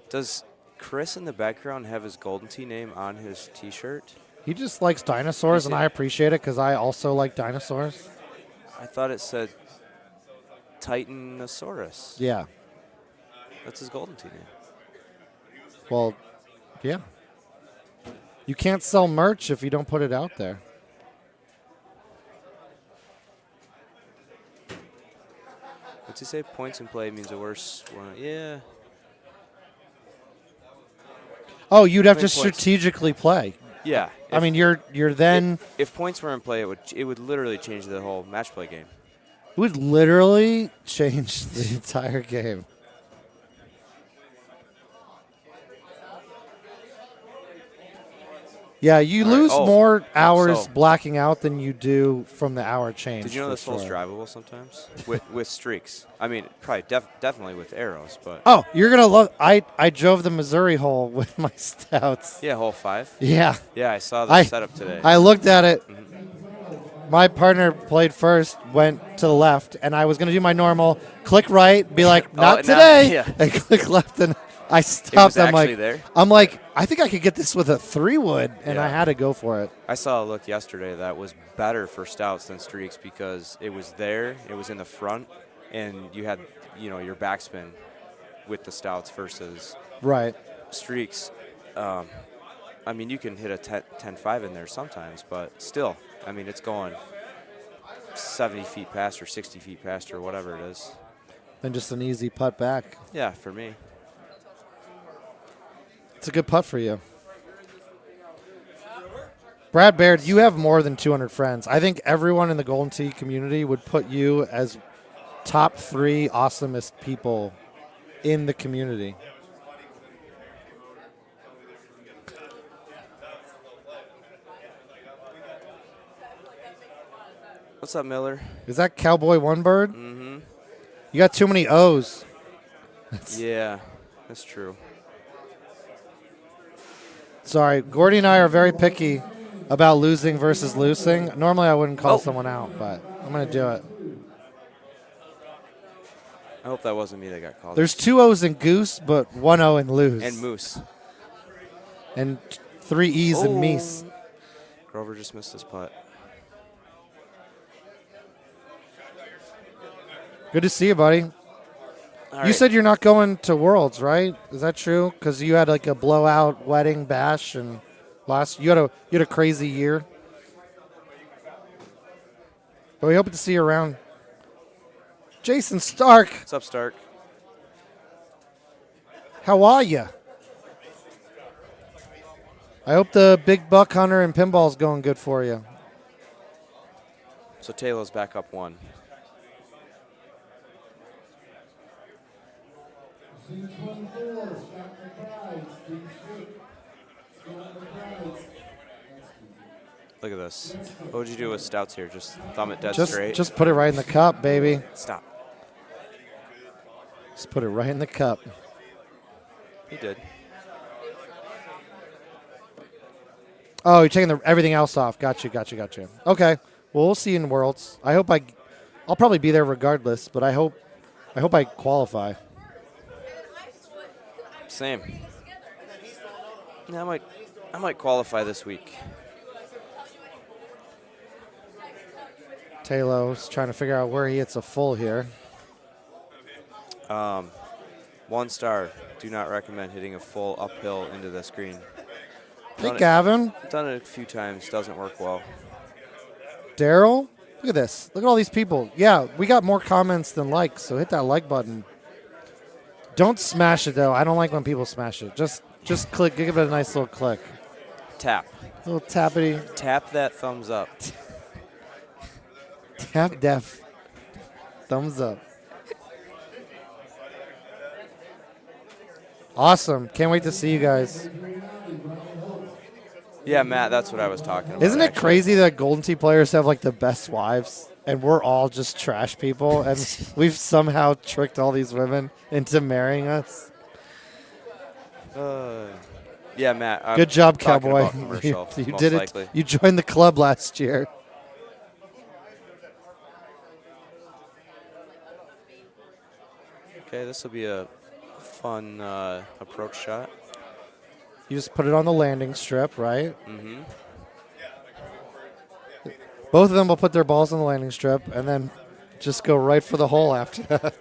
Does Chris in the background have his Golden Tee name on his T-shirt? He just likes dinosaurs, and I appreciate it because I also like dinosaurs. I thought it said Titanosaurus. Yeah. That's his Golden Tee name. Well, yeah. You can't sell merch if you don't put it out there. What's he say? Points in play means a worse one. Yeah. Oh, you'd have to Points. strategically play. Yeah. I mean, you're then. If points were in play, it would literally change the whole match play game. It would literally change the entire game. Yeah, you lose more hours blacking out than you do from the hour change. Did you know this hole's drivable sometimes with streaks? I mean, probably definitely with arrows, but. Oh, you're gonna love. I drove the Missouri hole with my stouts. Yeah, hole 5. Yeah. Yeah, I saw the setup today. I looked at it. My partner played first, went to the left, and I was gonna do my normal click right, be like, not today, and click left, and I stopped. I'm like, I think I could get this with a 3-wood, and I had to go for it. I saw a look yesterday that was better for stouts than streaks because it was there, it was in the front, and you had, your backspin with the stouts versus streaks. I mean, you can hit a 10-5 in there sometimes, but still, I mean, it's going 70 feet past or 60 feet past or whatever it is. Then just an easy putt back. Yeah, for me. It's a good putt for you. Brad Baird, you have more than 200 friends. I think everyone in the Golden Tee community would put you as top 3 awesomest people in the community. What's up, Miller? Is that Cowboy One Bird? Mm-hmm. You got too many O's. Yeah, that's true. Sorry, Gordy and I are very picky about losing versus losing. Normally I wouldn't call someone out, but I'm going to do it. I hope that wasn't me that got called. There's 2 O's in goose, but 1 O in lose. And moose. And 3 E's in meese. Grover just missed his putt. Good to see you, buddy. All you said you're not going to Worlds, right? Is that true? Because you had like a blowout wedding bash, and you had a crazy year. But we hope to see you around. Jason Stark. What's up, Stark? How are you? I hope the big buck hunter and pinball's going good for you. So Taylor's back up 1. Team 24, Scott McBride. Team 6, Scott McBride. Look at this. What would you do with stouts here? Just thumb it dead Just straight? just put it right in the cup, baby. Stop. Just put it right in the cup. He did. Oh, you're taking everything else off. Gotcha. Okay. Well, we'll see you in Worlds. I'll probably be there regardless, but I hope I qualify. Same. Yeah, I might qualify this week. Taylor's trying to figure out where he hits a full here. 1 star. Do not recommend hitting a full uphill into this green. Hey, Gavin. Done it a few times. Doesn't work well. Daryl, look at this. Look at all these people. Yeah, we got more comments than likes, so hit that like button. Don't smash it, though. I don't like when people smash it. Just click. Give it a nice little click. Tap. A little tappity. Tap that thumbs up. Tap def. Thumbs up. Awesome. Can't wait to see you guys. Yeah, Matt, that's what I was talking about. Isn't it crazy that Golden Tee players have like the best wives and we're all just trash people and we've somehow tricked all these women into marrying us? Yeah, Matt. Good job, talking Cowboy. about commercial, You most did it. likely. You joined the club last year. Okay, this will be a fun approach shot. You just put it on the landing strip, right? Mm-hmm. Both of them will put their balls on the landing strip and then just go right for the hole after that.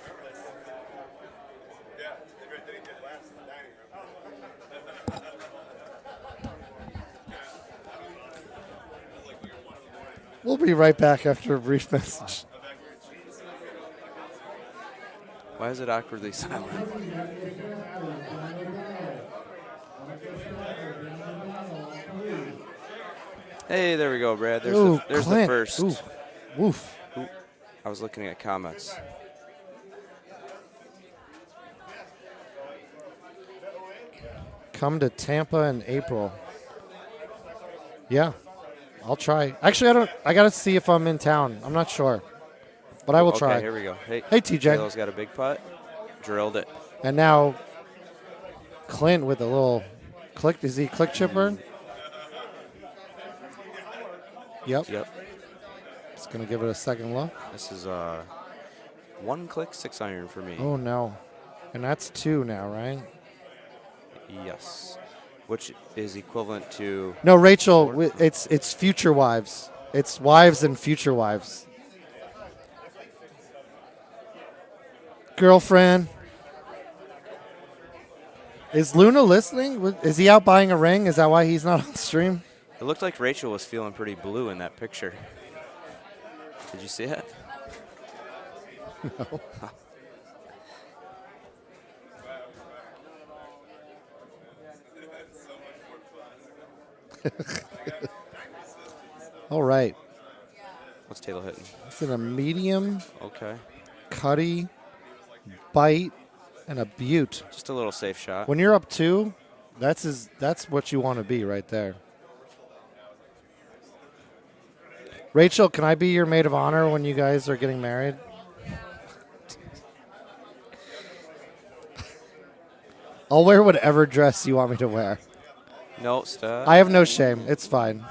We'll be right back after a brief message. Why is it awkwardly silent? Hey, there we go, Brad. There's Ooh, there's the Clint. first. Ooh. Woof. Ooh. I was looking at comments. Come to Tampa in April. Yeah, I'll try. Actually, I got to see if I'm in town. I'm not sure, but I will Okay, try. here we go. Hey, TJ. Taylor's got a big putt. Drilled it. And now Clint with a little click. Is he click chipper? Yep. Yep. Just going to give it a second look. This is 1 click 6 iron for me. Oh, no. And that's 2 now, right? Yes. Which is equivalent to... No, Rachel, it's future wives. It's wives and future wives. Girlfriend. Is Luna listening? Is he out buying a ring? Is that why he's not on stream? It looked like Rachel was feeling pretty blue in that picture. Did you see it? No. All right. What's Taylor hitting? It's in a medium. Okay. Cutty, bite, and a butte. Just a little safe shot. When you're up 2, that's what you want to be right there. Rachel, can I be your maid of honor when you guys are getting married? I'll wear whatever dress you want me to wear. No, stop. I have no shame. It's fine.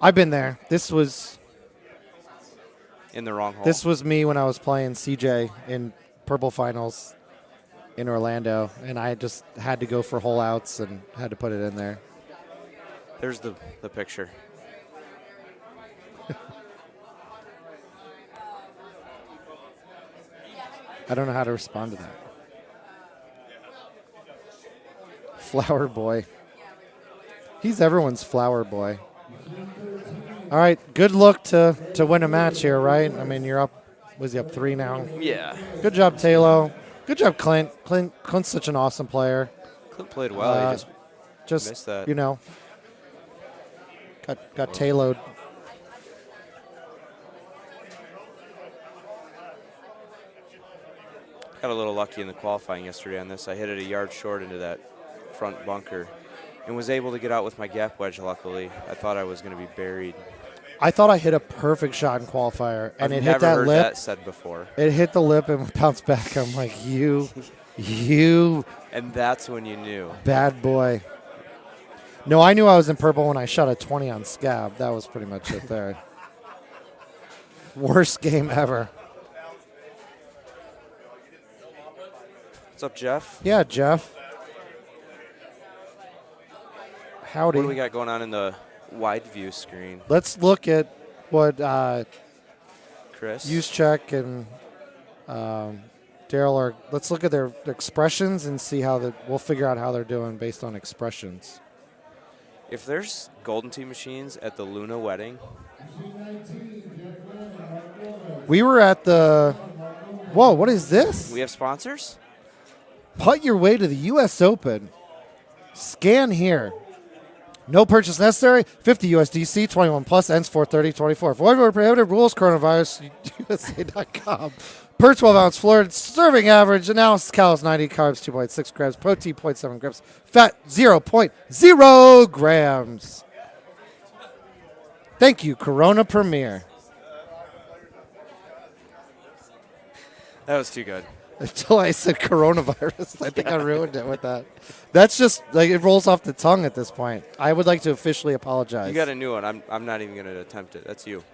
I've been there. This was in the wrong hole. This was me when I was playing CJ in Purple Finals in Orlando, and I just had to go for hole outs and had to put it in there. There's the picture. I don't know how to respond to that. Flower boy. He's everyone's flower boy. All right, good look to win a match here, right? I mean, you're up. Was he up 3 now? Yeah. Good job, Taylor. Good job, Clint. Clint's such an awesome player. Clint played well. He just missed that. You know, got Taylor. Got a little lucky in the qualifying yesterday on this. I hit it a yard short into that front bunker. and was able to get out with my gap wedge, luckily. I thought I was going to be buried. I thought I hit a perfect shot in qualifier, and I've it never hit that heard lip. that said before. It hit the lip and bounced back. I'm like, you And that's when you knew. bad boy. No, I knew I was in purple when I shot a 20 on Scab. That was pretty much it there. Worst game ever. What's up, Jeff? Yeah, Jeff. Howdy. What do we got going on in the wide view screen? Let's look at what Chris? Juszczyk and Daryl are. Let's look at their expressions and see how we'll figure out how they're doing based on expressions. If there's Golden Tee machines at the Luna wedding. We were at the. Whoa, what is this? We have sponsors? Putt your way to the U.S. Open. Scan here. No purchase necessary. 50 USDC, 21 plus, ends 4/30/24. For whatever prohibited rules, coronavirus, USA.com. Per 12-ounce Florida serving average, announced calories 90, carbs 2.6 grams, protein 0.7 grams, fat 0.0 grams. Thank you, Corona Premier. That was too good. Until I said coronavirus. I think I ruined it with that. That's just, like, it rolls off the tongue at this point. I would like to officially apologize. You got a new one. I'm not even going to attempt it. That's you.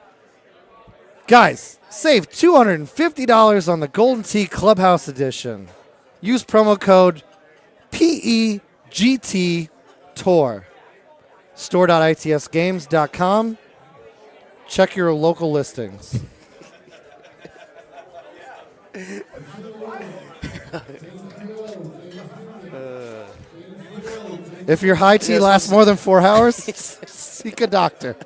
Guys, save $250 on the Golden Tee Clubhouse Edition. Use promo code PEGT Tour. Store.itsgames.com. Check your local listings. If your high tea lasts more than 4 hours, seek a doctor.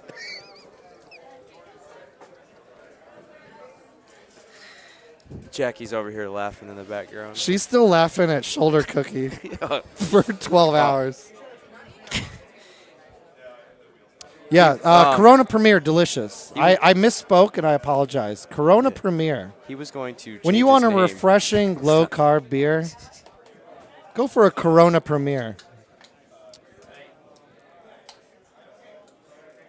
Jackie's over here laughing in the background. She's still laughing at shoulder cookie for 12 hours. Yeah, Corona Premier, delicious. I misspoke and I apologize. Corona Premier. He was going to. When you want a refreshing, low carb beer, go for a Corona Premier.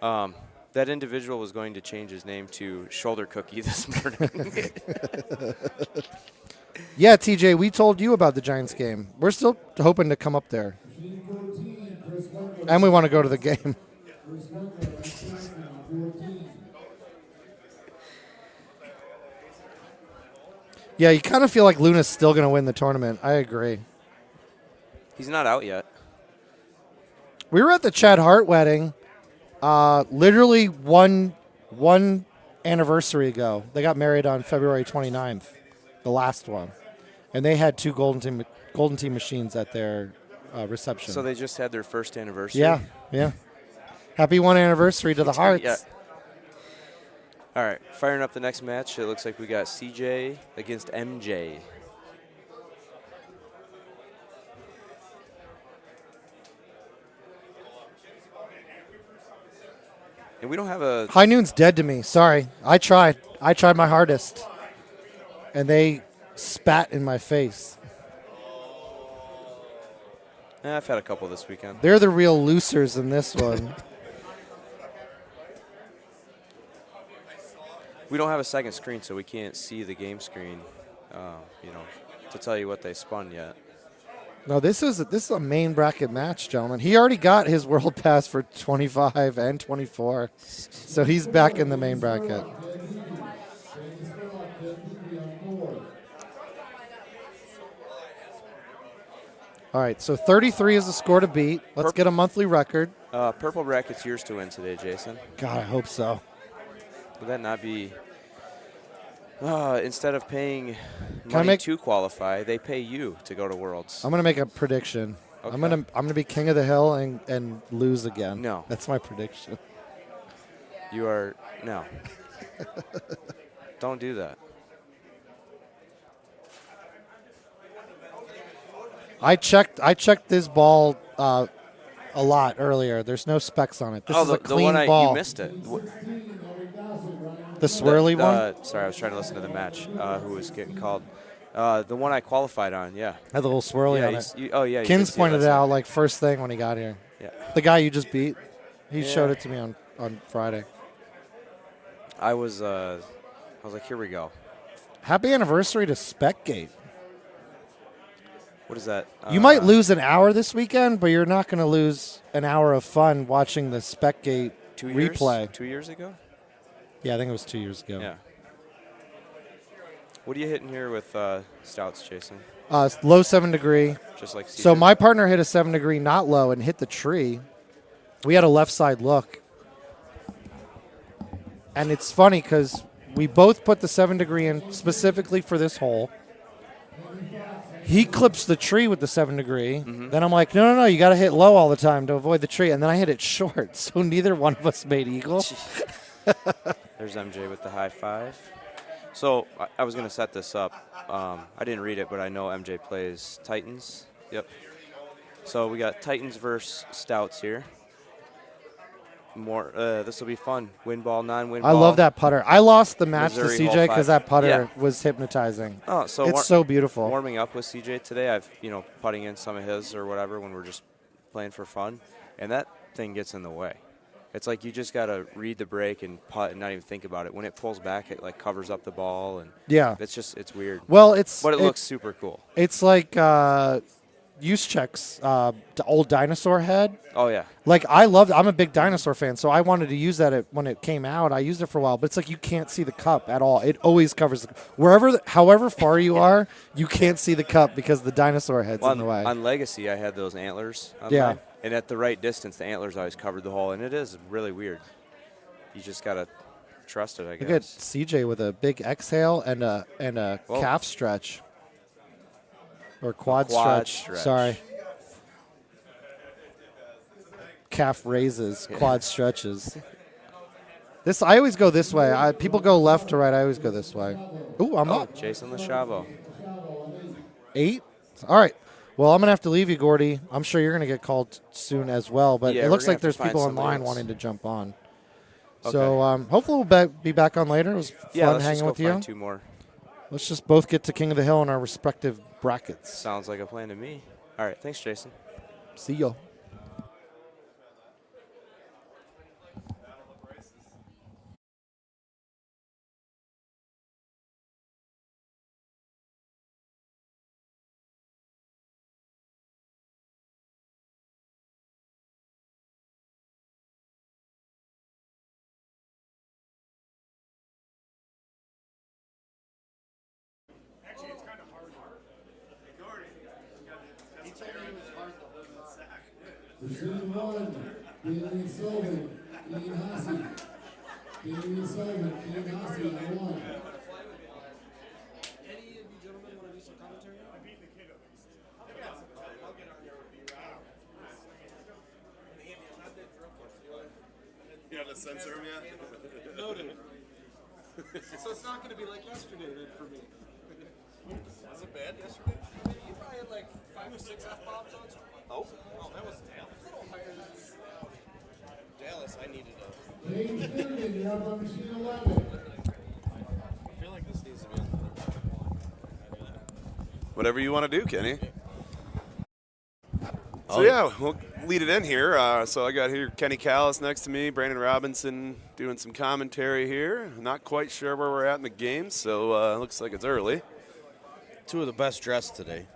That individual was going to change his name to Shoulder Cookie this morning. Yeah, TJ, we told you about the Giants game. We're still hoping to come up there. And we want to go to the game. Yeah, you kind of feel like Luna's still going to win the tournament. I agree. He's not out yet. We were at the Chad Hart wedding literally one anniversary ago. They got married on February 29th, the last one. And they had 2 Golden Tee machines at their reception. So they just had their first anniversary? Yeah. Happy 1 anniversary to the Hearts. Yeah. All right, firing up the next match. It looks like we got CJ against MJ. And we don't have a... High Noon's dead to me. Sorry. I tried my hardest. And they spat in my face. I've had a couple this weekend. They're the real losers in this one. We don't have a second screen, so we can't see the game screen, to tell you what they spun yet. No, this is a main bracket match, gentlemen. He already got his world pass for 25 and 24, so he's back in the main bracket. All right, so 33 is the score to beat. Let's get a monthly record. Purple bracket's yours to win today, Jason. God, I hope so. Would that not be... instead of paying money to qualify, they pay you to go to Worlds. I'm going to make a prediction. Okay. I'm gonna be king of the hill and lose again. No. That's my prediction. You are... No. Don't do that. I checked this ball a lot earlier. There's no specs on it. This is a clean ball. You missed it. The swirly one? Sorry, I was trying to listen to the match. Who was getting called? The one I qualified on, yeah. Had the little swirly on it. Oh, yeah. Kins pointed it out like first thing when he got here. Yeah. The guy you just beat. He Yeah. showed it to me on Friday. I was like, here we go. Happy anniversary to Specgate. What is that? You might lose an hour this weekend, but you're not going to lose an hour of fun watching the Specgate replay. 2 years ago? Yeah, I think it was 2 years ago. Yeah. What are you hitting here with stouts, Jason? Low 7 degree. Just like So CJ? my partner hit a 7 degree not low and hit the tree. We had a left side look. And it's funny because we both put the 7 degree in specifically for this hole. He clips the tree with the 7 degree. Mm-hmm. Then I'm like, no, you got to hit low all the time to avoid the tree. And then I hit it short, so neither one of us made eagle. There's MJ with the high five. So I was going to set this up. I didn't read it, but I know MJ plays Titans. Yep. So we got Titans versus Stouts here. This will be fun. Win ball, non-win ball. I love that putter. I lost the match Missouri to hole CJ because five. that putter Yeah. was hypnotizing. Oh, so it's so beautiful. Warming up with CJ today, I've putting in some of his or whatever when we're just playing for fun, and that thing gets in the way. It's like you just gotta read the break and putt and not even think about it. When it pulls back, it like covers up the ball, and Yeah. it's weird. Well, but it looks super cool. It's like Juszczyk's old dinosaur head. Oh yeah. Like I'm a big dinosaur fan, so I wanted to use that when it came out. I used it for a while, but it's like you can't see the cup at all. It always covers however far you are, you can't see the cup because the dinosaur head's in the way. On Legacy, I had those antlers. On Yeah. mine, and at the right distance, the antlers always covered the hole, and it is really weird. You just gotta trust it, I guess. Look at CJ with a big exhale and a Whoa. calf stretch. Or quad quad stretch. Sorry. Calf raises, Yeah. quad stretches. I always go this way. People go left to right. I always go this way. Ooh, I'm up. Jason Lachavo. 8? All right. Well, I'm going to have to leave you, Gordy. I'm sure you're going to get called soon as well, but Yeah, it we're looks gonna like have to there's find people somebody online else. wanting to jump on. Okay. So hopefully we'll be back on later. It was Yeah, fun let's hanging just go with you. find 2 more. Let's just both get to King of the Hill in our respective brackets. Sounds like a plan to me. All right, thanks, Jason. See you. Actually, it's kind of hard. He told me it was hard to hold the sack. Machine 1, Damian Sullivan, Ian Hassey. Damian Sullivan, Ian Hassey on 1. Any of you gentlemen want to do some commentary? I beat the kid at least. I'll get on there with B-Rob. You have to censor him yet? Noted. So it's not going to be like yesterday then for me. Was it bad yesterday? You probably had like 5 or 6 F-bombs on screen. Oh, That was Dallas. A little higher than Dallas, I needed a. James Finnegan, you're up on machine 11. I feel like this needs to be on the third. Whatever you want to do, Kenny. So yeah, we'll lead it in here. So I got here Kenny Callis next to me, Brandon Robinson doing some commentary here. Not quite sure where we're at in the game, so looks like it's early. 2 of the best dressed today.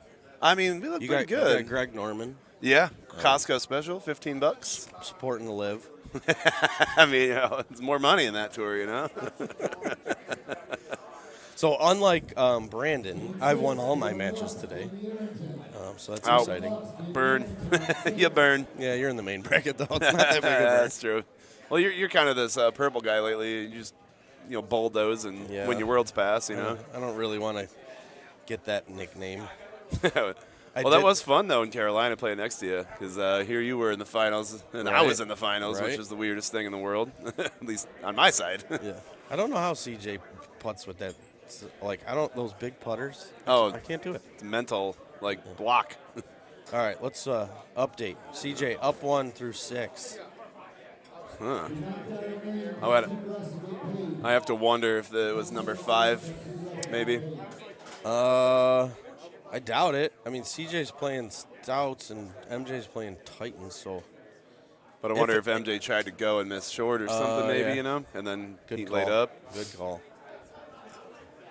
I mean, we look pretty good. You got Greg Norman. Yeah, Costco special, $15. Supporting the live. I mean, it's more money in that tour, So unlike Brandon, I've won all my matches today. So that's exciting. Burn. You burn. Yeah, you're in the main bracket, though. It's not that big a burn. That's true. Well, you're kind of this purple guy lately. You just, bulldoze and win your world's pass, I don't really want to get that nickname. Well, that was fun, though, in Carolina playing next to you, because here you were in the finals, and I was in the finals, which is the weirdest thing in the world, at least on my side. Yeah. I don't know how CJ putts with that. Like, those big putters. Oh, I can't do it. It's mental, block. All right, let's update. CJ, up 1 through 6. Huh. I have to wonder if it was number 5, maybe. I doubt it. I mean, CJ's playing Stouts and MJ's playing Titans, so But I wonder if MJ tried to go and miss short or something, maybe, you know, and then he laid up. Good call.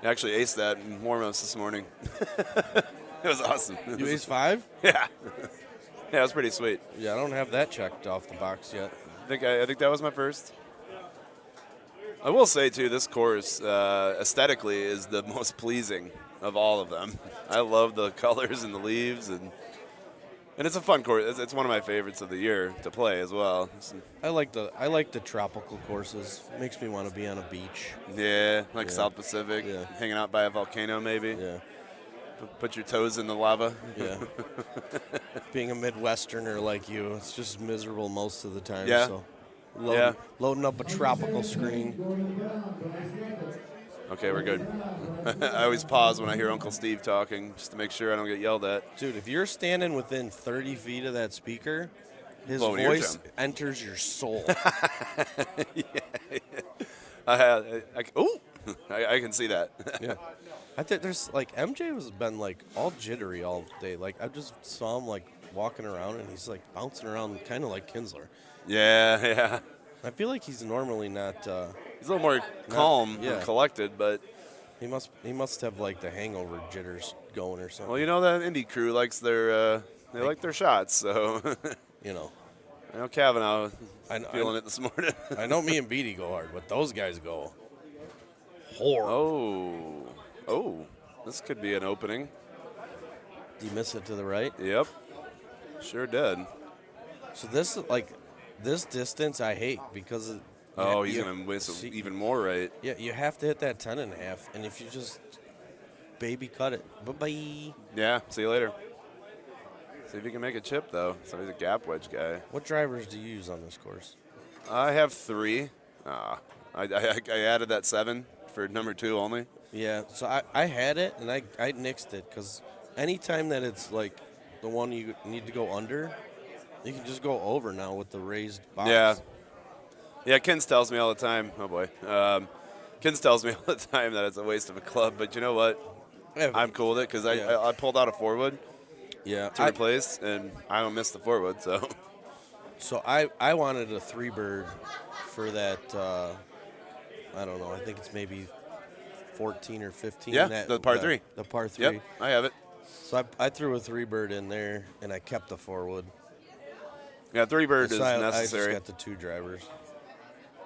I actually aced that in warm-ups this morning. It was awesome. You aced 5? Yeah. Yeah, it was pretty sweet. Yeah, I don't have that checked off the box yet. I think that was my first. I will say, too, this course aesthetically is the most pleasing of all of them. I love the colors and the leaves, and it's a fun course. It's one of my favorites of the year to play as well. I like the tropical courses. Makes me want to be on a beach. Yeah, like South Pacific, hanging out by a volcano maybe. Yeah. Put your toes in the lava. Yeah. Being a Midwesterner like you, it's just miserable most of the time. Yeah. So loading up a tropical screen. Okay, we're good. I always pause when I hear Uncle Steve talking just to make sure I don't get yelled at. Dude, if you're standing within 30 feet of that speaker, his Blow an voice eardrum. enters your soul. I can see that. Yeah. I think there's like MJ has been like all jittery all day. Like I just saw him like walking around and he's like bouncing around kind of like Kinsler. Yeah. I feel like he's normally not. He's a little more calm and collected, but he must have like the hangover jitters going or something. well, you know that indie crew likes their they like their shots, so you know. I know Kavanaugh feeling it this morning. I know me and Beatty go hard, but those guys go horrible. Oh, this could be an opening. Do you miss it to the right? Yep, sure did. So this distance I hate because he's going to miss even more right. Yeah, you have to hit that 10.5, and if you just baby cut it, bye-bye. Yeah, see you later. See if you can make a chip, though. So he's a gap wedge guy. What drivers do you use on this course? I have 3. I added that 7 for number 2 only. Yeah, so I had it, and I nixed it because anytime that it's like the one you need to go under, you can just go over now with the raised box. Yeah, Kins tells me all the time. Oh, boy. Kins tells me all the time that it's a waste of a club. But you know what? I'm cool with it because I pulled out a 4-wood to replace, and I don't miss the 4-wood. So I wanted a 3-bird for that, I don't know, I think it's maybe 14 or 15. Yeah, the par 3. The par 3. Yep, I have it. So I threw a 3-bird in there, and I kept the 4-wood. Yeah, 3-bird is necessary. I just got the 2 drivers.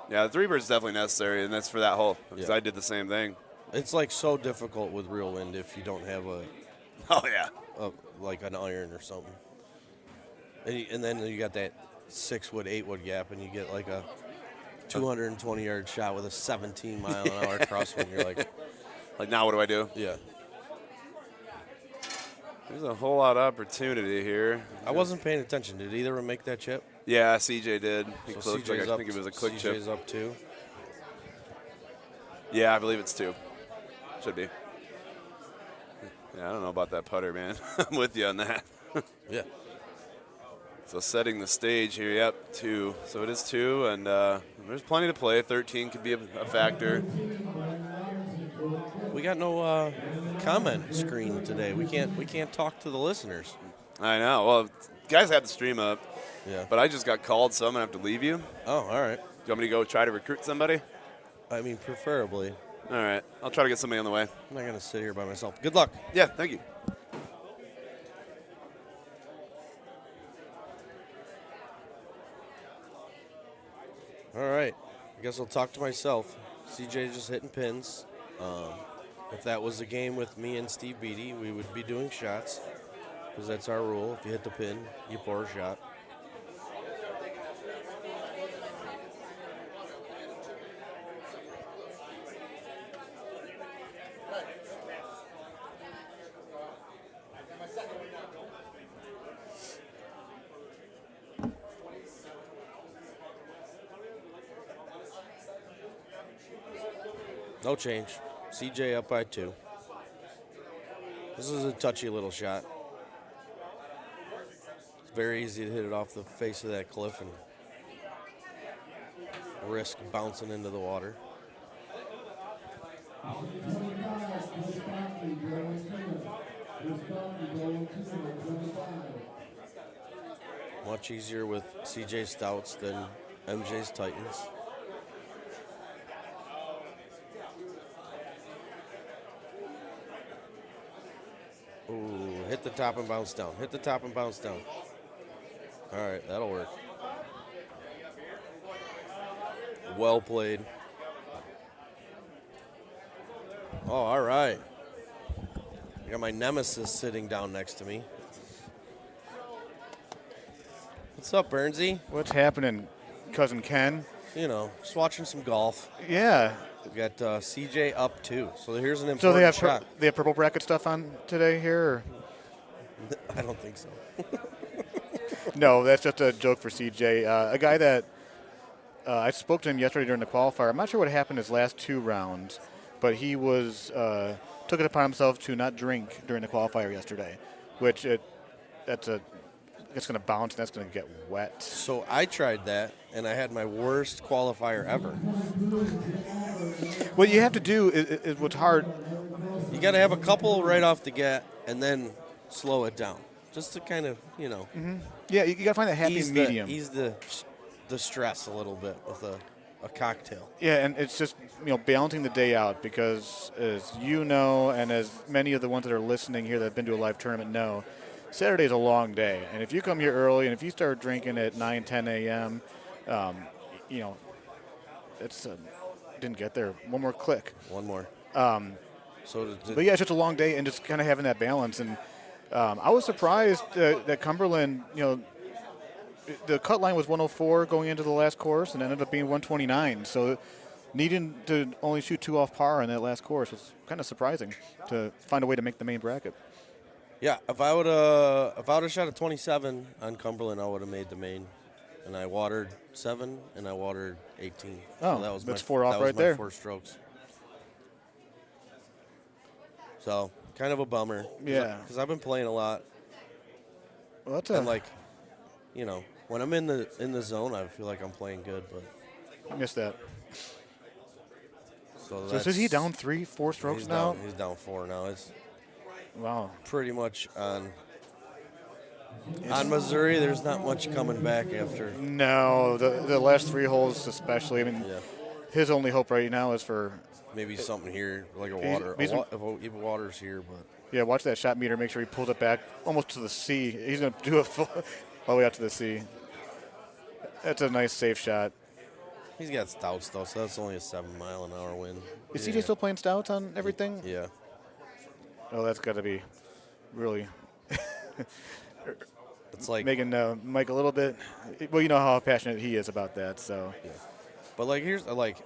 Yeah, the 3-bird is definitely necessary, and that's for that hole because I did the same thing. It's like so difficult with real wind if you don't have like an iron or something. And then you got that 6-wood, 8-wood gap, and you get like a 220-yard shot with a 17-mile-an-hour crosswind. You're like, now what do I do? Yeah. There's a whole lot of opportunity here. I wasn't paying attention. Did either of them make that chip? Yeah, CJ did. He So clipped, CJ's I think it was a quick chip. CJ's up 2? Yeah, I believe it's 2. Should be. Yeah, I don't know about that putter, man. I'm with you on that. Yeah. So setting the stage here, yep, 2. So it is 2, and there's plenty to play. 13 could be a factor. We got no comment screen today. We can't talk to the listeners. I know. Well, guys had the stream up. Yeah. But I just got called, so I'm going to have to leave you. Oh, all right. Do you want me to go try to recruit somebody? I mean, preferably. All right. I'll try to get somebody on the way. I'm not going to sit here by myself. Good luck. Yeah, thank you. All right. I guess I'll talk to myself. CJ just hitting pins. If that was a game with me and Steve Beatty, we would be doing shots because that's our rule. If you hit the pin, you pour a shot. No change. CJ up by 2. This is a touchy little shot. It's very easy to hit it off the face of that cliff and risk bouncing into the water. Much easier with CJ Stouts than MJ's Titans. Ooh, hit the top and bounce down. Hit the top and bounce down. All right, that'll work. Well played. Oh, all right. I got my nemesis sitting down next to me. What's up, Bernsey? What's happening, cousin Ken? You know, just watching some golf. Yeah. We got CJ up 2. So here's an important So they have shot. they have purple bracket stuff on today here? Or? I don't think so. No, that's just a joke for CJ. A guy that I spoke to him yesterday during the qualifier. I'm not sure what happened his last 2 rounds, but he was took it upon himself to not drink during the qualifier yesterday, which it's going to bounce and that's going to get wet. So I tried that, and I had my worst qualifier ever. What you have to do is what's hard. You got to have a couple right off the get, and then slow it down, just to kind of, you know. Mm-hmm. Yeah, you got to find that happy medium. Ease the stress a little bit with a cocktail. Yeah, and it's just balancing the day out because, as you know, and as many of the ones that are listening here that have been to a live tournament know, Saturday's a long day, and if you come here early and if you start drinking at 9, 10 a.m., it's didn't get there. One more click. One more. But yeah, it's just a long day, and just kind of having that balance. And I was surprised that Cumberland, the cut line was 104 going into the last course, and ended up being 129. So needing to only shoot 2 off par in that last course was kind of surprising to find a way to make the main bracket. Yeah, if I would have shot a 27 on Cumberland, I would have made the main. And I watered 7 and I watered 18. Oh, so that was that's my, 4 off that was right my there. 4 strokes. So kind of a bummer. Yeah, because I've been playing a lot. Well, that's and like, when I'm in the zone, I feel like I'm playing good, but I missed that. So is he down 3, 4 strokes now? He's down 4 now. It's wow. Pretty much on Missouri. There's not much coming back after. No, the last 3 holes especially. I mean, his only hope right now is for maybe something here, like a water. If water's here, but yeah, watch that shot meter. Make sure he pulls it back almost to the sea. He's going to do it all the way out to the sea. That's a nice safe shot. He's got stouts though, so that's only a 7-mile-an-hour wind. Is CJ still playing stouts on everything? Yeah. Oh, that's got to be really. It's like making Mike a little bit. Well, you know how passionate he is about that. So. Yeah. But like here's like.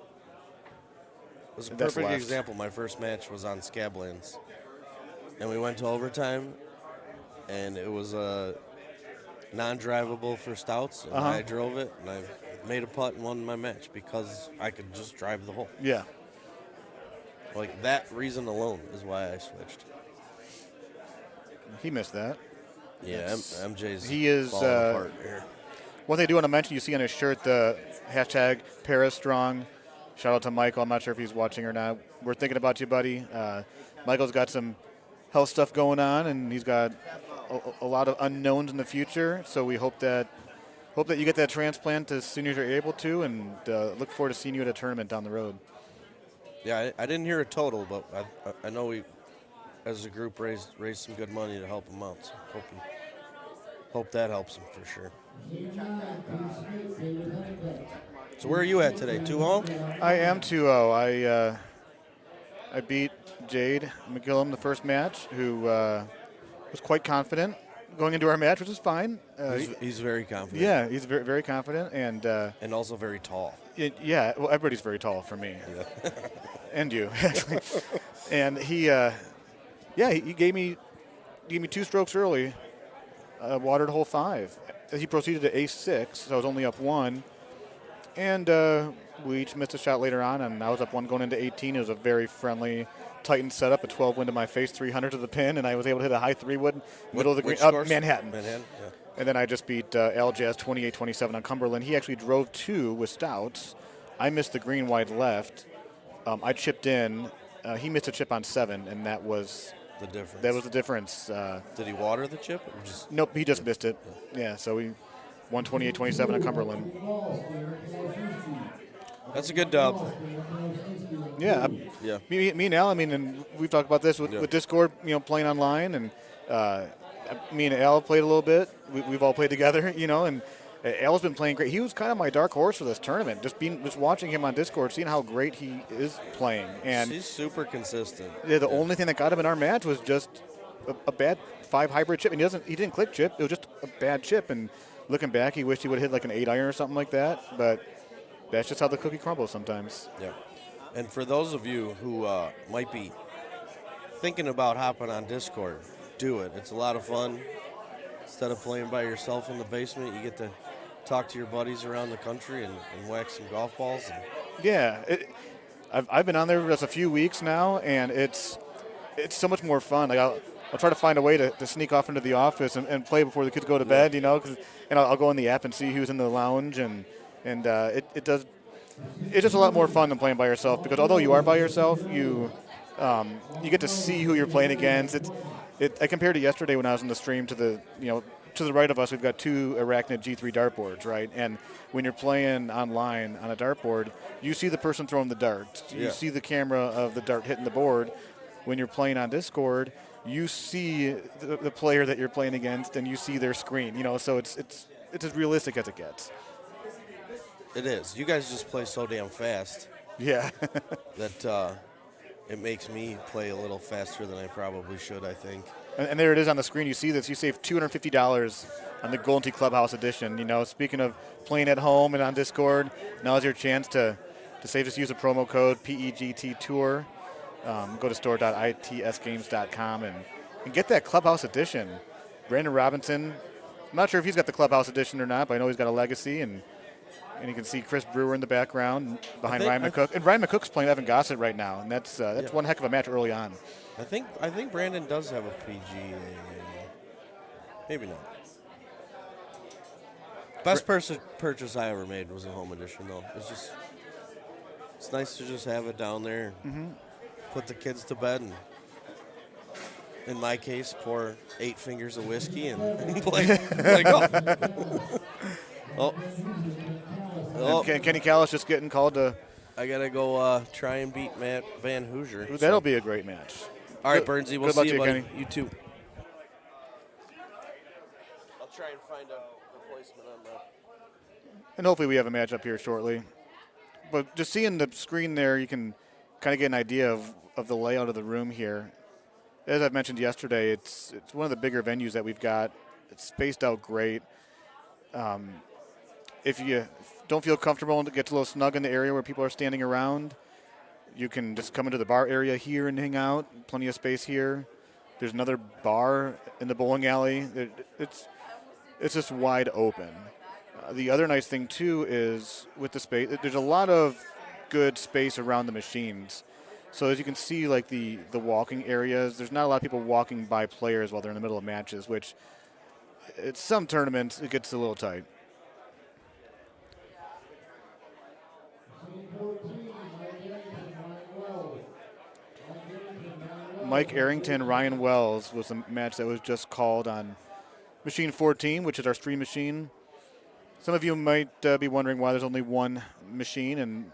This is a perfect example. My first match was on Scablands, and we went to overtime, and it was non-drivable for stouts, and I drove it, and I made a putt and won my match because I could just drive the hole. Yeah. Like that reason alone is why I switched. He missed that. Yeah, MJ's he is falling apart here. One thing I do want to mention, you see on his shirt the hashtag Paris Strong. Shout out to Michael. I'm not sure if he's watching or not. We're thinking about you, buddy. Michael's got some health stuff going on, and he's got a lot of unknowns in the future. So we hope that you get that transplant as soon as you're able to, and look forward to seeing you at a tournament down the road. Yeah, I didn't hear a total, but I know we, as a group, raised some good money to help him out. So hope that helps him for sure. So where are you at today? 2-0? I am 2-0. I beat Jade McGillum the first match, who was quite confident going into our match, which is fine. He's very confident. Yeah, he's very, very confident. And also very tall. Yeah, well, everybody's very tall for me. Yeah. And you, actually. And he gave me 2 strokes early, watered hole 5. He proceeded to ace 6, so I was only up 1. And we each missed a shot later on, and I was up 1 going into 18. It was a very friendly Titan setup, a 12 wind to my face, 300 to the pin, and I was able to hit a high 3-wood middle of the green. Manhattan. Manhattan, yeah. And then I just beat Al Jazz 28-27 on Cumberland. He actually drove 2 with stouts. I missed the green wide left. I chipped in. He missed a chip on 7, and that was the difference. That was the difference. Did he water the chip? Nope, he just missed it. Yeah, so 128-27 at Cumberland. That's a good dub. Yeah. Yeah. Me and Al, I mean, and we've talked about this with Discord, playing online, and me and Al played a little bit. We've all played together, and Al's been playing great. He was kind of my dark horse for this tournament. Just watching him on Discord, seeing how great he is playing, and he's super consistent. Yeah, the only thing that got him in our match was just a bad 5 hybrid chip, and he didn't click chip. It was just a bad chip, and looking back, he wished he would have hit like an 8 iron or something like that. But that's just how the cookie crumbles sometimes. Yeah. And for those of you who might be thinking about hopping on Discord, do it. It's a lot of fun. Instead of playing by yourself in the basement, you get to talk to your buddies around the country and whack some golf balls. Yeah. I've been on there just a few weeks now, and it's so much more fun. Like I'll try to find a way to sneak off into the office and play before the kids go to bed, and I'll go in the app and see who's in the lounge, and it's just a lot more fun than playing by yourself, because although you are by yourself, you get to see who you're playing against. I compared to yesterday when I was in the stream to the right of us, we've got 2 Arachnid G3 dartboards, right? And when you're playing online on a dartboard, you see the person throwing the dart. You see the camera of the dart hitting the board. When you're playing on Discord, you see the player that you're playing against, and you see their screen. So it's as realistic as it gets. It is. You guys just play so damn fast. Yeah. that it makes me play a little faster than I probably should, I think. And there it is on the screen. You see this. You save $250 on the Golden Tee Clubhouse Edition. Speaking of playing at home and on Discord, now's your chance to save. Just use the promo code PEGT Tour. Go to store.itsgames.com and get that Clubhouse Edition. Brandon Robinson, I'm not sure if he's got the Clubhouse Edition or not, but I know he's got a legacy, and you can see Chris Brewer in the background behind Ryan McCook. And Ryan McCook's playing Evan Gossett right now, and that's one heck of a match early on. I think Brandon does have a PGA. Maybe not. Best purchase I ever made was a home edition, though. It's nice to just have it down there. Mm-hmm. Put the kids to bed, and in my case, pour 8 fingers of whiskey and play golf. Kenny Callis just getting called to. I gotta go try and beat Matt Van Hoosier. That'll be a great match. All right, Bernsey, we'll see you, buddy. Kenny. You too. I'll try and find a replacement on that. And hopefully we have a match up here shortly. But just seeing the screen there, you can kind of get an idea of the layout of the room here. As I've mentioned yesterday, it's one of the bigger venues that we've got. It's spaced out great. If you don't feel comfortable and get a little snug in the area where people are standing around, you can just come into the bar area here and hang out. Plenty of space here. There's another bar in the bowling alley. It's just wide open. The other nice thing, too, is with the space, there's a lot of good space around the machines. So as you can see, like the walking areas, there's not a lot of people walking by players while they're in the middle of matches, which at some tournaments it gets a little tight. Mike Arrington, Ryan Wells was a match that was just called on Machine 14, which is our stream machine. Some of you might be wondering why there's only one machine, and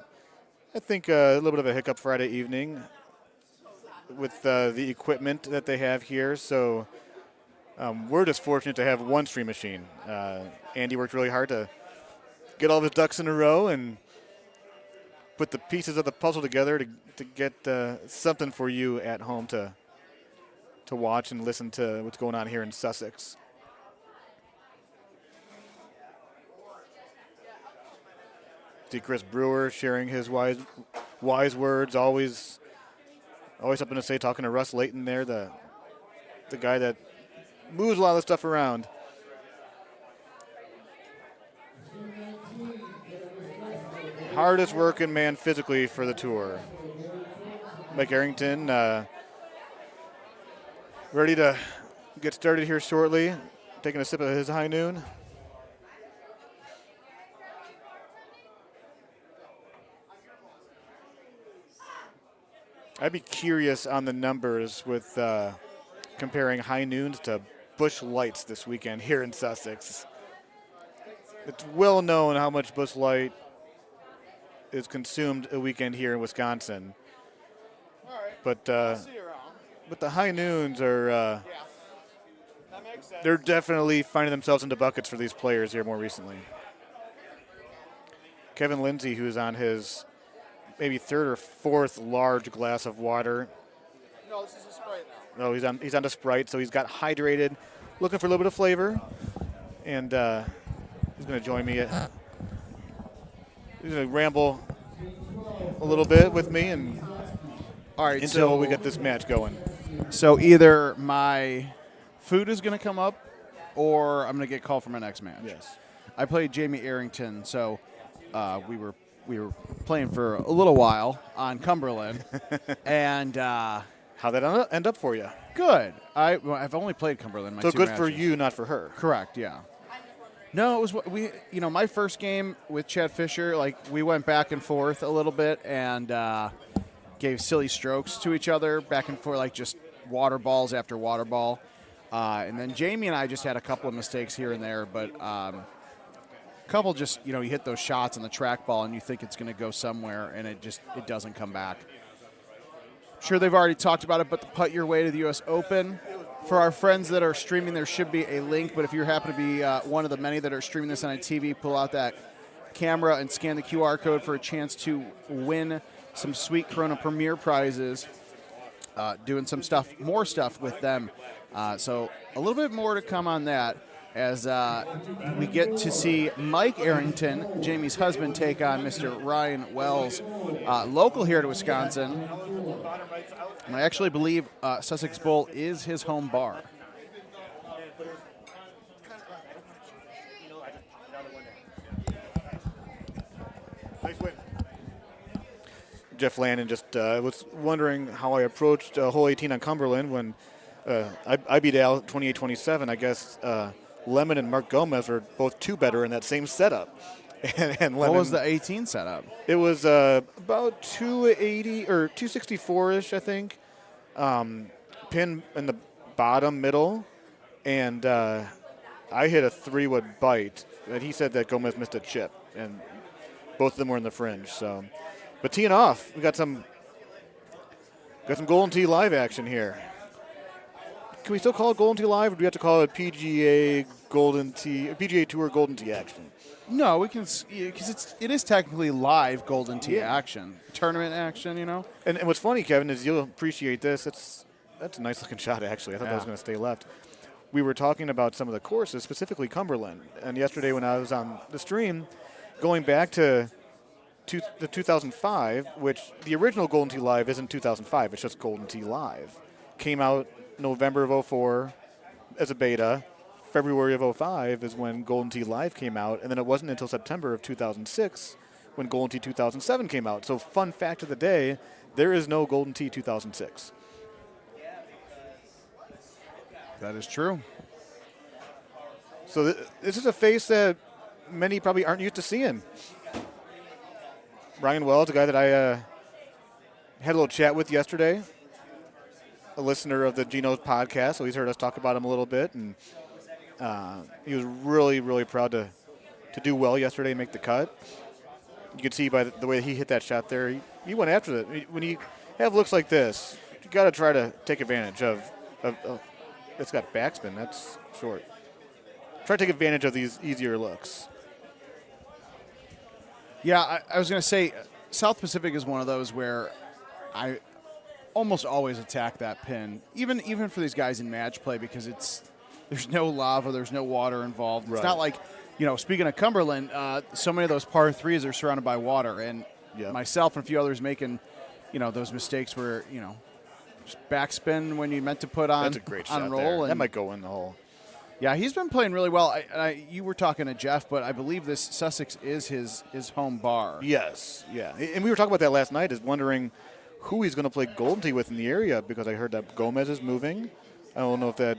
I think a little bit of a hiccup Friday evening with the equipment that they have here. So we're just fortunate to have one stream machine. Andy worked really hard to get all of his ducks in a row and put the pieces of the puzzle together to get something for you at home to watch and listen to what's going on here in Sussex. See Chris Brewer sharing his wise words, always something to say, talking to Russ Layton there, the guy that moves a lot of the stuff around. Hardest working man physically for the tour. Mike Arrington ready to get started here shortly, taking a sip of his high noon. I'd be curious on the numbers with comparing high noons to Busch Lights this weekend here in Sussex. it's well known how much Busch Light is consumed a weekend here in Wisconsin. All right. But See you around. but the high noons are they're definitely finding themselves into buckets for these players here more recently. Kevin Lindsay, who's on his maybe third or fourth large glass of water. No, this is a Sprite now. No, he's on the Sprite, so he's got hydrated, looking for a little bit of flavor, and he's going to join me. He's going to ramble a little bit with me, and all right, until we get this match going. So either my food is going to come up, or I'm going to get called for my next match. Yes. I played Jamie Arrington, so we were playing for a little while on Cumberland, and how'd that end up for you? Good. I've only played Cumberland. My So two good for matches. you, not for her. Correct. Yeah. No, it was my first game with Chad Fisher. Like we went back and forth a little bit and gave silly strokes to each other back and forth, like just water balls after water ball. And then Jamie and I just had a couple of mistakes here and there, but a couple just you hit those shots on the trackball and you think it's going to go somewhere and it doesn't come back. Sure, they've already talked about it, but the Putt Your Way to the U.S. Open. For our friends that are streaming, there should be a link, but if you happen to be one of the many that are streaming this on a TV, pull out that camera and scan the QR code for a chance to win some sweet Corona Premier prizes, doing some more stuff with them. So a little bit more to come on that as we get to see Mike Arrington, Jamie's husband, take on Mr. Ryan Wells, local here to Wisconsin. And I actually believe Sussex Bowl is his home bar. Nice win. Jeff Landon just was wondering how I approached hole 18 on Cumberland when I beat Al 28-27. I guess Lemon and Mark Gomez were both two better in that same setup. and what was the 18 setup? It was about 280 or 264-ish, I think. Pin in the bottom middle, and I hit a 3-wood bite. And he said that Gomez missed a chip, and both of them were in the fringe. So, but teeing off, we got some Golden Tee Live action here. Can we still call it Golden Tee Live, or do we have to call it PGA Tour Golden Tee action? No, we can, because it is technically live Golden Tee action, tournament action, And what's funny, Kevin, is you'll appreciate this. That's a nice looking shot, actually. I thought that was going to stay left. We were talking about some of the courses, specifically Cumberland. And yesterday when I was on the stream, going back to the 2005, which the original Golden Tee Live isn't 2005, it's just Golden Tee Live. Came out November of 04 as a beta. February of 05 is when Golden Tee Live came out, and then it wasn't until September of 2006 when Golden Tee 2007 came out. So fun fact of the day, there is no Golden Tee 2006. That is true. So this is a face that many probably aren't used to seeing. Ryan Wells, a guy that I had a little chat with yesterday, a listener of the Geno's podcast, so he's heard us talk about him a little bit, and he was really, really proud to do well yesterday and make the cut. You could see by the way he hit that shot there, he went after it. When you have looks like this, you got to try to take advantage of it's got backspin, that's short. Try to take advantage of these easier looks. Yeah, I was going to say South Pacific is one of those where I almost always attack that pin, even for these guys in match play, because there's no lava, there's no water involved. It's not like, speaking of Cumberland, so many of those par threes are surrounded by water, and myself and a few others making, those mistakes where, just backspin when you meant to put on. That's a great shot roll. there. And that might go in the hole. Yeah, he's been playing really well. You were talking to Jeff, but I believe this Sussex is his home bar. Yes, yeah. And we were talking about that last night, is wondering who he's going to play Golden Tee with in the area, because I heard that Gomez is moving. I don't know if that,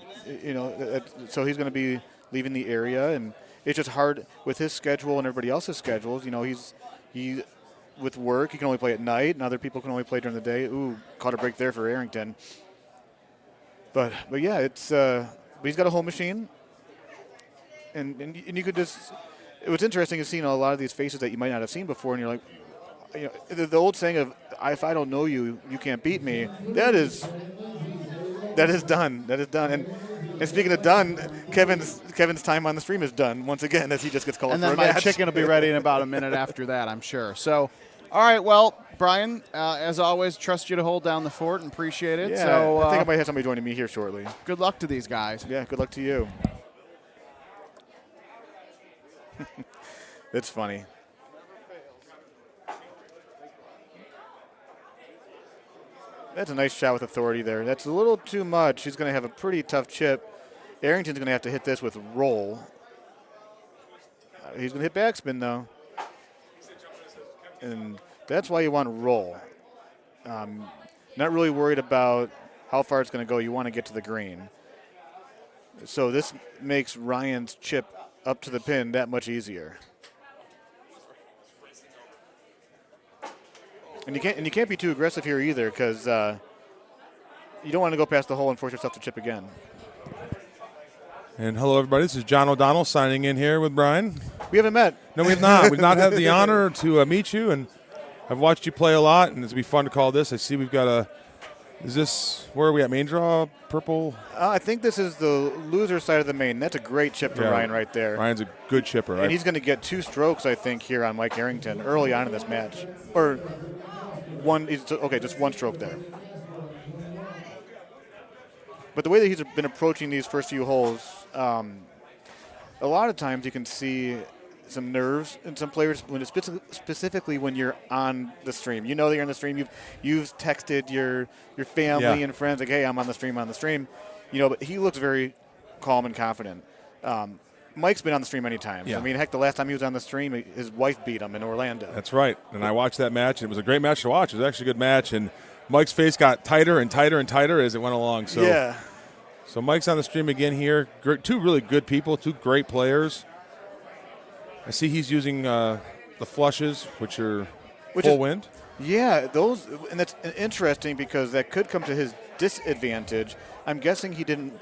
so he's going to be leaving the area, and it's just hard with his schedule and everybody else's schedules. He with work, he can only play at night, and other people can only play during the day. Ooh, caught a break there for Arrington. But yeah, it's but he's got a home machine, and you could just it was interesting to see a lot of these faces that you might not have seen before, and you're like, the old saying of if I don't know you, you can't beat me. That is done. That is done. And speaking of done, Kevin's time on the stream is done once again as he just gets called and for then a my match. chicken will be ready in about a minute after that, I'm sure. So, all right, well, Brian, as always, trust you to hold down the fort and appreciate it. Yeah, so I think I might have somebody joining me here shortly. Good luck to these guys. Yeah, good luck to you. It's funny. That's a nice shot with authority there. That's a little too much. He's going to have a pretty tough chip. Arrington's going to have to hit this with roll. He's going to hit backspin, though. And that's why you want roll. Not really worried about how far it's going to go. You want to get to the green. So this makes Ryan's chip up to the pin that much easier. And you can't be too aggressive here either, because you don't want to go past the hole and force yourself to chip again. And hello, everybody. This is John O'Donnell signing in here with Brian. We haven't met. No, we have not. We've not had the honor to meet you, and I've watched you play a lot, and it's be fun to call this. I see we've got a. Is this where are we at? Main draw, purple. I think this is the loser side of the main. That's a great chip for Ryan right there. Ryan's a good chipper, right? And he's going to get 2 strokes, I think, here on Mike Arrington early on in this match, or one. Okay, just 1 stroke there. But the way that he's been approaching these first few holes, a lot of times you can see some nerves in some players, when it's specifically when you're on the stream. You know that you're on the stream. You've texted your family and friends like, hey, I'm on the stream. But he looks very calm and confident. Mike's been on the stream many times. Yeah. I mean, heck, the last time he was on the stream, his wife beat him in Orlando. That's right. And I watched that match, and it was a great match to watch. It was actually a good match, and Mike's face got tighter and tighter and tighter as it went along. So, yeah. So Mike's on the stream again here. 2 really good people, 2 great players. I see he's using the flushes, which are full wind. Yeah, those, and that's interesting because that could come to his disadvantage. I'm guessing he didn't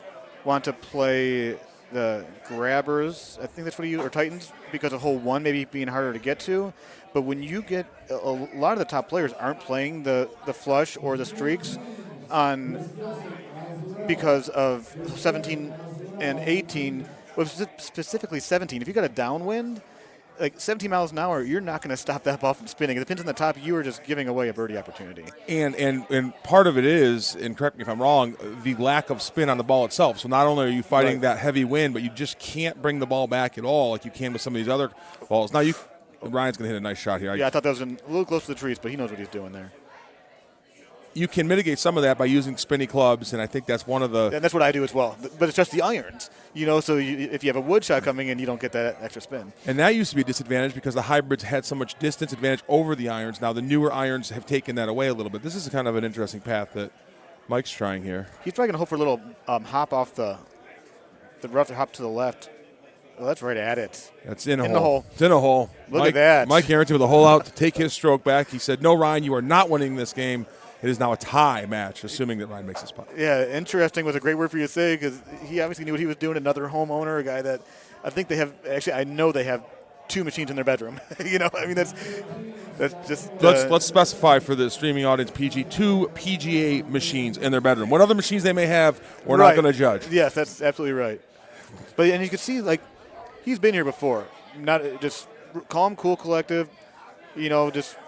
want to play the grabbers. I think that's what he used, or Titans, because of hole 1 maybe being harder to get to. But when you get a lot of the top players aren't playing the flush or the streaks because of 17 and 18, well, specifically 17. If you got a downwind, like 17 miles an hour, you're not going to stop that ball from spinning. If the pin's on the top, you are just giving away a birdie opportunity. And part of it is, and correct me if I'm wrong, the lack of spin on the ball itself. So not only are you fighting that heavy wind, but you just can't bring the ball back at all like you can with some of these other balls. Now Ryan's going to hit a nice shot here. Yeah, I thought that was a little close to the trees, but he knows what he's doing there. You can mitigate some of that by using spinny clubs, and I think that's one of the. And that's what I do as well. But it's just the irons, So if you have a wood shot coming in, you don't get that extra spin. And that used to be a disadvantage because the hybrids had so much distance advantage over the irons. Now the newer irons have taken that away a little bit. This is kind of an interesting path that Mike's trying here. He's probably going to hope for a little hop off the rough, hop to the left. Well, that's right at it. That's in a hole. The hole. It's in a hole. Look at that. Mike Arrington with a hole out to take his stroke back. He said, "No, Ryan, you are not winning this game." It is now a tie match, assuming that Ryan makes his putt. Yeah, interesting was a great word for you to say because he obviously knew what he was doing. Another homeowner, a guy that I think they have. Actually, I know they have 2 machines in their bedroom. I mean that's just. Let's specify for the streaming audience, 2 PGA machines in their bedroom. What other machines they may have, we're not going to judge. Yes, that's absolutely right. But and you can see he's been here before. Not just calm, cool, collective. Just.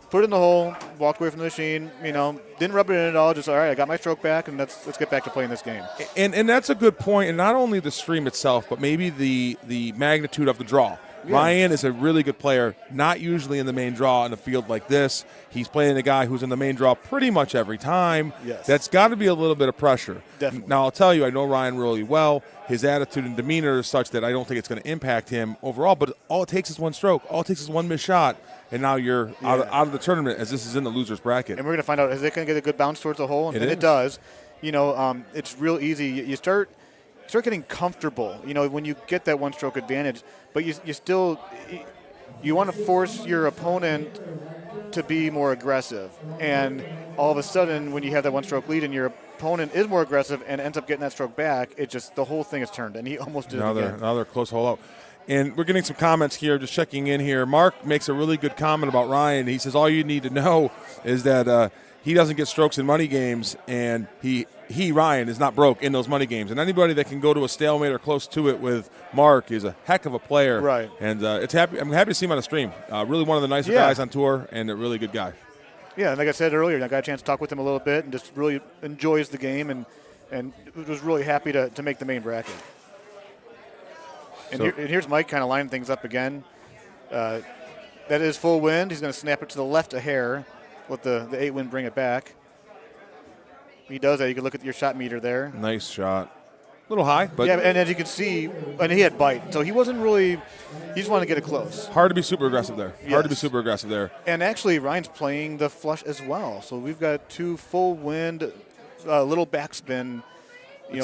Put it in the hole, walked away from the machine, didn't rub it in at all, just, all right, I got my stroke back, and let's get back to playing this game. And that's a good point, and not only the stream itself, but maybe the magnitude of the draw. Yeah. Ryan is a really good player, not usually in the main draw in a field like this. He's playing a guy who's in the main draw pretty much every time. Yes. That's got to be a little bit of pressure. Definitely. Now, I'll tell you, I know Ryan really well. His attitude and demeanor is such that I don't think it's going to impact him overall, but all it takes is 1 stroke. All it takes is 1 missed shot. And now you're out of the tournament as this is in the loser's bracket. And we're going to find out, is it going to get a good bounce towards the hole? And it does. It's real easy. You start getting comfortable, when you get that 1 stroke advantage. But you still want to force your opponent to be more aggressive. And all of a sudden, when you have that 1 stroke lead and your opponent is more aggressive and ends up getting that stroke back, the whole thing is turned. And he almost did it again. Another close hole out. And we're getting some comments here, just checking in here. Mark makes a really good comment about Ryan. He says all you need to know is that he doesn't get strokes in money games, and Ryan, is not broke in those money games. And anybody that can go to a stalemate or close to it with Mark is a heck of a player. Right. And I'm happy to see him on the stream. Really one of the nicer guys on tour and a really good guy. Yeah, and like I said earlier, I got a chance to talk with him a little bit and just really enjoys the game and was really happy to make the main bracket. And, here's Mike kind of lining things up again. That is full wind. He's going to snap it to the left a hair. Let the 8 wind bring it back. He does that. You can look at your shot meter there. Nice shot. A little high, but yeah. And as you can see, and he had bite, so he wasn't really. He just wanted to get it close. Hard to be super aggressive there. Yes. Hard to be super aggressive there. And actually, Ryan's playing the flush as well. So we've got 2 full wind, little backspin,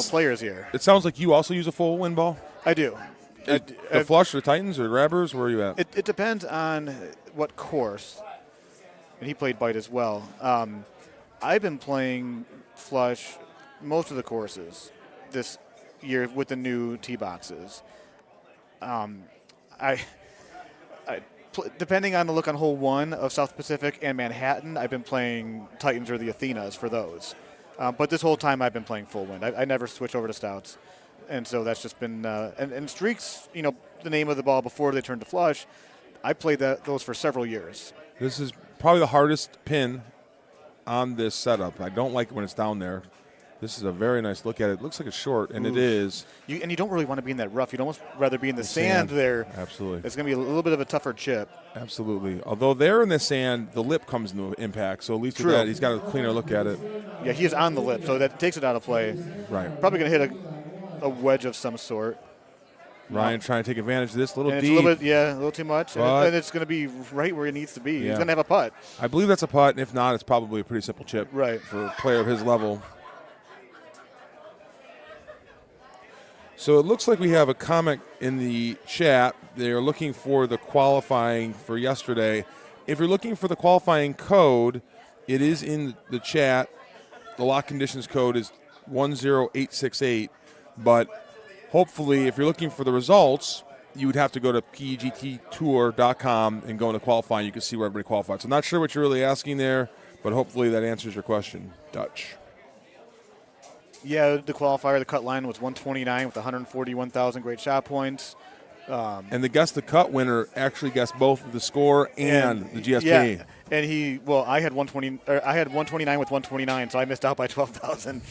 players here. It sounds like you also use a full wind ball. I do. The flush or Titans or grabbers? Where are you at? It depends on what course. And he played bite as well. I've been playing flush most of the courses this year with the new tee boxes. Depending on the look on hole 1 of South Pacific and Manhattan, I've been playing Titans or the Athenas for those. But this whole time I've been playing full wind. I never switch over to Stouts. And so that's just been and streaks, the name of the ball before they turned to flush. I played those for several years. This is probably the hardest pin on this setup. I don't like it when it's down there. This is a very nice look at it. It looks like it's short, and it is. And you don't really want to be in that rough. You'd almost rather be in the sand there. Absolutely. It's going to be a little bit of a tougher chip. Absolutely. Although there in the sand, the lip comes into impact, so at least with that, he's got a cleaner look at it. Yeah, he is on the lip, so that takes it out of play. Right. Probably going to hit a wedge of some sort. Ryan trying to take advantage of this. A little and deep. It's a little too much. And it's going to be right where it needs to be. Yeah. He's going to have a putt. I believe that's a putt, and if not, it's probably a pretty simple chip for a player of his level. So it looks like we have a comment in the chat. They're looking for the qualifying for yesterday. If you're looking for the qualifying code, it is in the chat. The lock conditions code is 10868. But hopefully, if you're looking for the results, you would have to go to pegttour.com and go into qualifying. You can see where everybody qualified. So I'm not sure what you're really asking there, but hopefully that answers your question, Dutch. Yeah, the qualifier, the cut line was 129 with 141,000 great shot points. And the guess the cut winner actually guessed both the score and the GSP. Yeah, and I had 120. I had 129 with 129, so I missed out by 12,000.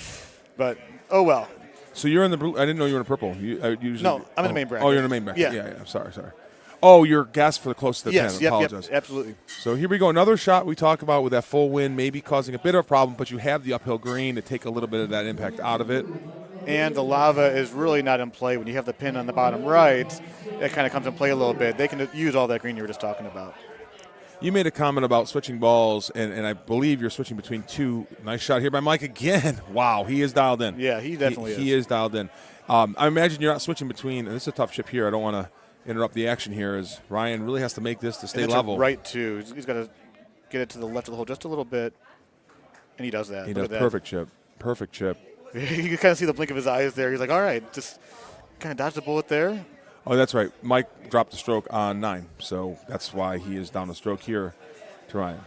But oh well. So you're in the blue. I didn't know you were in the purple. No, I'm in the main bracket. Oh, you're in the main bracket. Yeah. Yeah. Sorry. Oh, your guess for the closest to 10. Yes, Apologize. yep, absolutely. So here we go. Another shot we talk about with that full wind maybe causing a bit of a problem, but you have the uphill green to take a little bit of that impact out of it. And the lava is really not in play when you have the pin on the bottom right. That kind of comes in play a little bit. They can use all that green you were just talking about. You made a comment about switching balls, and I believe you're switching between 2. Nice shot here by Mike again. Wow, he is dialed in. Yeah, he definitely is. He is dialed in. I imagine you're not switching between, and this is a tough chip here. I don't want to interrupt the action here as Ryan really has to make this to stay level. Right, too. He's got to get it to the left of the hole just a little bit, and he does that. He does. Perfect chip. Perfect chip. You can kind of see the blink of his eyes there. He's like, all right, just kind of dodged the bullet there. Oh, that's right. Mike dropped the stroke on 9, so that's why he is down a stroke here to Ryan.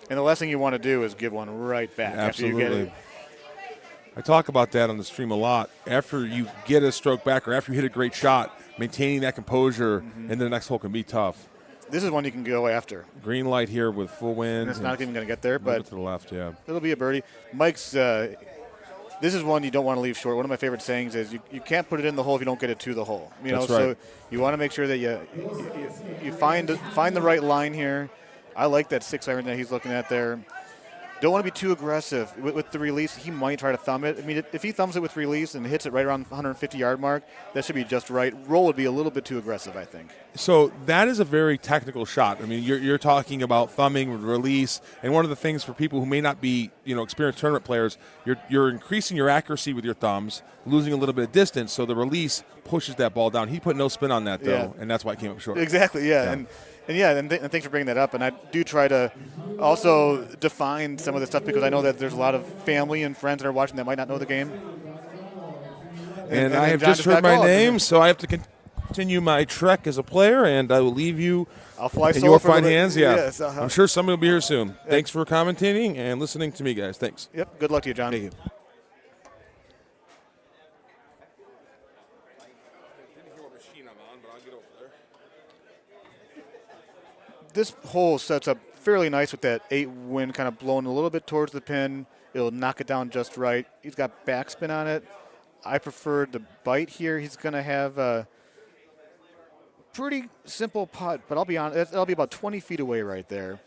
And the last thing you want to do is give one right back Absolutely. after you get it. I talk about that on the stream a lot. After you get a stroke back or after you hit a great shot, maintaining that composure into the next hole can be tough. This is one you can go after. Green light here with full wind. And it's not even going to get there, but to the left, yeah. It'll be a birdie. Mike's, this is one you don't want to leave short. One of my favorite sayings is you can't put it in the hole if you don't get it to the hole. That's right. So you want to make sure that you find the right line here. I like that 6-iron that he's looking at there. Don't want to be too aggressive with the release. He might try to thumb it. I mean, if he thumbs it with release and hits it right around 150-yard mark, that should be just right. Roll would be a little bit too aggressive, I think. So that is a very technical shot. I mean, you're talking about thumbing, release, and one of the things for people who may not be, experienced tournament players, you're increasing your accuracy with your thumbs, losing a little bit of distance, so the release pushes that ball down. He put no spin on that, though, and that's why it came up short. Exactly, yeah. And thanks for bringing that up. And I do try to also define some of the stuff because I know that there's a lot of family and friends that are watching that might not know the game. And I have just heard my name, so I have to continue my trek as a player, and I will leave you I'll fly in solo your for a fine little bit. hands. Yeah, Yes, I'm sure somebody will be here soon. Thanks for commentating and listening to me, guys. Thanks. Yep. Good luck to you, John. Thank you. This hole sets up fairly nice with that 8 wind kind of blowing a little bit towards the pin. It'll knock it down just right. He's got backspin on it. I prefer the bite here. He's going to have a pretty simple putt, but I'll be honest, that'll be about 20 feet away right there.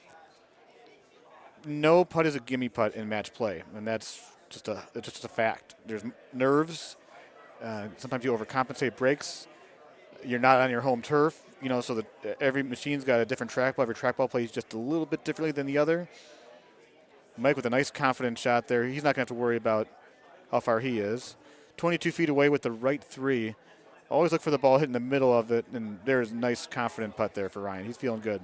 No putt is a gimme putt in match play, and that's just a fact. There's nerves. Sometimes you overcompensate breaks. You're not on your home turf, so that every machine's got a different trackball. Every trackball plays just a little bit differently than the other. Mike with a nice confident shot there. He's not going to have to worry about how far he is. 22 feet away with the right 3. Always look for the ball hitting the middle of it, and there's a nice confident putt there for Ryan. He's feeling good.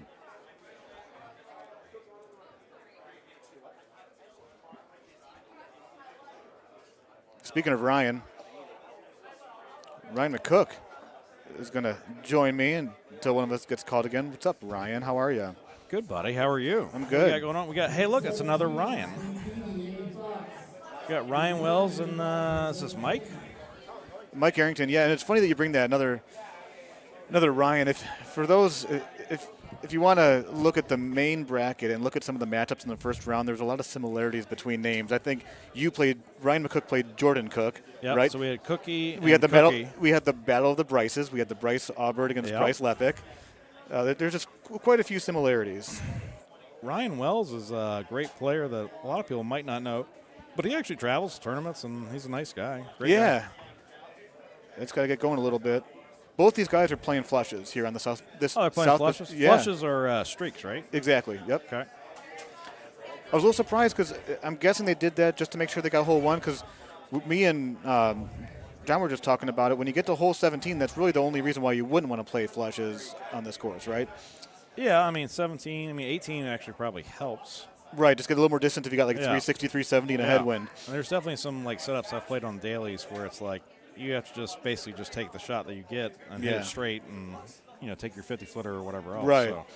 Speaking of Ryan McCook is going to join me until one of us gets called again. What's up, Ryan? How are you? Good, buddy. How are you? I'm What good. we got going on? Hey, look, it's another Ryan. We got Ryan Wells and is this Mike? Mike Arrington, yeah, and it's funny that you bring that another Ryan. If you want to look at the main bracket and look at some of the matchups in the first round, there's a lot of similarities between names. I think Ryan McCook played Jordan Cook, Yep, right? so we had Cookie. We had the Cookie. battle. We had the battle of the Bryces. We had the Bryce Aubert against Yep. Bryce Lepic. There's just quite a few similarities. Ryan Wells is a great player that a lot of people might not know, but he actually travels to tournaments, and he's a nice guy. Great Yeah. guy. It's got to get going a little bit. Both these guys are playing flushes here on the south. They're playing flushes? Yeah. Flushes are streaks, right? Exactly. Yep. Okay. I was a little surprised because I'm guessing they did that just to make sure they got hole 1 because me and John were just talking about it. When you get to hole 17, that's really the only reason why you wouldn't want to play flushes on this course, right? Yeah, 18 actually probably helps. Right, just get a little more distance if you got like 360, 370 and a headwind. And there's definitely some setups I've played on dailies where it's like you have to just basically just take the shot that you get and hit it straight and take your 50-footer or whatever else. Right. So.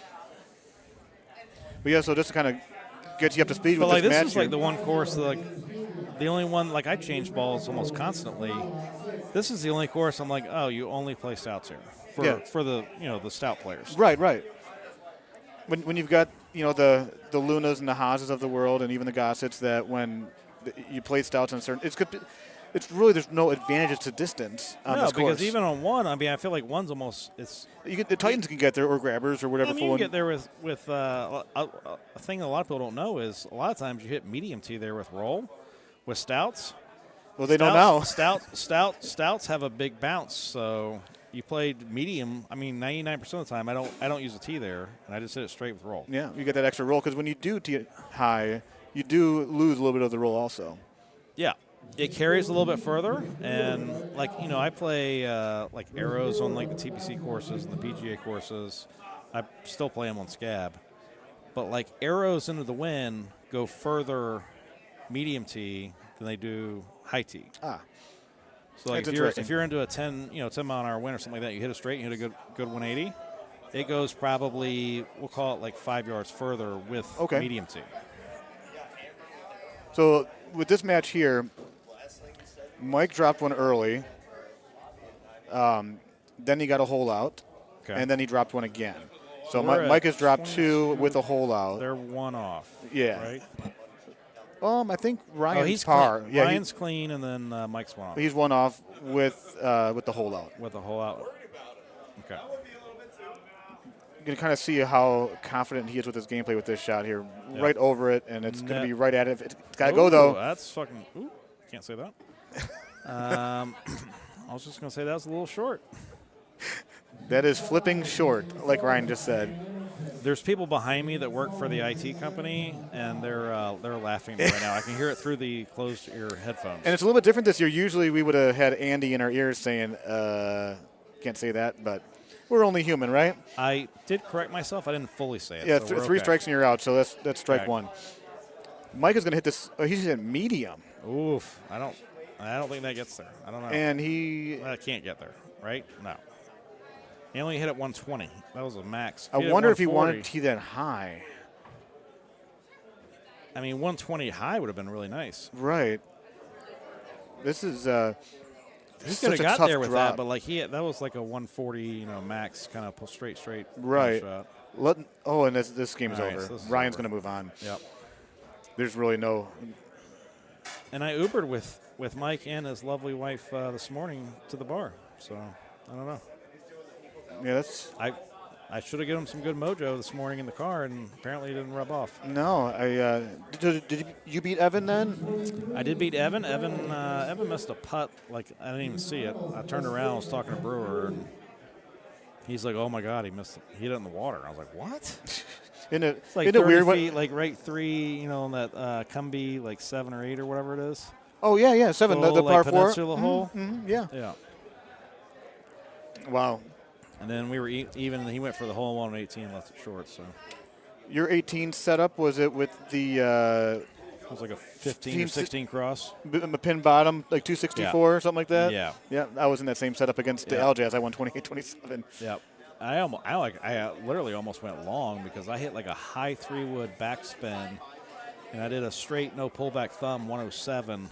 But yeah, so just to kind of get you up to speed But with this match. This is like the one course that, the only one, I change balls almost constantly. This is the only course I'm like, oh, you only play stouts here for the the stout players. Right. When you've got the Lunas and the Haas's of the world and even the Gossets that when you play stouts on certain, it's really there's no advantages to distance on this course. No, because even on one, I feel like one's almost the Titans can get there or grabbers or whatever. You can get there with a thing that a lot of people don't know is a lot of times you hit medium tee there with roll, with stouts. Well, they don't know. Stouts have a big bounce, so you played medium. 99% of the time I don't use a tee there, and I just hit it straight with roll. Yeah, you get that extra roll because when you do tee it high, you do lose a little bit of the roll also. Yeah. It carries a little bit further, and I play arrows on the TPC courses and the PGA courses. I still play them on Scab, but arrows into the wind go further medium tee than they do high tee. So if you're into a 10 mile an hour wind or something like that, you hit it straight, you hit a good 180. It goes probably, we'll call it 5 yards further with medium tee. So with this match here, Mike dropped one early. Then he got a hole out, and then he dropped one again. So Mike has dropped 2 with a hole out. They're one off. Yeah. Right. I think Ryan's he's par. Clean. Yeah, Ryan's clean, and then Mike's one off. He's one off with the hole out. With the hole out. Okay. You can kind of see how confident he is with his gameplay with this shot here. Yep. Right over it, and it's going to be right at it. It's got to go, though. That's fucking – ooh, can't say that. I was just going to say that was a little short. That is flipping short, like Ryan just said. There's people behind me that work for the IT company, and they're laughing at me right now. I can hear it through the closed ear headphones. And it's a little bit different this year. Usually we would have had Andy in our ears saying, can't say that, but we're only human, right? I did correct myself. I didn't fully say it. Yeah, so 3 strikes and you're out, so that's strike 1. Mike is going to hit this. He's hit medium. Oof. I don't think that gets there. I don't know. And he can't get there, right? No. He only hit at 120. That was a max. I wonder if he wanted to tee that high. I mean, 120 high would have been really nice. Right. This is he could have got there with that, but like that was like a 140, max kind of straight right. shot. And this game's All right, over. so this is Ryan's over. going to move on. Yep. There's really no. And I Ubered with Mike and his lovely wife this morning to the bar. So I don't know. Yeah, that's. I should have given him some good mojo this morning in the car, and apparently it didn't rub off. No, did you beat Evan then? I did beat Evan. Evan missed a putt. Like, I didn't even see it. I turned around, was talking to Brewer, and he's like, "Oh my God, he missed it. He hit it in the water." I was like, "What?" It's like 30 weird feet, like right 3, on that Cumbie, like 7 or 8 or whatever it is. Oh yeah, 7. The like par 4 peninsula hole. Yeah. Yeah. Wow. And then we were even, and he went for the hole 1 on 18 and left it short. So your 18 setup, was it with the? It was like a 15 or 16 cross. Pin bottom, like 264 or something like that. Yeah. Yeah, I was in that same setup against the Aljaz. I won 28-27. Yep. I literally almost went long because I hit like a high 3-wood backspin, and I did a straight no pullback thumb 107,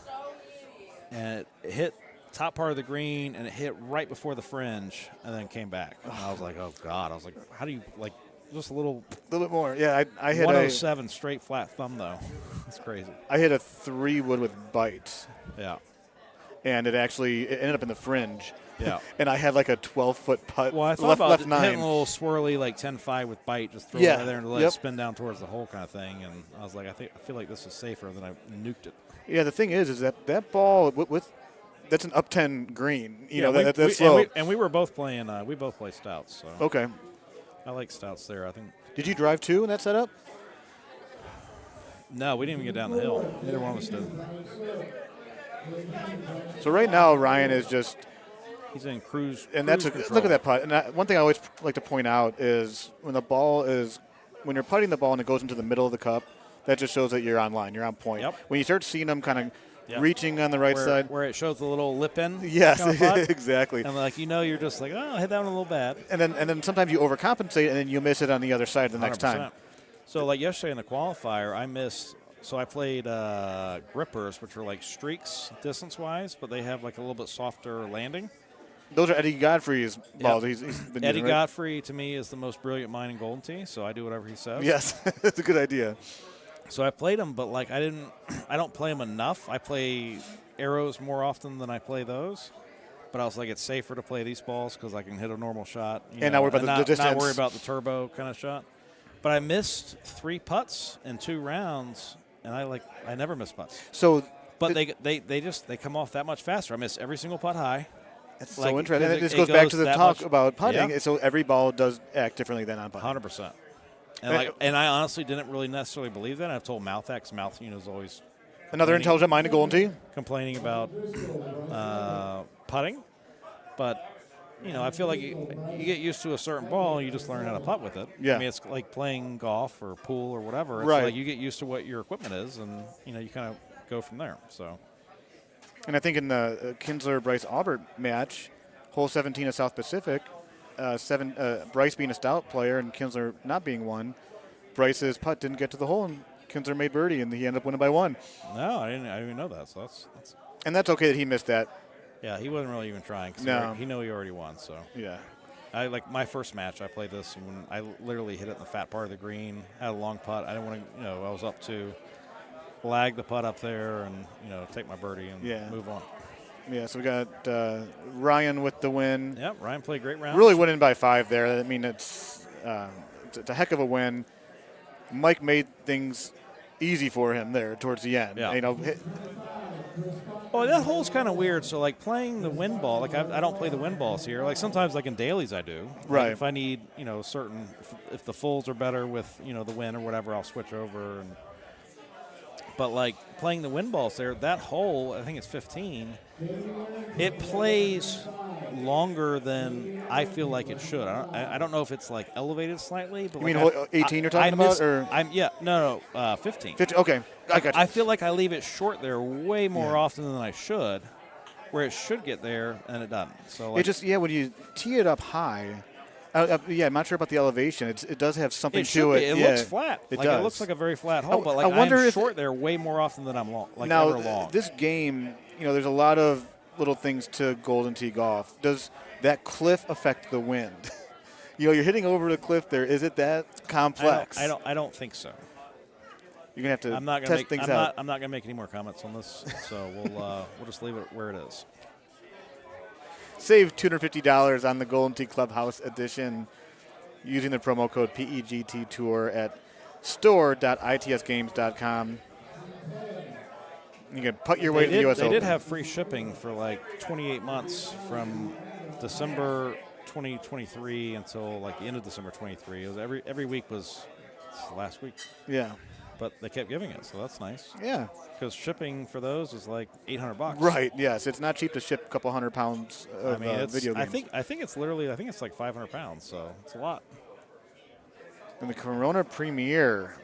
and it hit top part of the green, and it hit right before the fringe, and then came back. And I was like, oh God! I was like, how do you just a little bit more? Yeah, I hit 107 straight flat thumb though. That's crazy. I hit a 3-wood with bite. Yeah. And it ended up in the fringe. Yeah. And I had like a 12-foot putt. Well, I thought left about 9. hitting a little swirly like 10-5 with bite, just throw it right there and let Yep. it spin down towards the hole kind of thing. And I was like, I feel like this is safer than I nuked it. Yeah, the thing is that ball with that's an up 10 green. You know, we, that's we, slow. and we were both playing. We both play stouts. So okay. I like stouts there. I think. Did you drive 2 in that setup? No, we didn't even get down the hill. Neither one of us did. So right now Ryan is just. He's in cruise. And that's control. Look at that putt. And one thing I always like to point out is when you're putting the ball and it goes into the middle of the cup, that just shows that you're on line. You're on point. Yep. When you start seeing them kind of reaching on the right side, where it shows the little lip in. Yes, kind of putt, exactly. And you're just like, oh, I hit that one a little bad. And then sometimes you overcompensate and then you miss it on the other side the next 100%. time. So like yesterday in the qualifier, I missed. So I played grippers, which are like streaks distance-wise, but they have like a little bit softer landing. Those are Eddie Godfrey's balls. Yep. He's been Eddie using, right? Godfrey, to me, is the most brilliant mind in Golden Tee, so I do whatever he says. Yes, that's a good idea. So I played them, but I don't play them enough. I play arrows more often than I play those. But I was like, it's safer to play these balls because I can hit a normal shot. Not worry about the distance. Not worry about the turbo kind of shot. But I missed 3 putts in 2 rounds, and I never miss putts. But they come off that much faster. I miss every single putt high. That's so interesting. And this goes back to the talk about putting. Yeah. So every ball does act differently than on putting. 100%. And I honestly didn't really necessarily believe that. I've told Mouth X. Mouth, is always another intelligent mind in Golden Tee complaining about putting, but I feel like you get used to a certain ball, you just learn how to putt with it. Yeah. I mean, it's like playing golf or pool or whatever. It's right. like you get used to what your equipment is, and you kind of go from there. So. And I think in the Kinsler-Bryce Albert match, hole 17 of South Pacific, Bryce being a stout player and Kinsler not being one, Bryce's putt didn't get to the hole, and Kinsler made birdie, and he ended up winning by 1. No, I didn't even know that. So that's. And that's okay that he missed that. Yeah, he wasn't really even trying. Cause no, he knew he already won. So yeah. I my first match. I played this when I literally hit it in the fat part of the green. Had a long putt. I didn't want to. I was up to. Lag the putt up there and take my birdie and move on. Yeah, so we got Ryan with the win. Yep, Ryan played great round. Really winning by 5 there. I mean, it's a heck of a win. Mike made things easy for him there towards the end. Yeah. Well, that hole's kind of weird. So playing the wind ball, I don't play the wind balls here. Sometimes in dailies I do. Right. If I need certain, if the fulls are better with the wind or whatever, I'll switch over and. But playing the wind balls there, that hole, I think it's 15, it plays longer than I feel like it should. I don't know if it's elevated slightly. But you mean hole 18 you're talking about? Or? 15. 15, okay, I got you. I feel like I leave it short there way more often than I should, where it should get there and it doesn't. So it just when you tee it up high, Yeah, I'm not sure about the elevation. It does have something It to should it. be. It yeah, looks flat. It like does. It looks like a very flat hole, but like I wonder I'm if short there way more often than I'm long. Like now, ever long. this game, there's a lot of little things to Golden Tee golf. Does that cliff affect the wind? You're hitting over the cliff there. Is it that complex? I don't think so. You're going to have to test things out. I'm not going to make any more comments on this, so we'll just leave it where it is. Save $250 on the Golden Tee Clubhouse edition using the promo code PEGT Tour at store.itsgames.com. You can put your way to the U.S. Open. They did have free shipping for like 28 months from December 2023 until like the end of December 23. It was every week was last week. Yeah. But they kept giving it, so that's nice. Yeah. Because shipping for those is like $800. Right. Yes, it's not cheap to ship a couple £100 of video games. I think it's like 500 pounds, so it's a lot. And the Corona Premier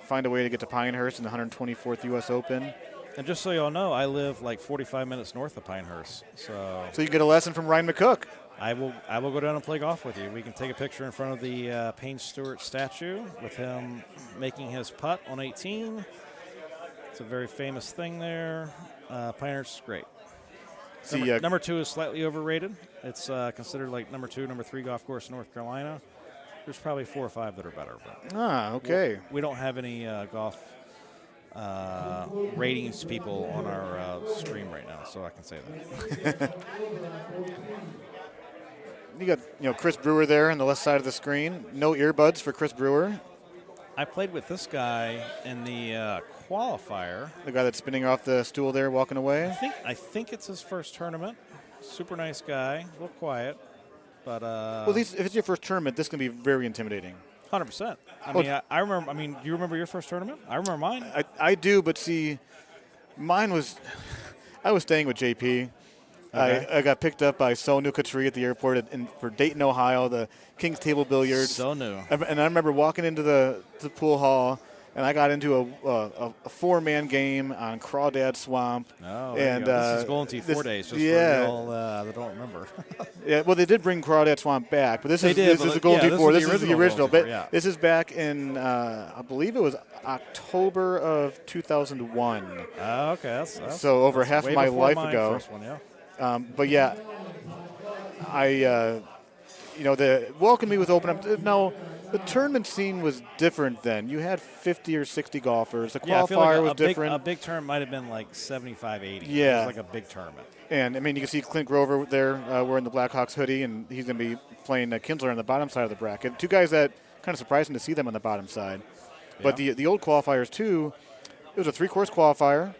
find a way to get to Pinehurst in the 124th U.S. Open. And just so you all know, I live like 45 minutes north of Pinehurst, so you get a lesson from Ryan McCook. I will go down and play golf with you. We can take a picture in front of the Payne Stewart statue with him making his putt on 18. It's a very famous thing there. Pinehurst is great. Number 2 is slightly overrated. It's considered like number 2, number 3 golf course in North Carolina. There's probably 4 or 5 that are better. But okay. We don't have any golf ratings people on our stream right now, so I can say that. You got Chris Brewer there on the left side of the screen. No earbuds for Chris Brewer. I played with this guy in the qualifier. The guy that's spinning off the stool there, walking away. I think it's his first tournament. Super nice guy, a little quiet, but well, if it's your first tournament, this can be very intimidating. 100%. I remember. I mean, do you remember your first tournament? I remember mine. I do, but see, mine was. I was staying with JP. Okay. I got picked up by Sonu Katri at the airport for Dayton, Ohio, the King's Table Billiards. Sonu. And I remember walking into the pool hall, and I got into a 4-man game on Crawdad Swamp. Oh, and this is Golden Tee 4 days, just for people that don't remember. Yeah, well, they did bring Crawdad Swamp back, but this is the Golden Tee 4. This is the original. But this is back in, I believe it was October of 2001. Okay, that's so over that's half way my before life my ago. First one, yeah. But yeah, they welcomed me with open arms. Now, the tournament scene was different then. You had 50 or 60 golfers. The qualifier was different. A big tournament might have been like 75, 80. Yeah. It was like a big tournament. And, I mean, you can see Clint Grover there wearing the Blackhawks hoodie, and he's going to be playing Kinsler on the bottom side of the bracket. 2 guys that kind of surprising to see them on the bottom side. Yeah. But the old qualifiers, too, it was a 3-course qualifier,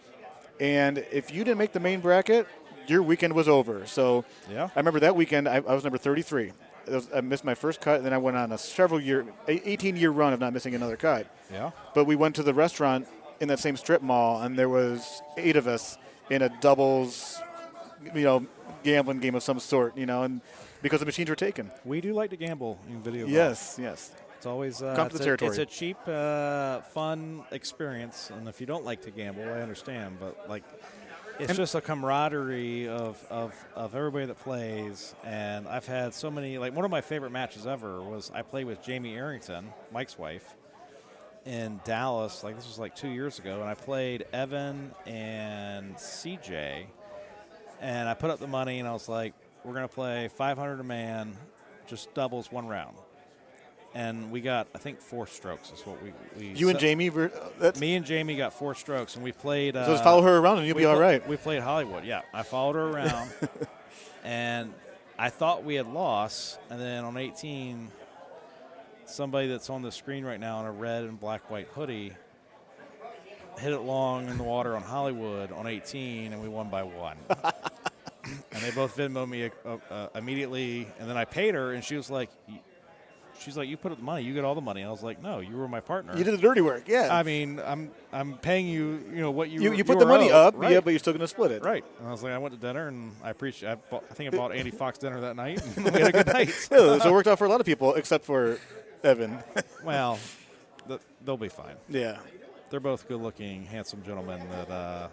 and if you didn't make the main bracket, your weekend was over. So yeah. I remember that weekend I was number 33. I missed my first cut, and then I went on a 18-year run of not missing another cut. Yeah. But we went to the restaurant in that same strip mall, and there was 8 of us in a doubles, gambling game of some sort, and because the machines were taken. We do like to gamble in video golf. Yes. It's always come to the territory. It's a cheap, fun experience, and if you don't like to gamble, I understand, but it's just a camaraderie of everybody that plays, and I've had so many. Like, one of my favorite matches ever was I played with Jamie Arrington, Mike's wife, in Dallas. Like, this was like 2 years ago, and I played Evan and CJ, and I put up the money, and I was like, we're gonna play 500 a man, just doubles 1 round. And we got, I think, 4 strokes is what we You and Jamie? Me and Jamie got 4 strokes, and we played. So just follow her around, and you'll be all right. We played Hollywood, yeah. I followed her around, and I thought we had lost. And then on 18, somebody that's on the screen right now in a red and black-white hoodie hit it long in the water on Hollywood on 18, and we won by 1. And they both Venmo'd me immediately, and then I paid her, and she was like, you put up the money, you get all the money. I was like, no, you were my partner. You did the dirty work, yeah. I mean, I'm paying you, what you put the money up, right? Yeah, but you're still going to split it. Right. And I was like, I went to dinner, and I think I bought Andy Fox dinner that night, and we had a good night. So it worked out for a lot of people, except for Evan. Well, they'll be fine. Yeah. They're both good-looking, handsome gentlemen that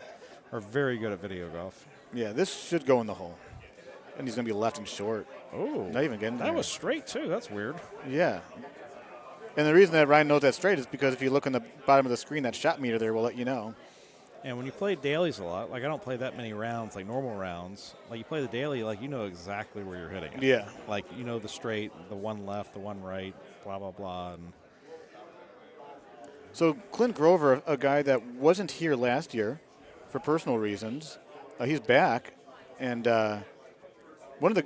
are very good at video golf. Yeah, this should go in the hole. and he's going to be left and short. Oh, not even getting there. That was straight too. That's weird. Yeah. And the reason that Ryan knows that's straight is because if you look on the bottom of the screen, that shot meter there will let you know. And when you play dailies a lot, like I don't play that many rounds, like normal rounds. Like you play the daily, like you know exactly where you're hitting it. Yeah. Like you know the straight, the one left, the one right, blah blah blah. And so Clint Grover, a guy that wasn't here last year for personal reasons, he's back, and one of the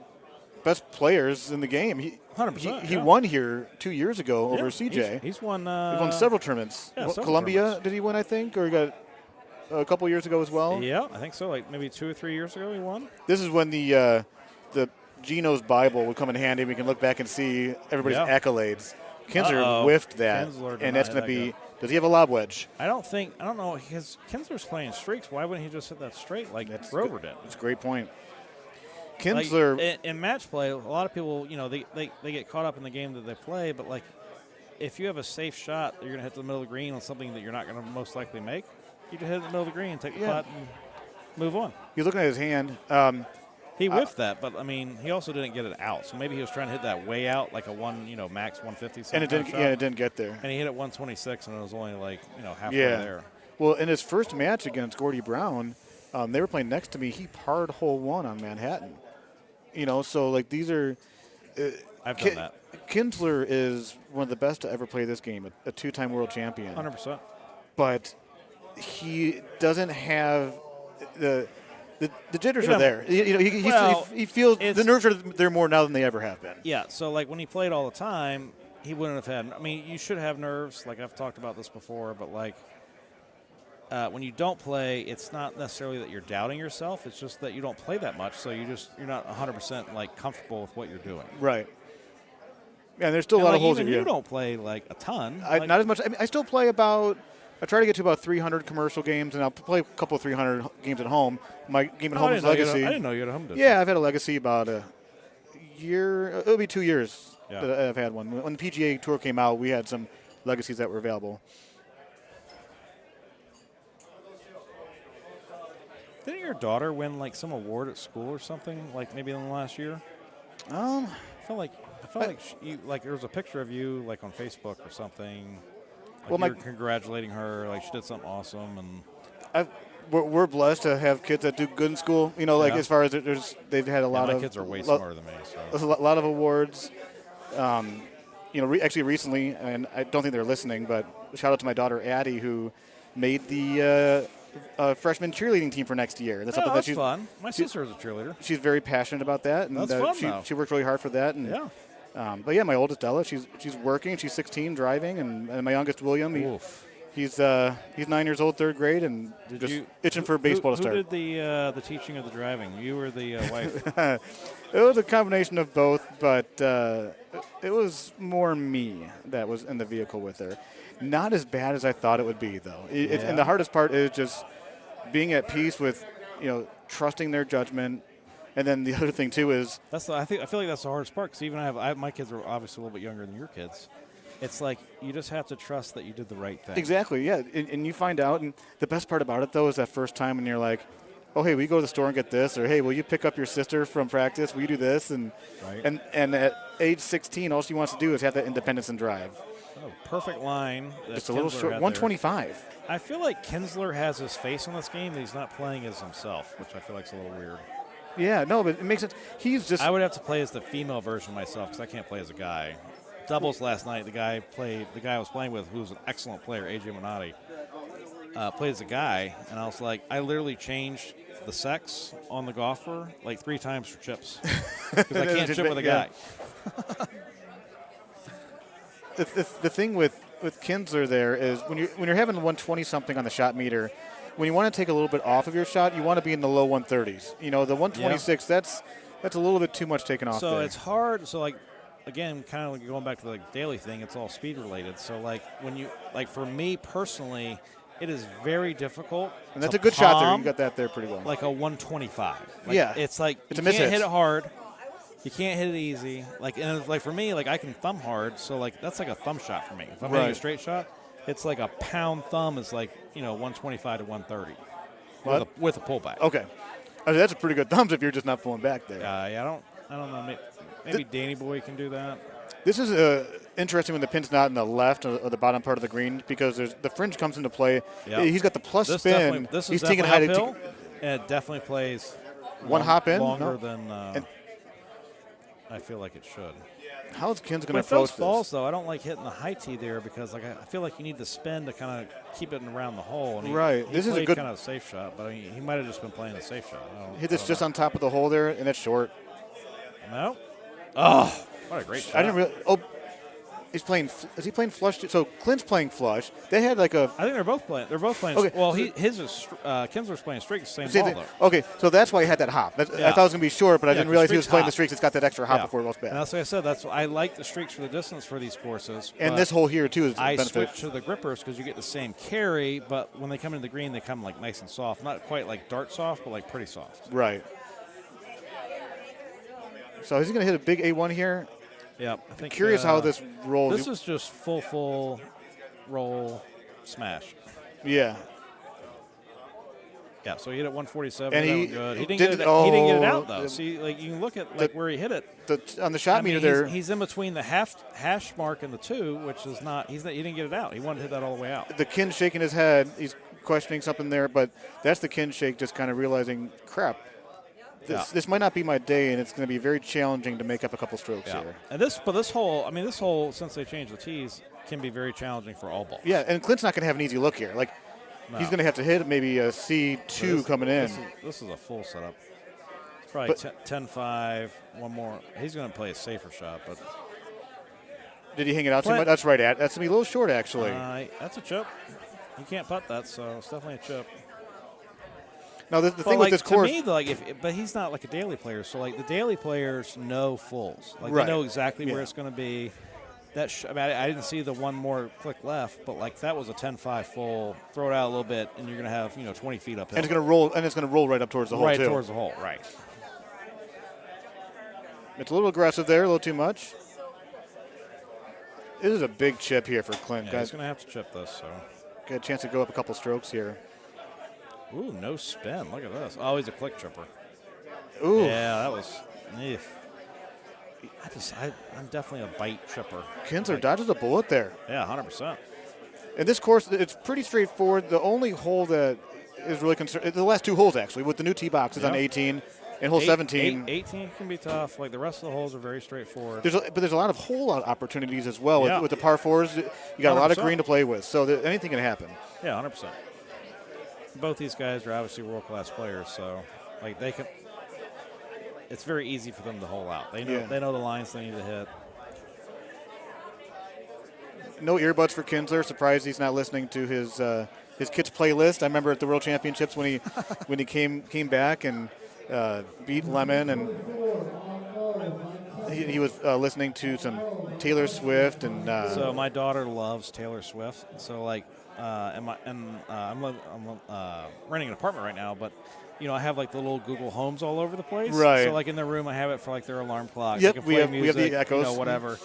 best players in the game. He 100%. He won here 2 years ago over CJ. He's won. He's won several tournaments. Yeah, several Columbia, tournaments. did he win? I think, or he got a couple years ago as well. Yeah, I think so. Like maybe 2 or 3 years ago, he won. This is when the Geno's Bible would come in handy. We can look back and see everybody's accolades. Kinsler whiffed that, and that's going to be. Does he have a lob wedge? I don't know. Kinsler's playing streaks. Why wouldn't he just hit that straight like Grover did? That's a great point. Kinsler like, in match play, a lot of people, they get caught up in the game that they play, but like if you have a safe shot, you're going to hit the middle of the green on something that you're not going to most likely make. You just hit it in the middle of the green, take the putt, and move on. You're looking at his hand. He whiffed that, but I mean, he also didn't get it out. So maybe he was trying to hit that way out, like a max 150. And it didn't. Yeah, it didn't get there. And he hit it 126, and it was only like halfway there. Well, in his first match against Gordy Brown, they were playing next to me. He parred hole 1 on Manhattan. So like these are. I've done that. Kinsler is one of the best to ever play this game, a 2-time world champion. 100%. But he doesn't have the jitters are there. He feels the nerves are there more now than they ever have been. Yeah. So like when he played all the time, he wouldn't have had. I mean, you should have nerves. Like I've talked about this before, but like when you don't play, it's not necessarily that you're doubting yourself. It's just that you don't play that much, so you're not 100% like comfortable with what you're doing. Right. Yeah, and there's still a lot of holes in you here. Don't play like a ton. Not as much. I mean, I still play about. I try to get to about 300 commercial games, and I'll play a couple of 300 games at home. My game at home is Legacy. I didn't know you had a home. Yeah, I've had a Legacy about a year. It'll be 2 years that I've had one. When the PGA Tour came out, we had some Legacies that were available. Didn't your daughter win like some award at school or something? Like maybe in the last year. I felt like there was a picture of you like on Facebook or something. Like you were congratulating her, like she did something awesome, and we're blessed to have kids that do good in school. As far as they've had a lot of. My kids are way smarter than me. So. A lot of awards. Actually recently, and I don't think they're listening, but shout out to my daughter Addie who made the freshman cheerleading team for next year. That's something that's that fun. My sister is a cheerleader. She's very passionate about that, and that's fun, she worked really hard for that. And, but yeah, my oldest Ella, she's working. She's 16, driving, and my youngest William, he's 9 years old, 3rd grade, and itching for baseball to start. Who did the teaching of the driving? You or the wife? It was a combination of both, but it was more me that was in the vehicle with her. Not as bad as I thought it would be, though. And the hardest part is just being at peace with, trusting their judgment. And then the other thing too is I feel like that's the hardest part because even my kids are obviously a little bit younger than your kids. It's like you just have to trust that you did the right thing. Exactly, yeah. And you find out, and the best part about it though is that first time when you're like, oh hey, will you go to the store and get this, or hey, will you pick up your sister from practice? Will you do this? And at age 16, all she wants to do is have that independence and drive. Oh, perfect line. Just a little short, 125. I feel like Kinsler has his face on this game, and he's not playing as himself, which I feel like is a little weird. Yeah, no, but it makes sense. I would have to play as the female version of myself because I can't play as a guy. Doubles last night, the guy I was playing with, who was an excellent player, AJ Minotti, played as a guy, and I was like, I literally changed the sex on the golfer like 3 times for chips because I can't chip with a guy. The thing with Kinsler there is when you're having 120 something on the shot meter, when you want to take a little bit off of your shot, you want to be in the low 130s. The 126 that's a little bit too much taken off. So there. It's hard. So like again, kind of like going back to the daily thing, it's all speed related. So like when you for me personally, it is very difficult. And that's a good shot there. You got that there pretty well. Like a 125. It's like it's you a miss can't hit it hard. You can't hit it easy. For me, I can thumb hard, so that's like a thumb shot for me. If I'm hitting a straight shot, it's like a pound thumb is 125 to 130 with a pullback. Okay. I mean, that's a pretty good thumbs if you're just not pulling back there. Yeah, I don't know. Maybe Danny Boy can do that. This is interesting when the pin's not in the left or the bottom part of the green because the fringe comes into play. Yep. He's got the plus This spin. This He's is taking definitely high uphill, and it definitely plays one hop in longer than I feel like it should. How is Kins going to With approach those balls, though, I don't like hitting the high tee there because like I feel like you need the spin to kind of keep it around the hole. And Right. He This is a played good kind of safe shot, but he might have just been playing a safe shot. Hit this just on top of the hole there, and it's short. No. Oh, what a great shot! I didn't really. Oh, he's playing. Is he playing flush? So Clint's playing flush. They had like a. I think they're both playing. They're both playing. Okay. Well, his is Kinsler's playing streak, the same See, ball though. Okay, so that's why he had that hop. I thought it was gonna be short, but I didn't realize he was playing the streaks. It's got that extra hop before it goes back. And that's like I said. That's I like the streaks for the distance for these courses. And this hole here too is I benefit. switch to the grippers because you get the same carry, but when they come into the green, they come like nice and soft. Not quite like dart soft, but like pretty soft. Right. So is he gonna hit a big A1 here? Yeah, I think. Curious how this rolls. This is just full roll smash. Yeah. Yeah, so he hit it 147. And that he was good. He didn't did- get it. He didn't get it oh, out though. See, like you can look at like where he hit it. On the shot meter there. He's in between the hash mark and the 2, which is not. He didn't get it out. He wanted to hit that all the way out. The Kin shaking his head. He's questioning something there, but that's the Kin shake, just kind of realizing, crap. This might not be my day, and it's going to be very challenging to make up a couple strokes here. And this hole, since they changed the tees, can be very challenging for all balls. Yeah, and Clint's not going to have an easy look here. Like, he's going to have to hit maybe a C2 coming in. This is a full setup. It's probably 10-5, one more. He's going to play a safer shot, but. Did he hang it out too much? That's right, that's going to be a little short, actually. That's a chip. You can't putt that, so it's definitely a chip. Now, the thing with this course. To me, like, but he's not like a daily player. So, like, the daily players know fulls. Like, Right. they know exactly where Yeah. it's going to be. I didn't see the one more click left, but, like, that was a 10-5 full. Throw it out a little bit, and you're going to have, 20 feet uphill. And it's going to roll right up towards the hole, right too. towards the hole, right. It's a little aggressive there, a little too much. This is a big chip here for Clint. Yeah, he's going to have to chip this, so. Got a chance to go up a couple strokes here. Ooh, no spin. Look at this. Oh, he's a click chipper. Ooh. Yeah, that was. I'm definitely a bite chipper. Kinsler dodges a bullet there. Yeah, 100%. In this course, it's pretty straightforward. The only hole that is really concerned, the last two holes actually, with the new tee boxes on 18 and hole 17. 18 can be tough. Like the rest of the holes are very straightforward. But there's a lot of hole opportunities as well. Yeah. With the par fours, you got a lot of 100%. green to play with, so anything can happen. Yeah, 100%. Both these guys are obviously world-class players, so like they can. It's very easy for them to hole out. They know the lines they need to hit. No earbuds for Kinsler. Surprised he's not listening to his kids' playlist. I remember at the World Championships when he came back and beat Lemon, and he was listening to some Taylor Swift and. So my daughter loves Taylor Swift. So like, I'm renting an apartment right now, but. I have like the little Google Homes all over the place. Right. So like in their room, I have it for like their alarm clock. Yep, They can play we have the Echoes. whatever.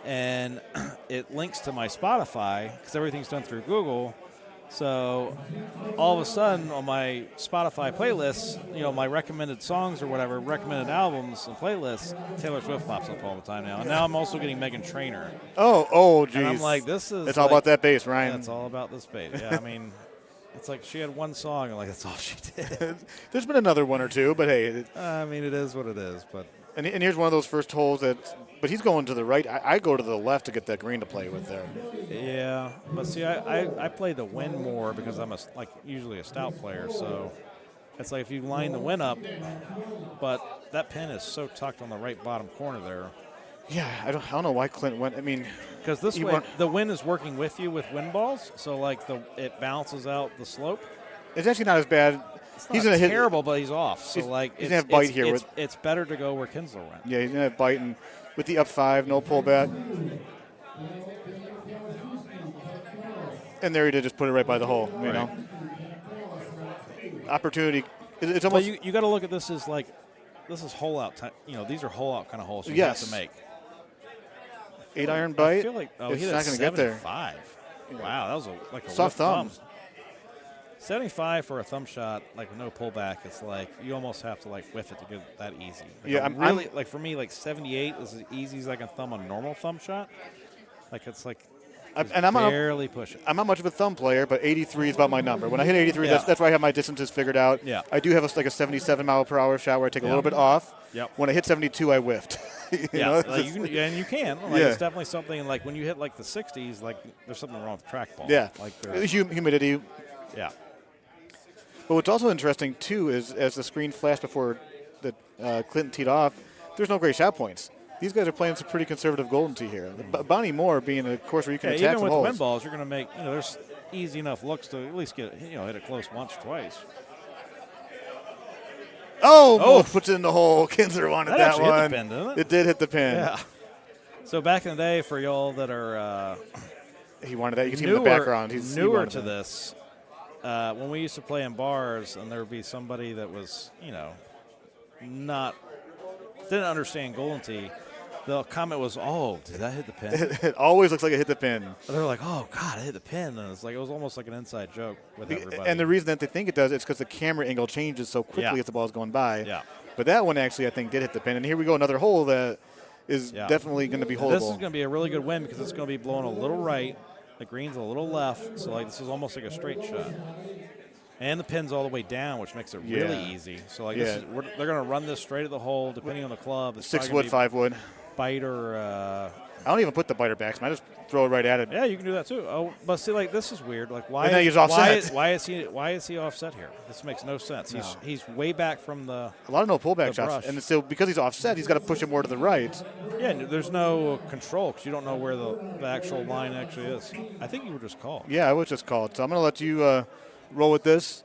And it links to my Spotify because everything's done through Google. So all of a sudden on my Spotify playlists, my recommended songs or whatever, recommended albums and playlists, Taylor Swift pops up all the time now. And now I'm also getting Meghan Trainor. Oh, geez. And I'm like, this is. It's all about that bass, Ryan. Yeah, it's all about this bass. Yeah, I mean. It's like she had one song, and like that's all she did. There's been another one or two, but hey. I mean, it is what it is. But and here's one of those first holes but he's going to the right. I go to the left to get that green to play with there. Yeah, but see, I play the win more because I'm usually a stout player, so it's like if you line the win up, but that pin is so tucked on the right bottom corner there. Yeah, I don't know why Clint went. I mean, because this way the wind is working with you with wind balls, so like it balances out the slope. It's actually not as bad. He's gonna hit terrible, but he's off. So he's like gonna have bite here. It's better to go where Kinsler went. Yeah, he's gonna have bite, and with the up 5, no pullback. And there he did, just put it right by the hole. You know, opportunity. It's almost. But you got to look at this as like this is hole out. These are hole out kind of holes you have to make. 8-iron bite. I feel like it's he not going to get there. 5. Wow, that was like a soft thumb. 75 for a thumb shot, like with no pullback, it's like you almost have to like whiff it to get it that easy. Like Yeah, I'm really like for me, like 78 is as easy as I can thumb a normal thumb shot. Like it's like I'm barely pushing. I'm not much of a thumb player, but 83 is about my number. When I hit 83, Yeah. that's where I have my distances figured out. Yeah. I do have a 77 mile per hour shot where I take a little bit off. Yep. When I hit 72, I whiffed. you know, like you can. Like Yeah. it's definitely something. Like when you hit like the 60s, like there's something wrong with the trackball. Yeah. Like there's, humidity. Yeah. But what's also interesting too is as the screen flashed before the Clinton teed off, there's no great shot points. These guys are playing some pretty conservative golden tee here. Bonnie Moore being a course where you can attack even some with holes. wind balls, you're going to make there's easy enough looks to at least get hit it close once or twice. Oh, puts it in the hole. Kinsler wanted that actually one. hit the pin, didn't it? It did hit the pin. Yeah. So back in the day, for y'all that are he wanted that. You can see him in the background. He's newer to this. When we used to play in bars, and there would be somebody that was didn't understand golden tee. The comment was, "Oh, did that hit the pin?" It always looks like it hit the pin. They're like, "Oh God, it hit the pin," and it's like it was almost like an inside joke with everybody. And the reason that they think it does is because the camera angle changes so quickly as the ball's going by. Yeah. But that one actually, I think, did hit the pin. And here we go, another hole that is definitely going to be holdable. This is going to be a really good win because it's going to be blowing a little right, the green's a little left, so like this is almost like a straight shot. And the pin's all the way down, which makes it really easy. So like this is, they're going to run this straight at the hole, depending on the club. It's 6 wood, 5 wood. Bite or I don't even put the biter back. I just throw it right at it. Yeah, you can do that too. Oh, but see, like this is weird. Like why? And then he's offset. Why is he offset here? This makes no sense. No. He's way back from the. A lot of no pullback shots, brush. and so because he's offset, he's got to push it more to the right. Yeah, and there's no control because you don't know where the actual line actually is. I think you were just called. Yeah, I was just called. So I'm going to let you roll with this.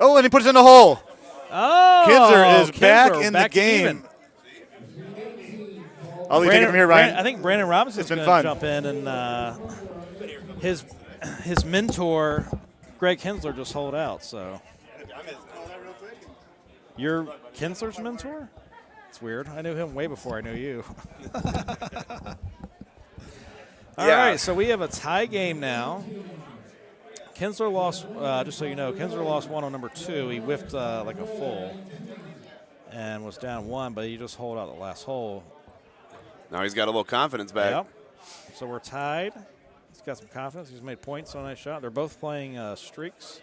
Oh, and he puts it in the hole. Oh, Kinsler is back in the back game. even. I'll take it from here, Ryan. I think Brandon Robinson's going to jump in, and his mentor, Greg Kinsler, just holed out. So you're Kinsler's mentor? It's weird. I knew him way before I knew you. All right, so we have a tie game now. Kinsler lost, just so you know, Kinsler lost one on number 2. He whiffed like a full and was down 1, but he just holed out the last hole. Now he's got a little confidence back. Yep. So we're tied. He's got some confidence. He's made points on that shot. They're both playing streaks.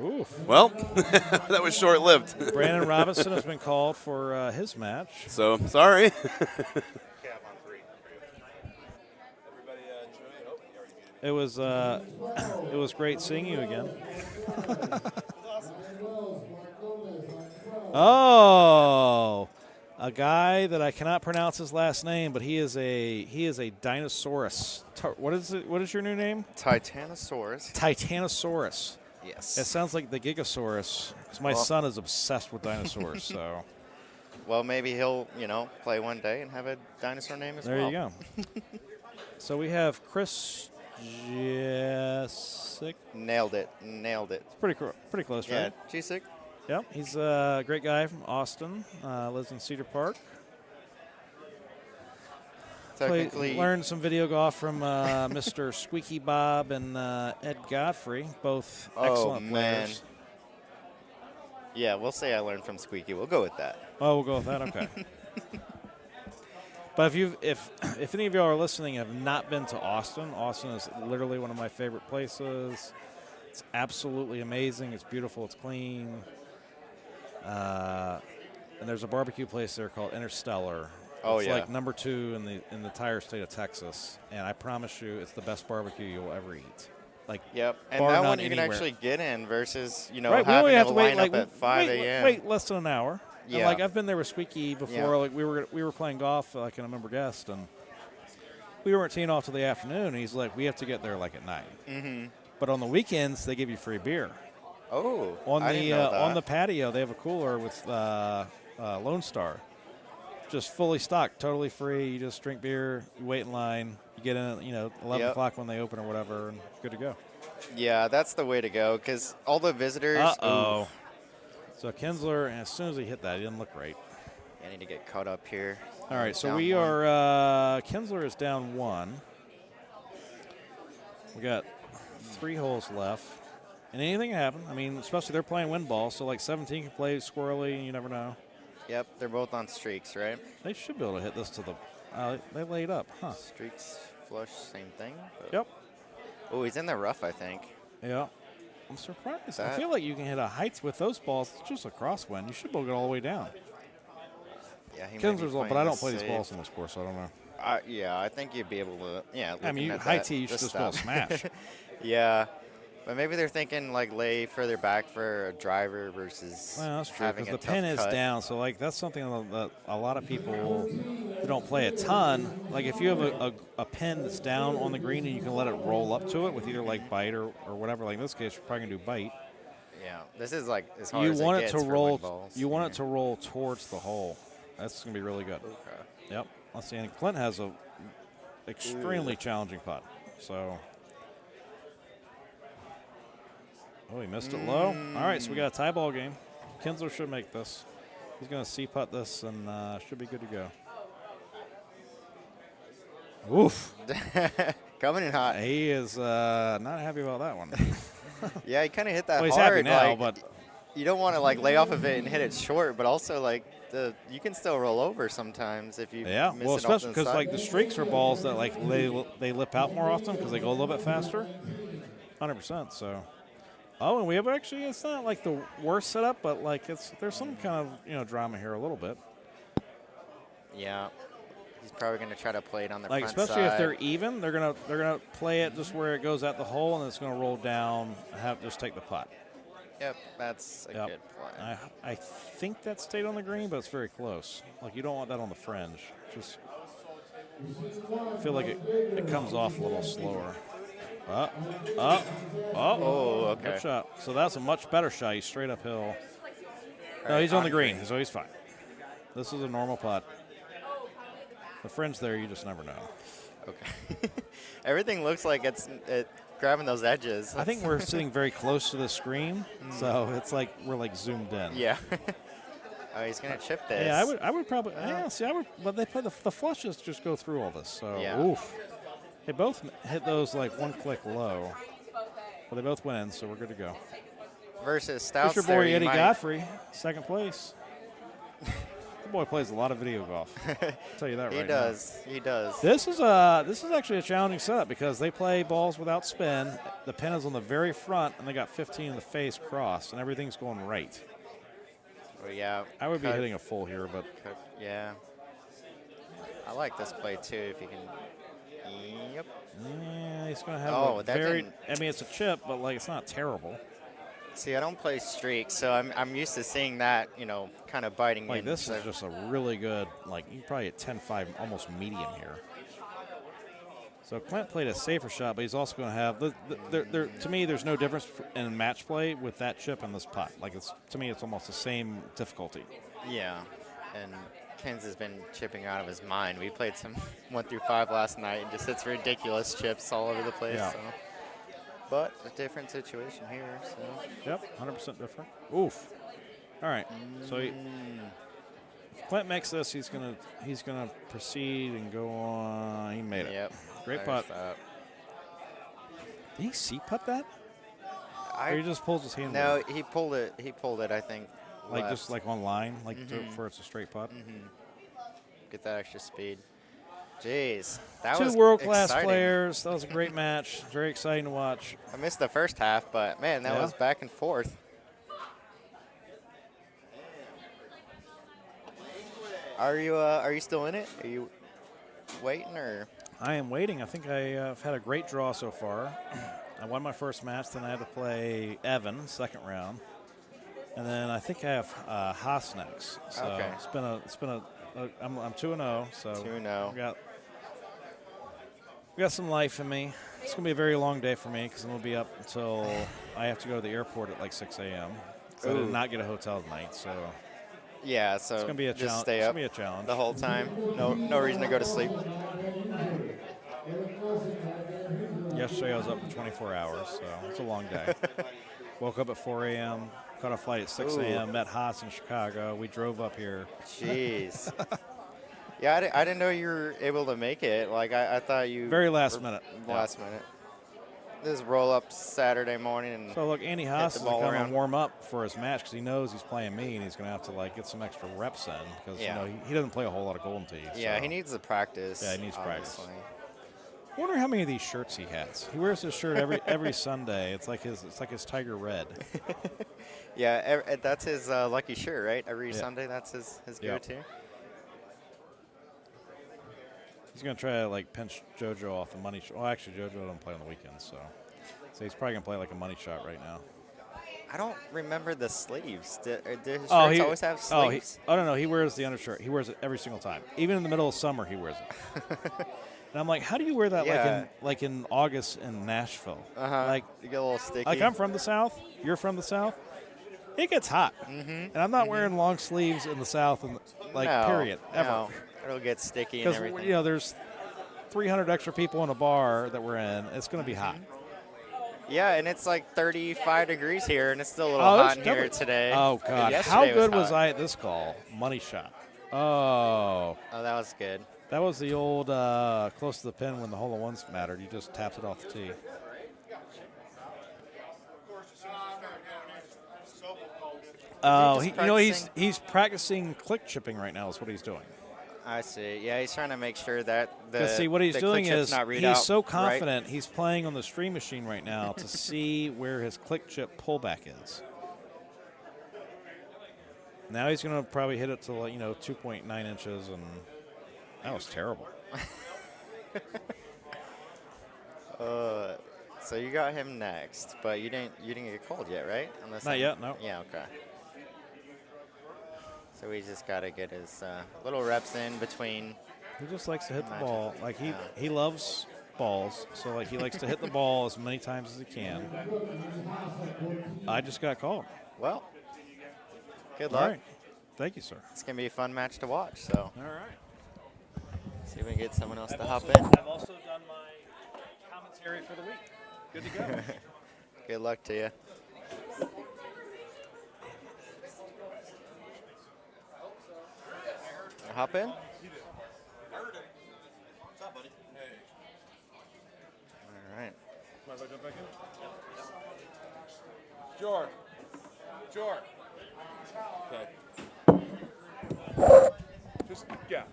Oof. Well, that was short-lived. Brandon Robinson has been called for his match. So, sorry. It was great seeing you again. Oh, a guy that I cannot pronounce his last name, but he is a dinosaurus. What is it? What is your new name? Titanosaurus. Titanosaurus. Yes. It sounds like the Gigasaurus, because my son is obsessed with dinosaurs. So. Well, maybe he'll play one day and have a dinosaur name as There well. you go. So we have Chris Jessic. Nailed it. It's pretty close, Yeah, right? Jessic. Yep, he's a great guy from Austin. Lives in Cedar Park. Learned some video golf from Mr. Squeaky Bob and Ed Godfrey, both excellent players. Yeah, we'll say I learned from Squeaky. We'll go with that. Oh, we'll go with that. Okay. But if any of y'all are listening and have not been to Austin, Austin is literally one of my favorite places. It's absolutely amazing. It's beautiful. It's clean. And there's a barbecue place there called Interstellar. Oh, it's yeah. like number 2 in the entire state of Texas, and I promise you, it's the best barbecue you'll ever eat. Like, yep, and bar that none one you can anywhere. actually get in versus Right, we having only have to to wait line like up at 5 a.m. Wait less than an hour. Yeah. And like I've been there with Squeaky before. Yeah. Like we were playing golf like in a member guest, and we weren't teeing off till the afternoon. And he's like, we have to get there like at 9. Mm-hmm. But on the weekends they give you free beer. Oh, on I the didn't know that. on the patio they have a cooler with Lone Star, just fully stocked, totally free. You just drink beer, you wait in line, you get in at 11 Yep. o'clock when they open or whatever, and good to go. Yeah, that's the way to go because all the visitors. Uh-oh. So Kinsler, and as soon as he hit that, he didn't look right. I need to get caught up here. All right, so Down we one. are, Kinsler is down 1. We got 3 holes left. And anything can happen. I mean, especially they're playing wind ball, so like 17 can play squirrely, and you never know. Yep, they're both on streaks, right? They should be able to hit this to the, they laid up, huh? Streaks, flush, same thing. Yep. Oh, he's in the rough, I think. Yeah. I'm surprised. I That- feel like you can hit a heights with those balls. It's just a crosswind. You should be able to get all the way down. Yeah, he might be Kinsler's low, but playing I don't this play these safe. balls on this course, so I don't know. Yeah, I think you'd be able to. Yeah, I mean, looking at high that, tee, you should this just be able to stuff. smash. Yeah, but maybe they're thinking like lay further back for a driver versus Well, that's true, having because a the pin tough is cut. down, so like that's something that a lot of people who don't play a ton, like if you have a pin that's down on the green and you can let it roll up to it with either like bite or whatever, like in this case, you're probably going to do bite. Yeah, this is like as hard You as want it it gets to for roll. wind balls. You want it to roll towards the hole. That's going to be really good. Okay. Yep. Let's see. And Clint has a extremely challenging putt. So. Oh, he missed it low. All right, so we got a tie ball game. Kinsler should make this. He's going to C-putt this and should be good to go. Oof. Coming in hot. He is not happy about that one. Yeah, he kind of hit that Well, he's hard. happy now, like, but you don't want to like lay off of it and hit it short, but also like you can still roll over sometimes if you yeah, miss well, it off especially to the because side. like the streaks are balls that like they lip out more often because they go a little bit faster. 100%. So, oh, and we have actually it's not like the worst setup, but like there's some kind of drama here a little bit. Yeah, he's probably going to try to play it on the Like front especially if side. they're even, they're gonna play it just where it goes at the hole and it's gonna roll down. Just take the putt. Yep, that's a good play. I think that stayed on the green, but it's very close. Like you don't want that on the fringe. Just I feel like it comes off a little slower. Oh, okay. Good shot. So that's a much better shot. He's straight uphill. No, he's on the green, so he's fine. This is a normal putt. The fringe there, you just never know. Okay. Everything looks like it's grabbing those edges. I think we're sitting very close to the screen, so it's like we're like zoomed in. Yeah. Oh, he's gonna chip this. Yeah, I would probably. Yeah, see, but they play the flushes just go through all this. So Yeah. oof. They both hit those like one click low, but they both went in, so we're good to go. Versus Stouts. Here's your boy Eddie Godfrey, second place. The boy plays a lot of video golf. I'll tell you that right now. He does. This is actually a challenging setup because they play balls without spin. The pin is on the very front, and they got 15 in the face crossed, and everything's going right. Oh, yeah. I would be hitting a full here, but yeah. I like this play too. If you can. Yep. Yeah, he's going to have Oh, a that very. didn't- I mean, it's a chip, but like it's not terrible. See, I don't play streaks, so I'm used to seeing that, kind of biting Like in. this so is just a really good. Like you can probably hit 10-5, almost medium here. So Clint played a safer shot, but he's also going to have. To me, there's no difference in match play with that chip and this putt. Like to me, it's almost the same difficulty. Yeah, and Ken's has been chipping out of his mind. We played some 1 through 5 last night and just hits ridiculous chips all over the place. Yeah. So. But a different situation here. So. Yep, 100% different. Oof. All right. So if Clint makes this, he's gonna proceed and go on. He made it. Yep. Great There's putt. that. Did he C-putt that? Or he just pulls his hand. No, away? he pulled it. He pulled it. I think. Like left. just like on line, like Mhm. for it's a straight putt. Get that extra speed. Jeez, that Two was world-class exciting. players. That was a great match. Very exciting to watch. I missed the first half, but man, that Yeah. was back and forth. Are you still in it? Are you waiting or? I am waiting. I think I've had a great draw so far. I won my first match, then I had to play Evan, second round, and then I think I have Haas next. So Okay. it's been a I'm 2-0. So 2-0. We got some life in me. It's gonna be a very long day for me because I'm gonna be up until I have to go to the airport at like 6 a.m. I did Ooh. not get a hotel tonight, so Yeah, so it's gonna be a just challenge. stay It's up gonna be a challenge the whole time. No reason to go to sleep. Yesterday I was up for 24 hours, so it's a long day. Woke up at 4 a.m., Caught a flight at 6 a.m., met Haas in Chicago. We drove up here. Jeez. Yeah, I didn't know you were able to make it. Like, I thought you... Very last minute. Last minute. This roll up Saturday morning. And so, look, Andy Haas is going to around. warm up for his match because he knows he's playing me, and he's going to have to, like, get some extra reps in because, you know, he doesn't play a whole lot of Golden Tee. Yeah, so. he needs to practice. Yeah, he needs obviously. practice. I wonder how many of these shirts he has. He wears this shirt every Sunday. It's like his Tiger Red. Yeah, that's his lucky shirt, right? Every Sunday, that's his go-to. He's going to try to, like, pinch JoJo off the money shot. Well, actually, JoJo doesn't play on the weekends, so he's probably going to play, like, a money shot right now. I don't remember the sleeves. Did his shirts always have sleeves? No. He wears the undershirt. He wears it every single time. Even in the middle of summer, he wears it. And I'm like, how do you wear that like in August in Nashville? Like, you get a little sticky. Like, I'm from the South. You're from the South. It gets hot. And I'm not wearing long sleeves in the South, period, ever. No. It'll get sticky and everything. Because, there's 300 extra people in a bar that we're in. It's going to be hot. Yeah, and it's like 35 degrees here, and it's still a little hot in here today. Oh, God. How good was I at this call? Money shot. Oh. Oh, that was good. That was the old close to the pin when the hole-in-ones mattered. You just tapped it off the tee. Oh, he's practicing click chipping right now is what he's doing. I see. Yeah, he's trying to make sure that what he's doing is he's so confident. Right? He's playing on the stream machine right now to see where his click chip pullback is. Now he's going to probably hit it to 2.9 inches, and that was terrible. So you got him next, but you didn't get called yet, right? Not yet, no. Yeah, okay. So we just got to get his little reps in between. He just likes to hit the ball. Like he loves balls, so he likes to hit the ball as many times as he can. I just got called. Well, good luck. All right. Thank you, sir. It's gonna be a fun match to watch. So. All right. See if we can get someone else to hop in. I've also done my commentary for the week. Good to go. Good luck to you. Hop in. What's up, buddy? Hey. All right. Mind if I jump back in? Sure. Okay. Just, yeah.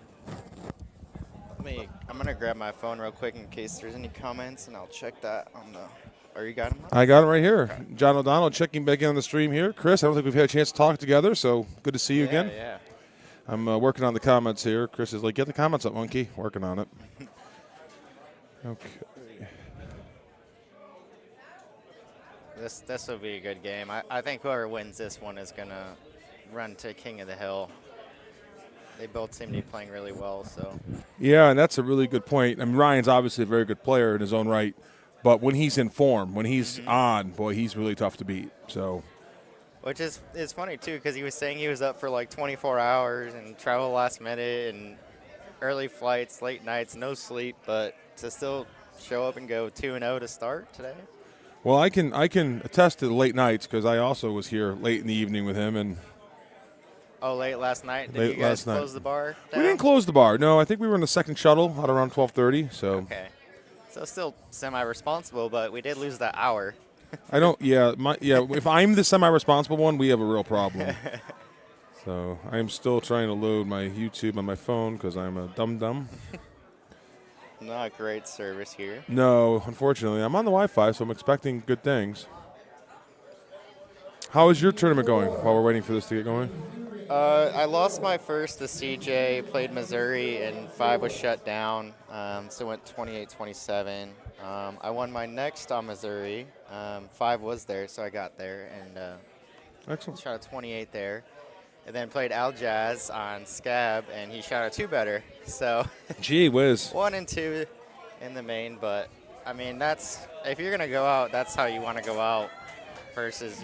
I'm going to grab my phone real quick in case there's any comments, and I'll check that on the... Or you got him? I got him right here. Okay. John O'Donnell checking back in on the stream here. Chris, I don't think we've had a chance to talk together, so good to see you again. Yeah. I'm working on the comments here. Chris is like, get the comments up, monkey. Working on it. Okay. This will be a good game. I think whoever wins this one is going to run to King of the Hill. They both seem to be playing really well. So. Yeah, and that's a really good point. I mean, Ryan's obviously a very good player in his own right, but when he's in form, when he's on, boy, he's really tough to beat. So. Which is funny, too, because he was saying he was up for like 24 hours and travel last minute and early flights, late nights, no sleep, but to still show up and go 2-0 to start today. Well, I can attest to the late nights because I also was here late in the evening with him. And oh, late last night? Did you guys close the bar down? We didn't close the bar. No, I think we were in the second shuttle at around 12:30. So. Okay. So still semi-responsible, but we did lose that hour. I don't. Yeah. If I'm the semi-responsible one, we have a real problem. So I'm still trying to load my YouTube on my phone because I'm a dum-dum. Not great service here. No, unfortunately. I'm on the Wi-Fi, so I'm expecting good things. How is your tournament going while we're waiting for this to get going? I lost my first to CJ, played Missouri, and 5 was shut down, so went 28-27. I won my next on Missouri. 5 was there, so I got there, and excellent. Shot a 28 there. And then played Al Jazz on Scab, and he shot a 2 better. So, gee whiz. 1 and 2 in the main, but I mean if you're gonna go out, that's how you want to go out, versus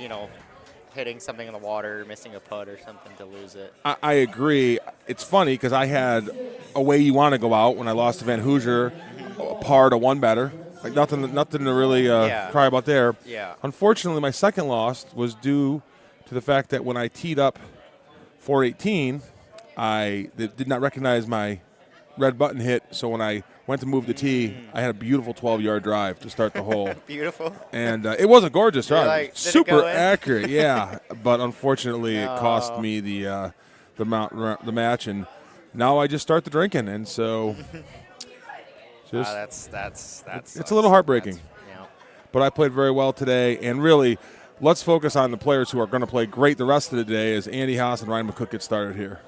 hitting something in the water, missing a putt or something to lose it. I agree. It's funny because I had a way you want to go out when I lost to Van Hoosier, a par to 1 better. Like nothing to really cry about there. Yeah. Unfortunately, my second loss was due to the fact that when I teed up 418, I did not recognize my red button hit. So when I went to move the tee, I had a beautiful 12-yard drive to start the hole. Beautiful. And it was a gorgeous drive. Like, super accurate, yeah. But unfortunately, it cost me the match. And now I just start the drinking. And so that's it's a little heartbreaking. But I played very well today. And really, let's focus on the players who are going to play great the rest of the day as Andy Haas and Ryan McCook get started here.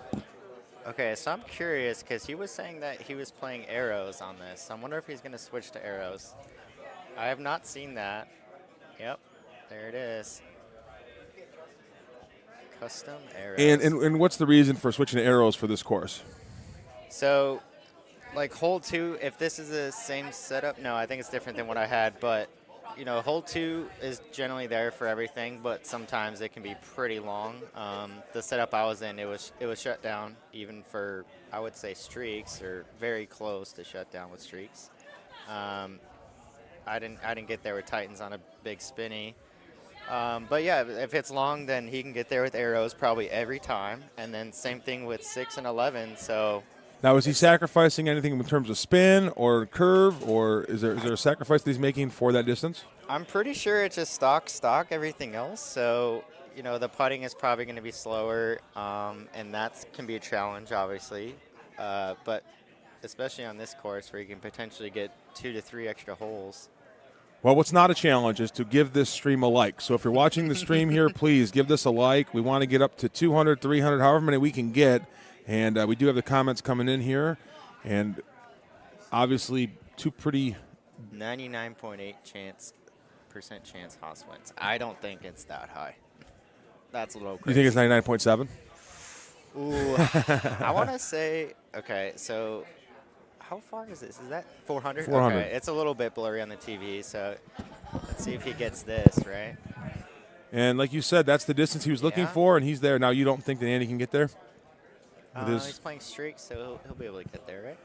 Okay, so I'm curious because he was saying that he was playing arrows on this. I wonder if he's going to switch to arrows. I have not seen that. Yep, there it is. Custom arrows. And what's the reason for switching to arrows for this course? So, like hole 2, if this is the same setup, no, I think it's different than what I had, but you know, hole 2 is generally there for everything, but sometimes it can be pretty long. The setup I was in, it was shut down even for, I would say, streaks, or very close to shut down with streaks. I didn't get there with Titans on a big spinny. But yeah, if it's long, then he can get there with arrows probably every time. And then same thing with 6 and 11. So now, is he sacrificing anything in terms of spin or curve, or is there a sacrifice that he's making for that distance? I'm pretty sure it's just stock, everything else. So, you know, the putting is probably going to be slower, and that can be a challenge, obviously. But especially on this course where you can potentially get 2 to 3 extra holes. Well, what's not a challenge is to give this stream a like. So if you're watching the stream here, please give this a like. We want to get up to 200, 300, however many we can get. And we do have the comments coming in here. And obviously, two pretty 99.8% chance Haas wins. I don't think it's that high. That's a little crazy. You think it's 99.7? Ooh. I want to say, okay, so how far is this? Is that 400? 400. Okay, it's a little bit blurry on the TV, so let's see if he gets this, right? And like you said, that's the distance he was looking for, and he's there. Now, you don't think that Andy can get there? He's playing streaks, so he'll be able to get there, right?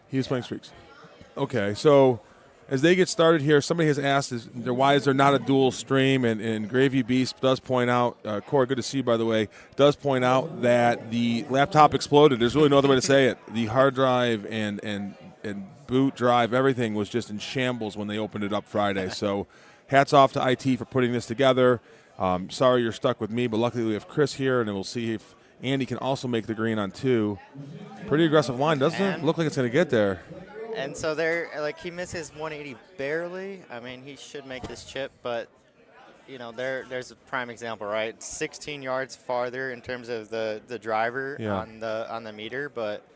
He was playing streaks. Okay, so as they get started here, somebody has asked, why is there not a dual stream? And Gravy Beast does point out, Corey, good to see you, by the way, does point out that the laptop exploded. There's really no other way to say it. The hard drive and boot drive, everything was just in shambles when they opened it up Friday. So hats off to IT for putting this together. Sorry you're stuck with me, but luckily we have Chris here, and we'll see if Andy can also make the green on 2. Pretty aggressive line. Doesn't look like it's going to get there. And so there, like, he misses 180 barely. I mean, he should make this chip, but, you know, there's a prime example, right? 16 yards farther in terms of the driver on the meter, but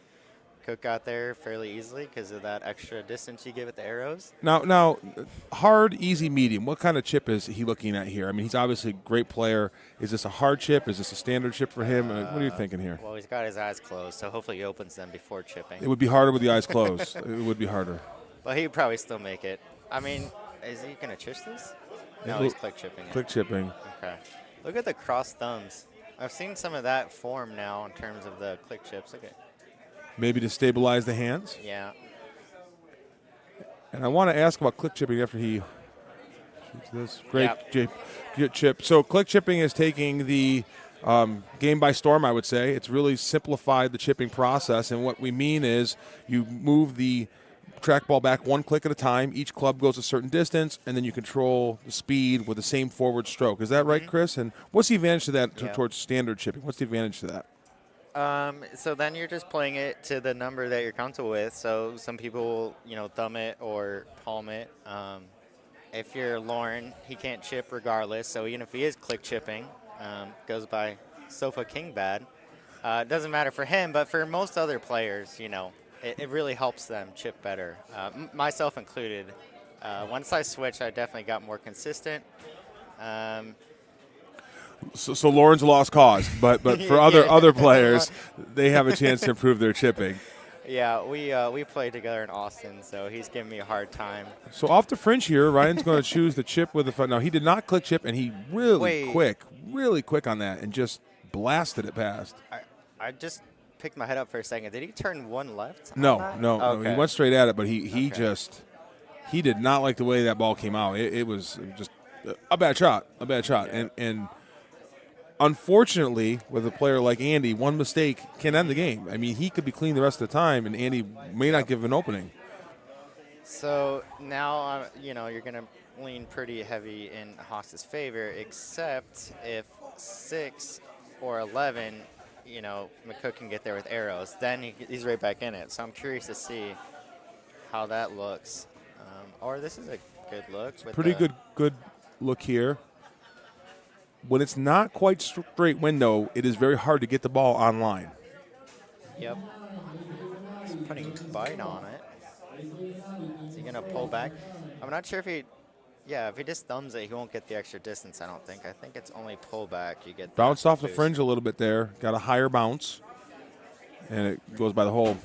Cook got there fairly easily because of that extra distance you give at the arrows. Now, hard, easy, medium. What kind of chip is he looking at here? I mean, he's obviously a great player. Is this a hard chip? Is this a standard chip for him? What are you thinking here? Well, he's got his eyes closed, so hopefully he opens them before chipping. It would be harder with the eyes closed. It would be harder. But he'd probably still make it. I mean, is he going to chish this? No, he's click chipping it. Click chipping. Okay. Look at the crossed thumbs. I've seen some of that form now in terms of the click chips. Look at. Maybe to stabilize the hands? Yeah. And I want to ask about click chipping after he shoots this. Great chip. So click chipping is taking the game by storm, I would say. It's really simplified the chipping process. And what we mean is you move the trackball back one click at a time. Each club goes a certain distance, and then you control the speed with the same forward stroke. Is that right, Chris? And what's the advantage to that towards standard chipping? What's the advantage to that? So then you're just playing it to the number that you're comfortable with. So some people, you know, thumb it or palm it. If you're Lauren, he can't chip regardless. So even if he is click chipping, goes by Sofa King Bad. It doesn't matter for him, but for most other players, you know, it really helps them chip better, myself included. Once I switched, I definitely got more consistent. So Lauren's a lost cause, but for other players, they have a chance to improve their chipping. Yeah, we played together in Austin, so he's giving me a hard time. So off the fringe here, Ryan's going to choose the chip with the front. Now, he did not click chip, and he really quick on that and just blasted it past. I just picked my head up for a second. Did he turn one left? No. Okay. He went straight at it, but he did not like the way that ball came out. It was just a bad shot. Yeah. And unfortunately, with a player like Andy, one mistake can end the game. I mean, he could be clean the rest of the time, and Andy may not give an opening. So now, you're going to lean pretty heavy in Haas's favor, except if 6 or 11, McCook can get there with arrows. Then he's right back in it. So I'm curious to see how that looks. Or this is a good look. Pretty good look here. When it's not quite straight window, it is very hard to get the ball online. Yep. He's putting bite on it. Is he going to pull back? I'm not sure if he just thumbs it, he won't get the extra distance, I don't think. I think it's only pull back. You get Bounced off the fringe a little bit there. Got a higher bounce. And it goes by the hole.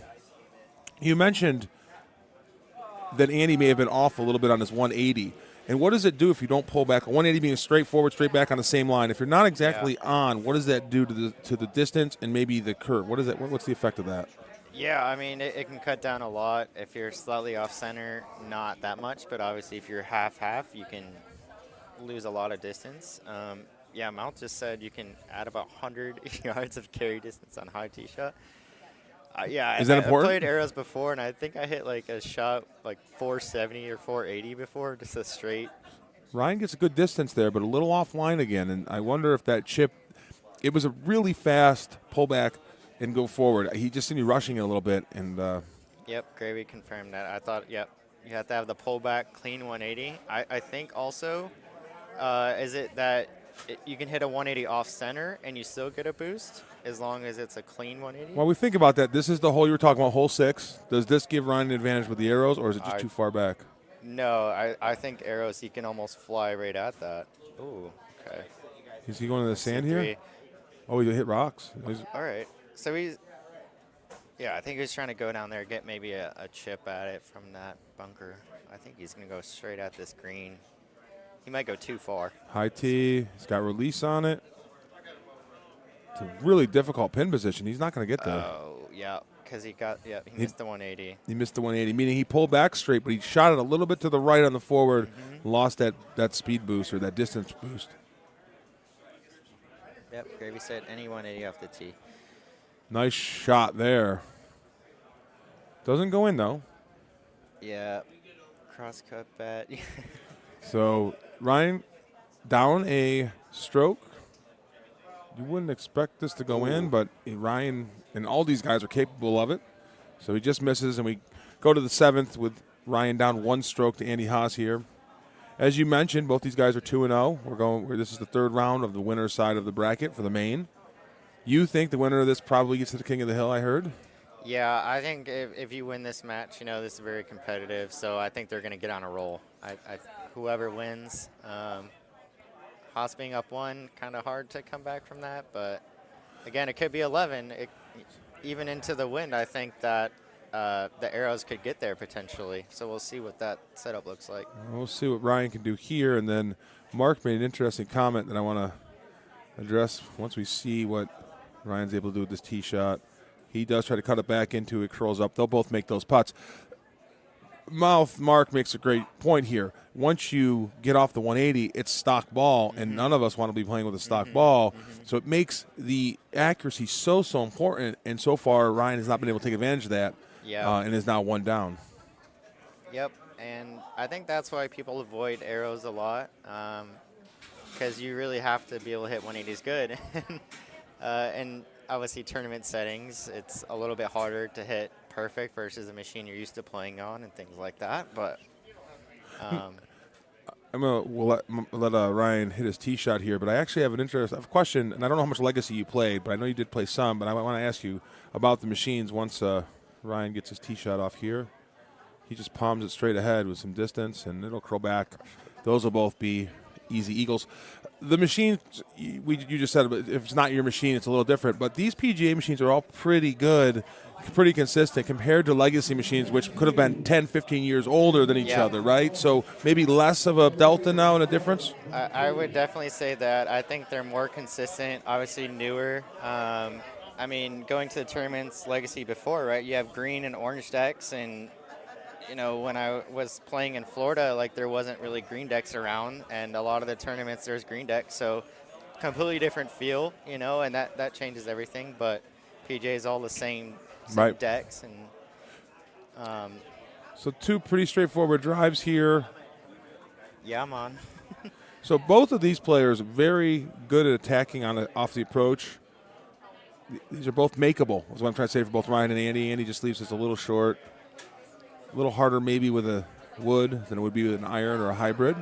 You mentioned that Andy may have been off a little bit on his 180. And what does it do if you don't pull back? A 180 being straight forward, straight back on the same line. If you're not exactly on, what does that do to the distance and maybe the curve? What is that? What's the effect of that? Yeah, I mean, it can cut down a lot. If you're slightly off center, not that much. But obviously, if you're half-half, you can lose a lot of distance. Mount just said you can add about 100 yards of carry distance on high tee shot. Is that important? I played arrows before, and I think I hit like a shot like 470 or 480 before, just a straight. Ryan gets a good distance there, but a little offline again. And I wonder if that chip, it was a really fast pullback and go forward. He just seemed to be rushing it a little bit. And Yep, Gravy confirmed that. I thought, you have to have the pullback clean 180. I think also, is it that you can hit a 180 off center and you still get a boost as long as it's a clean 180? Well, we think about that. This is the hole you were talking about, hole 6. Does this give Ryan an advantage with the arrows, or is it just too far back? No, I think arrows, he can almost fly right at that. Ooh, okay. Is he going to the sand here? Oh, he hit rocks. All right. So I think he's trying to go down there, get maybe a chip at it from that bunker. I think he's going to go straight at this green. He might go too far. High tee. He's got release on it. It's a really difficult pin position. He's not going to get there. Oh, yeah, because he missed the 180. He missed the 180, meaning he pulled back straight, but he shot it a little bit to the right on the forward, lost that speed boost or that distance boost. Yep, Gravy said any 180 off the tee. Nice shot there. Doesn't go in, though. Yeah, cross-cut bat. So Ryan down a stroke. You wouldn't expect this to go in, but Ryan and all these guys are capable of it. So he just misses, and we go to the 7th with Ryan down 1 stroke to Andy Haas here. As you mentioned, both these guys are 2-0. This is the 3rd round of the winner's side of the bracket for the main. You think the winner of this probably gets to the King of the Hill, I heard? Yeah, I think if you win this match, this is very competitive, so I think they're going to get on a roll. Whoever wins, Haas being up 1, kind of hard to come back from that, but again, it could be 11. Even into the wind, I think that the arrows could get there potentially, so we'll see what that setup looks like. We'll see what Ryan can do here, and then Mark made an interesting comment that I want to address once we see what Ryan's able to do with this tee shot. He does try to cut it back into it, curls up. They'll both make those putts. Mark makes a great point here. Once you get off the 180, it's stock ball, and none of us want to be playing with a stock ball. So it makes the accuracy so important, and so far Ryan has not been able to take advantage of that and is now 1 down. Yep, and I think that's why people avoid arrows a lot, because you really have to be able to hit 180s good. And obviously tournament settings, it's a little bit harder to hit perfect versus a machine you're used to playing on and things like that. But we'll let Ryan hit his tee shot here, but I actually have a question, and I don't know how much Legacy you played, but I know you did play some, but I want to ask you about the machines once Ryan gets his tee shot off here. He just palms it straight ahead with some distance, and it'll curl back. Those will both be easy eagles. The machine, you just said, if it's not your machine, it's a little different. But these PGA machines are all pretty good, pretty consistent compared to legacy machines, which could have been 10, 15 years older than each other, right? So maybe less of a delta now and a difference? I would definitely say that. I think they're more consistent, obviously newer. I mean, going to the tournaments, legacy before, right? You have green and orange decks, and when I was playing in Florida, like there wasn't really green decks around, and a lot of the tournaments there's green decks. So completely different feel, you know, and that changes everything. But PJ is all the same Right. decks, and So 2 pretty straightforward drives here. yeah, I'm on. So both of these players are very good at attacking off the approach. These are both makeable, is what I'm trying to say for both Ryan and Andy. Andy just leaves us a little short. A little harder maybe with a wood than it would be with an iron or a hybrid.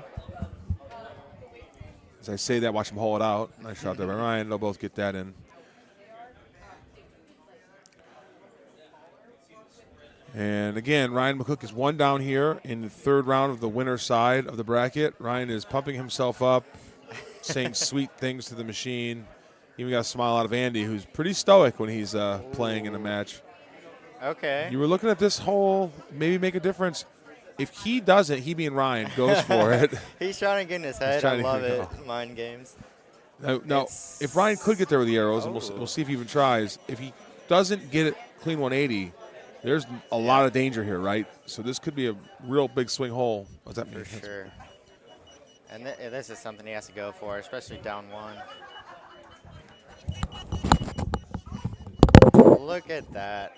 As I say that, watch him hole it out. Nice shot there by Ryan. They'll both get that in. And again, Ryan McCook is 1 down here in the 3rd round of the winner's side of the bracket. Ryan is pumping himself up, saying sweet things to the machine. Even got a smile out of Andy, who's pretty stoic when he's playing in a match. Okay. You were looking at this hole, maybe make a difference. If he doesn't, he being Ryan goes for it. He's trying to get in his head. I love it. Mind games. Now, if Ryan could get there with the arrows, and we'll see if he even tries. If he doesn't get it clean 180, there's a lot of danger here, right? So this could be a real big swing hole. What's that mean? For sure. And this is something he has to go for, especially down 1. Look at that.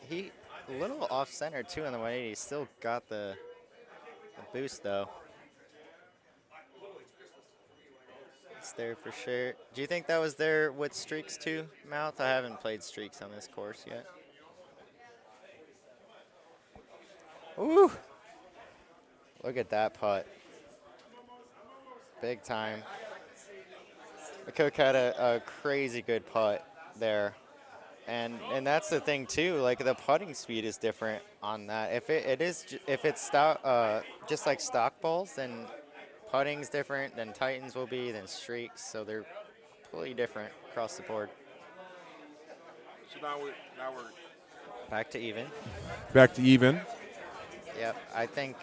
He a little off center too on the 180. He's still got the boost though. It's there for sure. Do you think that was there with streaks too, Mouth? I haven't played streaks on this course yet. Ooh! Look at that putt. Big time. McCook had a crazy good putt there. And that's the thing too, like the putting speed is different on that. If it's stock, just like stock balls, then putting's different than Titans will be, than streaks. So they're completely different across the board. So now we're back to even. Back to even. Yep, I think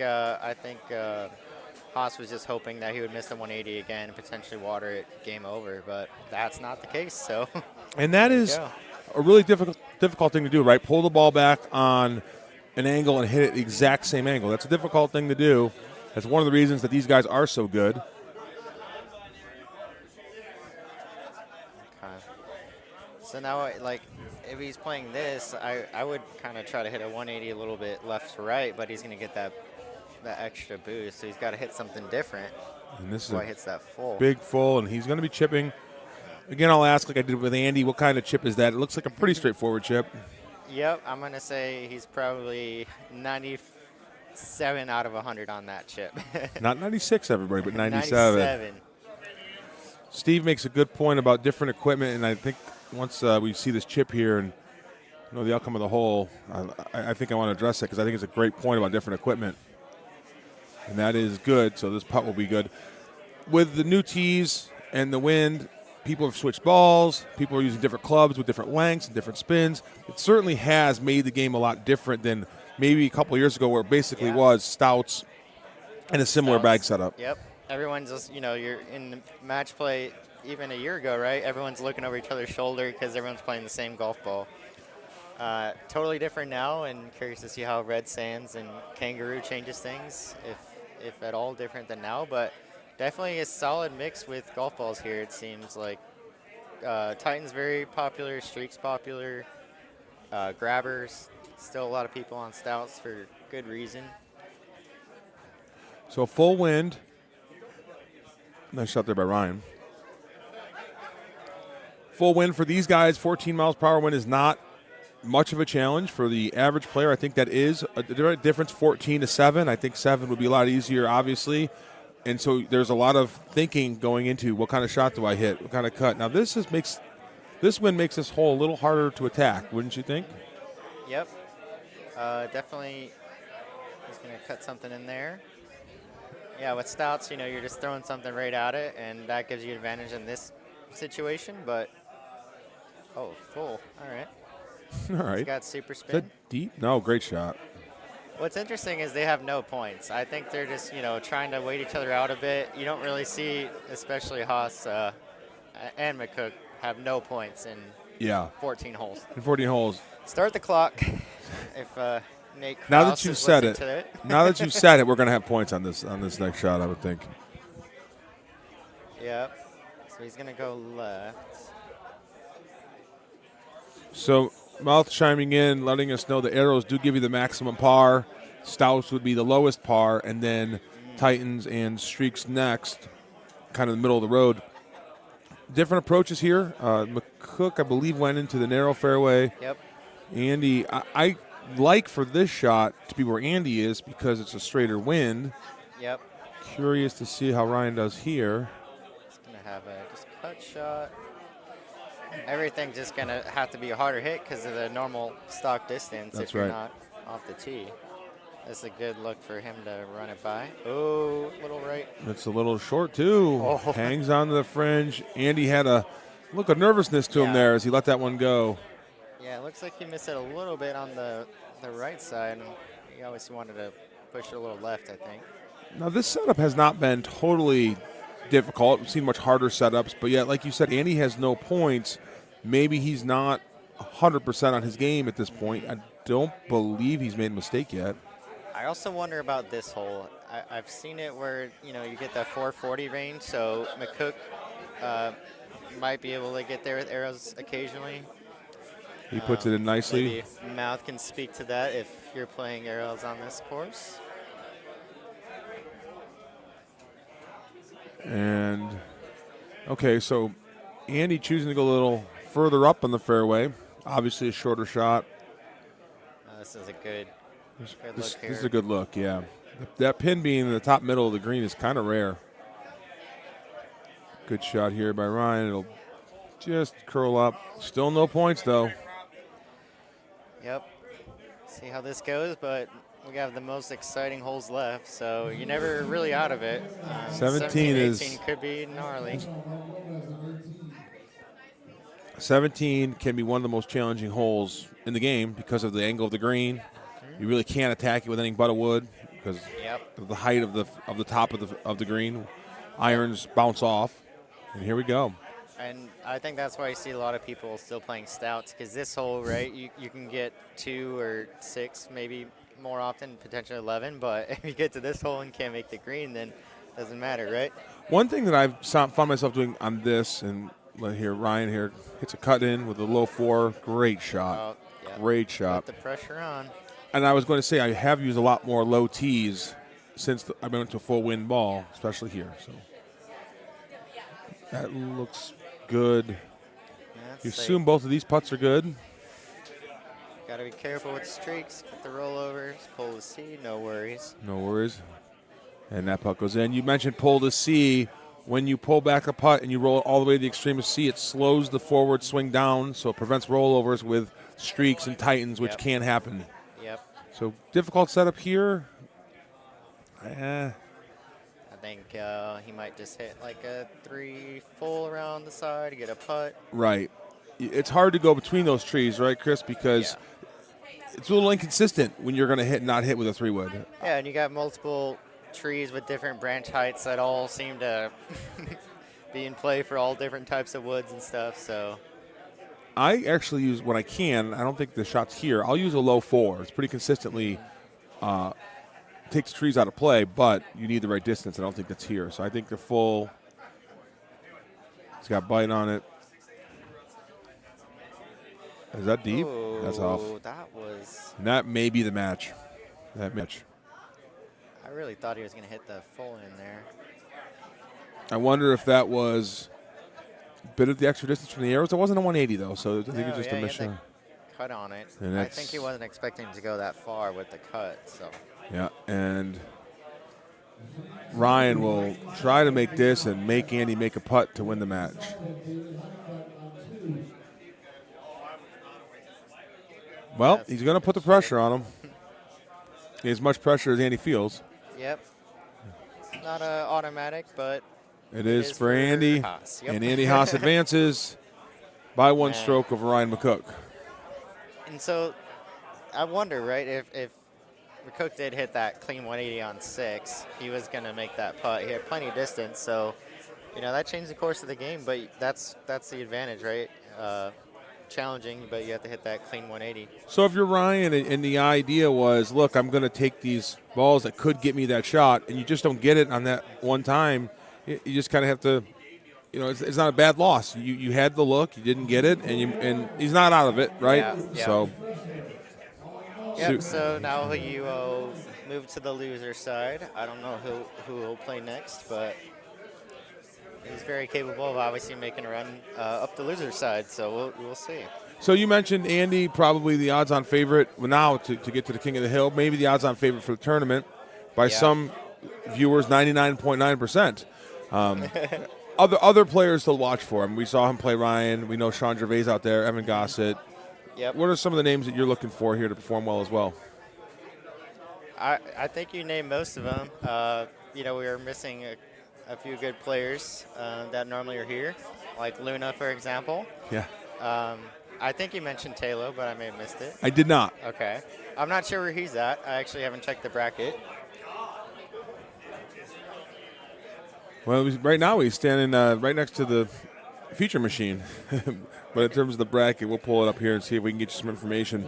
Haas was just hoping that he would miss the 180 again and potentially water it, game over, but that's not the case. So. And that is a really difficult thing to do, right? Pull the ball back on an angle and hit it the exact same angle. That's a difficult thing to do. That's one of the reasons that these guys are so good. Okay. So now, like, if he's playing this, I would kind of try to hit a 180 a little bit left to right, but he's going to get that extra boost, so he's got to hit something different. And this is why he hits that full. Big full, and he's going to be chipping. Again, I'll ask, like I did with Andy, what kind of chip is that? It looks like a pretty straightforward chip. Yep, I'm going to say he's probably 97 out of 100 on that chip. Not 96, everybody, but 97. Steve makes a good point about different equipment, and I think once we see this chip here and know the outcome of the hole, I think I want to address that because I think it's a great point about different equipment. And that is good, so this putt will be good. With the new tees and the wind, people have switched balls. People are using different clubs with different lengths and different spins. It certainly has made the game a lot different than maybe a couple of years ago where it basically was stouts and a similar bag setup. Yep. Everyone's just, you're in match play even a year ago, right? Everyone's looking over each other's shoulder because everyone's playing the same golf ball. Totally different now, and curious to see how Red Sands and Kangaroo changes things, if at all different than now, but definitely a solid mix with golf balls here, it seems like. Titan's very popular, Streak's popular, Grabbers, still a lot of people on stouts for good reason. So full wind. Nice shot there by Ryan. Full wind for these guys, 14 miles per hour wind is not much of a challenge for the average player. I think that is a difference, 14 to 7. I think 7 would be a lot easier, obviously. And so there's a lot of thinking going into what kind of shot do I hit, what kind of cut. Now this wind makes this hole a little harder to attack, wouldn't you think? Yep. Definitely he's going to cut something in there. Yeah, with stouts, you're just throwing something right at it, and that gives you advantage in this situation, but full. All right. All right. He's got super spin. Is that deep? No, great shot. What's interesting is they have no points. I think they're just, trying to wait each other out a bit. You don't really see, especially Haas and McCook, have no points in 14 holes. In 14 holes. Start the clock. If Nate Krause now that you've said it, now that you've said it, we're going to have points on this next shot, I would think. Yep. So he's going to go left. So Mouth chiming in, letting us know the arrows do give you the maximum par. Stouts would be the lowest par, and then Titans and Streaks next, kind of the middle of the road. Different approaches here. McCook, I believe, went into the narrow fairway. Yep. Andy, I like for this shot to be where Andy is because it's a straighter wind. Yep. Curious to see how Ryan does here. He's going to have a just cut shot. Everything's just going to have to be a harder hit because of the normal stock distance That's if you're right. not off the tee. That's a good look for him to run it by. Oh, little right. It's a little short, too. Oh. Hangs onto the fringe. Andy had a look of nervousness to him there as he let that one go. Yeah, it looks like he missed it a little bit on the right side. And he obviously wanted to push it a little left, I think. Now, this setup has not been totally difficult. We've seen much harder setups. But, yeah, like you said, Andy has no points. Maybe he's not 100% on his game at this point. I don't believe he's made a mistake yet. I also wonder about this hole. I've seen it where, you get that 440 range, so McCook might be able to get there with arrows occasionally. He puts it in nicely. Maybe Mouth can speak to that if you're playing arrows on this course. And, okay, so Andy choosing to go a little further up on the fairway. Obviously a shorter shot. This is a good look This here. is a good look, yeah. That pin being in the top middle of the green is kind of rare. Good shot here by Ryan. It'll just curl up. Still no points, though. Yep. See how this goes, but we have the most exciting holes left, so you're never really out of it. 17 is 18 could be gnarly. 17 can be one of the most challenging holes in the game because of the angle of the green. You really can't attack it with anything but a wood because of the height of the top of the green. Irons bounce off, and here we go. And I think that's why you see a lot of people still playing stouts, because this hole, right, you can get 2 or 6, maybe more often, potentially 11, but if you get to this hole and can't make the green, then it doesn't matter, right? One thing that I've found myself doing on this, and here Ryan here hits a cut in with a low 4. Great shot. Great shot. Put the pressure on. And I was going to say I have used a lot more low tees since I went to a full wind ball, especially here. So that looks good. You assume both of these putts are good. Got to be careful with streaks, with the rollovers, pull the C, no worries. No worries. And that putt goes in. You mentioned pull to C. When you pull back a putt and you roll it all the way to the extreme of C, it slows the forward swing down, so it prevents rollovers with streaks and Titans, which can happen. Yep. So difficult setup here. I think he might just hit like a 3 full around the side to get a putt. Right. It's hard to go between those trees, right, Chris? Because it's a little inconsistent when you're going to hit and not hit with a 3-wood. Yeah, and you got multiple trees with different branch heights that all seem to be in play for all different types of woods and stuff. So I actually use, when I can, I don't think the shot's here, I'll use a low 4. It's pretty consistently takes trees out of play, but you need the right distance. I don't think that's here. So I think the full, it's got bite on it. Is that deep? That's off. That was. And that may be the match. That match. I really thought he was going to hit the full in there. I wonder if that was a bit of the extra distance from the arrows. It wasn't a 180, though, so I think it's just a mission. Cut on it. And I think he wasn't expecting to go that far with the cut. So. Yeah, and Ryan will try to make this and make Andy make a putt to win the match. Well, he's going to put the pressure on him. As much pressure as Andy feels. Yep. It's not automatic, but it is for Andy. Haas. Yep. And Andy Haas advances by 1 stroke over Ryan McCook. And so I wonder, right, if McCook did hit that clean 180 on 6, he was going to make that putt. He had plenty of distance, so, that changed the course of the game, but that's the advantage, right? Challenging, but you have to hit that clean 180. So if you're Ryan and the idea was, look, I'm going to take these balls that could get me that shot, and you just don't get it on that one time, you just kind of have to it's not a bad loss. You had the look, you didn't get it, and he's not out of it, right? Yeah. So. Yep. So now you move to the loser side. I don't know who will play next, but he's very capable of obviously making a run up the loser side. So we'll see. So you mentioned Andy, probably the odds-on favorite now to get to the King of the Hill, maybe the odds-on favorite for the tournament by some viewers, 99.9%. Other players to watch for him. We saw him play Ryan. We know Sean Gervais out there, Evan Gossett. Yep. What are some of the names that you're looking for here to perform well as well? I think you named most of them. We were missing a few good players that normally are here, like Luna, for example. Yeah. I think you mentioned Taylor, but I may have missed it. I did not. Okay. I'm not sure where he's at. I actually haven't checked the bracket. Well, right now he's standing right next to the feature machine. But in terms of the bracket, we'll pull it up here and see if we can get you some information.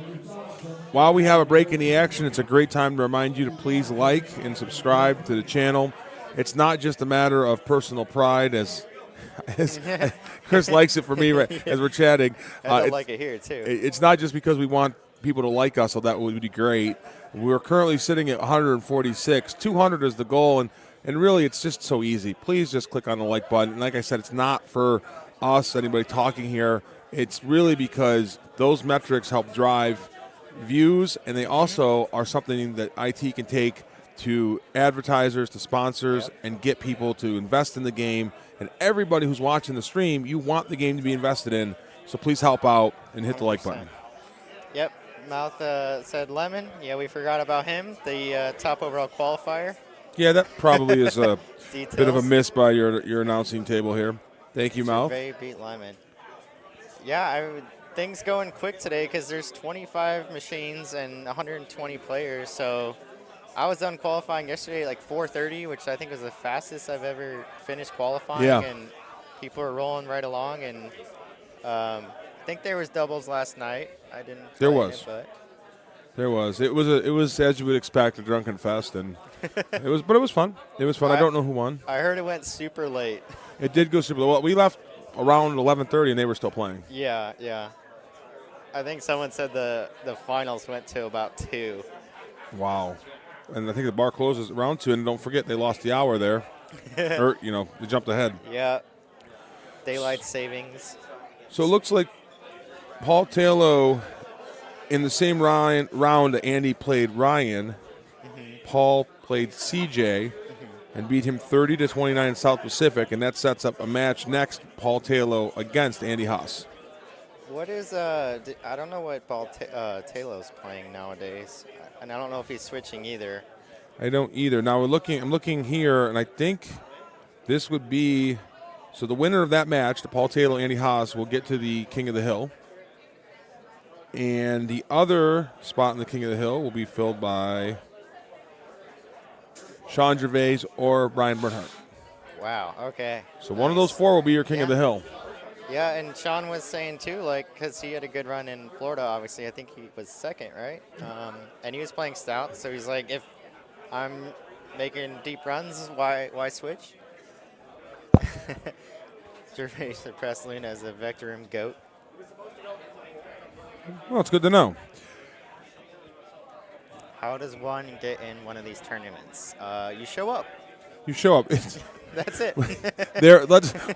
While we have a break in the action, it's a great time to remind you to please like and subscribe to the channel. It's not just a matter of personal pride, as Chris likes it for me as we're chatting. I like it here, too. It's not just because we want people to like us, so that would be great. We're currently sitting at 146. 200 is the goal, and really it's just so easy. Please just click on the like button. And like I said, it's not for us, anybody talking here. It's really because those metrics help drive views, and they also are something that IT can take to advertisers, to sponsors, and get people to invest in the game. And everybody who's watching the stream, you want the game to be invested in, so please help out and hit the like button. Yep. Mouth said Lemon. Yeah, we forgot about him, the top overall qualifier. Yeah, that probably is a bit of a miss by your announcing table here. Thank you, Mouth. Gervais beat Lemon. Yeah, things going quick today because there's 25 machines and 120 players. So I was done qualifying yesterday at like 4:30, which I think was the fastest I've ever finished qualifying. Yeah. And people are rolling right along. And I think there was doubles last night. I didn't. There play was. It, but There was. It was as you would expect, a drunken fest, and but it was fun. It was fun. I don't know who won. I heard it went super late. It did go super late. Well, we left around 11:30, and they were still playing. Yeah. I think someone said the finals went to about 2. Wow. And I think the bar closes around 2, and don't forget they lost the hour there. Or, they jumped ahead. Yeah. Daylight savings. So it looks like Paul Taylor, in the same round that Andy played Ryan, Paul played CJ and beat him 30-29 in South Pacific, and that sets up a match next, Paul Taylor against Andy Haas. What is I don't know what ball Taylor's playing nowadays, and I don't know if he's switching either. I don't either. Now I'm looking here, and I think this would be so the winner of that match, the Paul Taylor Andy Haas, will get to the King of the Hill, and the other spot in the King of the Hill will be filled by Sean Gervais or Brian Bernhardt. Wow. Okay. So one of those 4 will be your King of the Hill. Yeah, and Sean was saying too, because he had a good run in Florida. Obviously, I think he was second, right? And he was playing stout, so he's like, if I'm making deep runs, why switch? Gervais suppressed Luna as a Vectorum GOAT. Well, it's good to know. How does one get in one of these tournaments? You show up. You show up. That's it.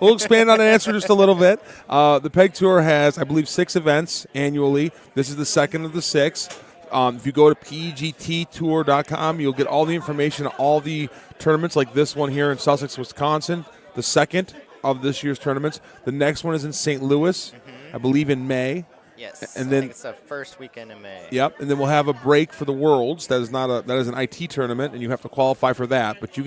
We'll expand on the answer just a little bit. The PEG Tour has, I believe, 6 events annually. This is the second of the 6. If you go to pgttour.com, you'll get all the information on all the tournaments, like this one here in Sussex, Wisconsin, the second of this year's tournaments. The next one is in St. Louis, I believe in May. Yes, and I then think it's the first weekend in May. Yep, and then we'll have a break for the Worlds. That is an IT tournament, and you have to qualify for that. But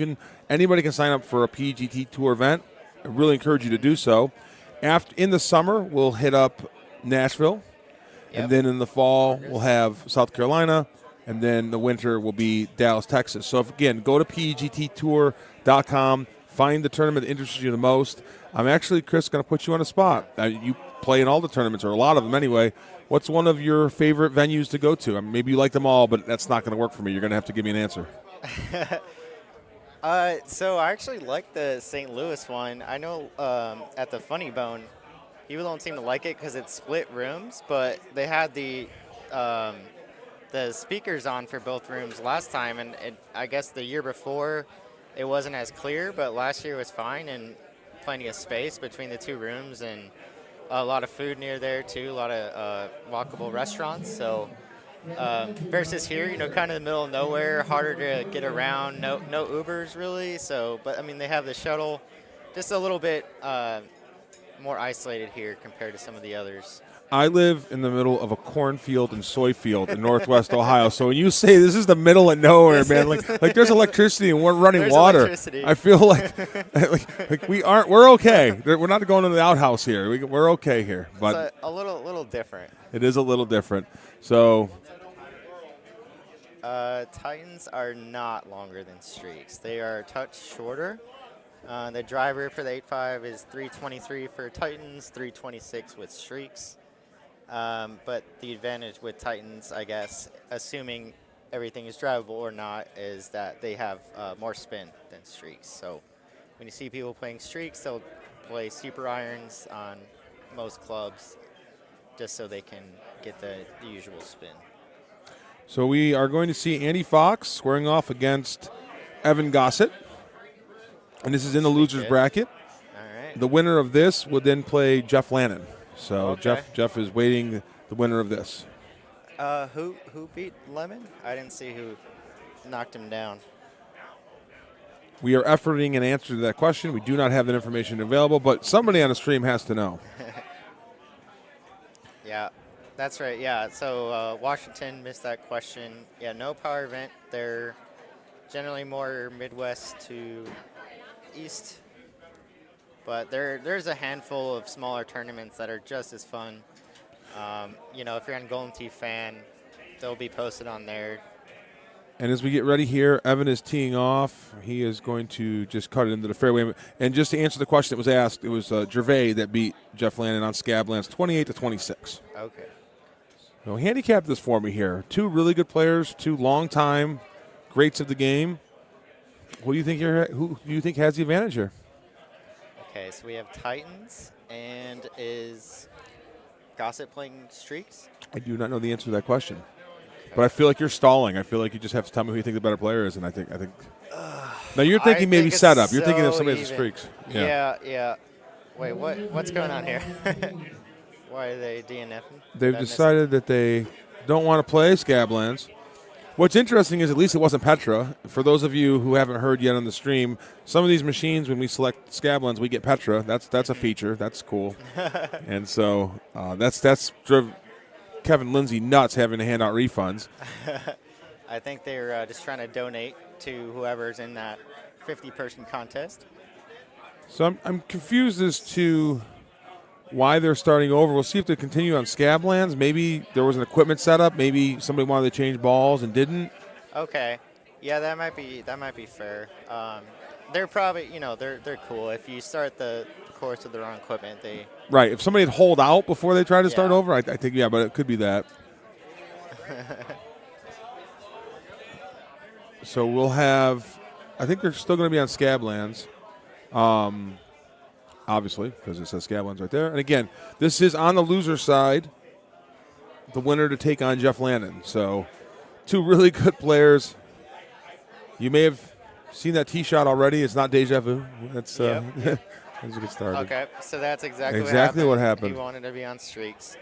anybody can sign up for a PGT Tour event. I really encourage you to do so. In the summer, we'll hit up Nashville, and then in the fall we'll have South Carolina, and then the winter will be Dallas, Texas. So again, go to pgttour.com, find the tournament that interests you the most. I'm actually, Chris, going to put you on a spot. You play in all the tournaments, or a lot of them anyway. What's one of your favorite venues to go to? Maybe you like them all, but that's not going to work for me. You're going to have to give me an answer. So I actually like the St. Louis one. I know at the Funny Bone, people don't seem to like it because it's split rooms, but they had the speakers on for both rooms last time, and I guess the year before it wasn't as clear, but last year was fine and plenty of space between the two rooms and a lot of food near there too, a lot of walkable restaurants. So versus here, kind of the middle of nowhere, harder to get around, no Ubers really. So, but I mean, they have the shuttle, just a little bit more isolated here compared to some of the others. I live in the middle of a cornfield and soy field in Northwest Ohio. So when you say this is the middle of nowhere, man, like there's electricity and we're running water. Electricity. I feel like we're okay. We're not going to the outhouse here. We're okay here, but it's a little different. It is a little different. So Titans are not longer than Streaks. They are a touch shorter. The driver for the 8.5 is 323 for Titans, 326 with Streaks. But the advantage with Titans, I guess, assuming everything is drivable or not, is that they have more spin than Streaks. So when you see people playing Streaks, they'll play super irons on most clubs just so they can get the usual spin. So we are going to see Andy Fox squaring off against Evan Gossett. And this is in the losers bracket. All right. The winner of this would then play Jeff Lannon. So Okay. Jeff is waiting the winner of this. Who beat Lemon? I didn't see who knocked him down. We are efforting an answer to that question. We do not have that information available, but somebody on the stream has to know. Yeah, that's right. Yeah, so Washington missed that question. Yeah, no power event. They're generally more Midwest to East, but there's a handful of smaller tournaments that are just as fun. If you're a Golden Tee fan, they'll be posted on there. And as we get ready here, Evan is teeing off. He is going to just cut it into the fairway. And just to answer the question that was asked, it was Gervais that beat Jeff Lannon on Scablands 28-26. Okay. So handicap this for me here. Two really good players, two long-time greats of the game. Who do you think has the advantage here? Okay, so we have Titans, and is Gossett playing Streaks? I do not know the answer to that question. But I feel like you're stalling. I feel like you just have to tell me who you think the better player is, and I think. Now you're thinking maybe setup. You're thinking of somebody else's streaks. Yeah. Wait, what's going on here? Why are they DNFing? They've decided that they don't want to play Scablands. What's interesting is at least it wasn't Petra. For those of you who haven't heard yet on the stream, some of these machines, when we select Scablands, we get Petra. That's a feature. That's cool. And so that's drove Kevin Lindsay nuts having to hand out refunds. I think they're just trying to donate to whoever's in that 50-person contest. So I'm confused as to why they're starting over. We'll see if they continue on Scablands. Maybe there was an equipment setup. Maybe somebody wanted to change balls and didn't. Okay, yeah, that might be fair. They're probably they're cool. If you start the course with the wrong equipment, they Right. If somebody had hold out before they tried to start over, I think but it could be that. So we'll have. I think they're still going to be on Scablands. Obviously, because it says Scablands right there. And again, this is on the loser side, the winner to take on Jeff Lannon. So two really good players. You may have seen that tee shot already. It's not deja vu. That's as we get started. Okay, so that's exactly what happened. He wanted to be on Streaks.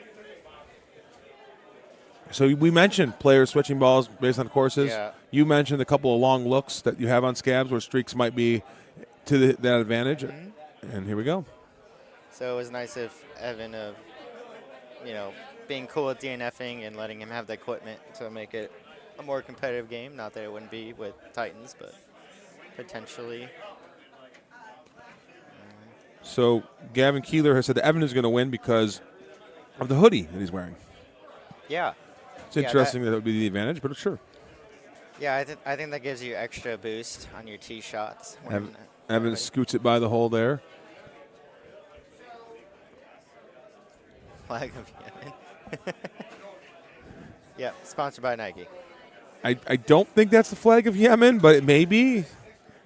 So we mentioned players switching balls based on courses. Yeah. You mentioned a couple of long looks that you have on Scabs where Streaks might be to that advantage. Mm-hmm. And here we go. So it was nice of Evan being cool with DNFing and letting him have the equipment to make it a more competitive game. Not that it wouldn't be with Titans, but potentially. So Gavin Keeler has said that Evan is going to win because of the hoodie that he's wearing. Yeah. It's interesting that would be the advantage, but sure. Yeah, I think that gives you extra boost on your tee shots. Evan scoots it by the hole there. Flag of Yemen. Yeah, sponsored by Nike. I don't think that's the flag of Yemen, but it may be.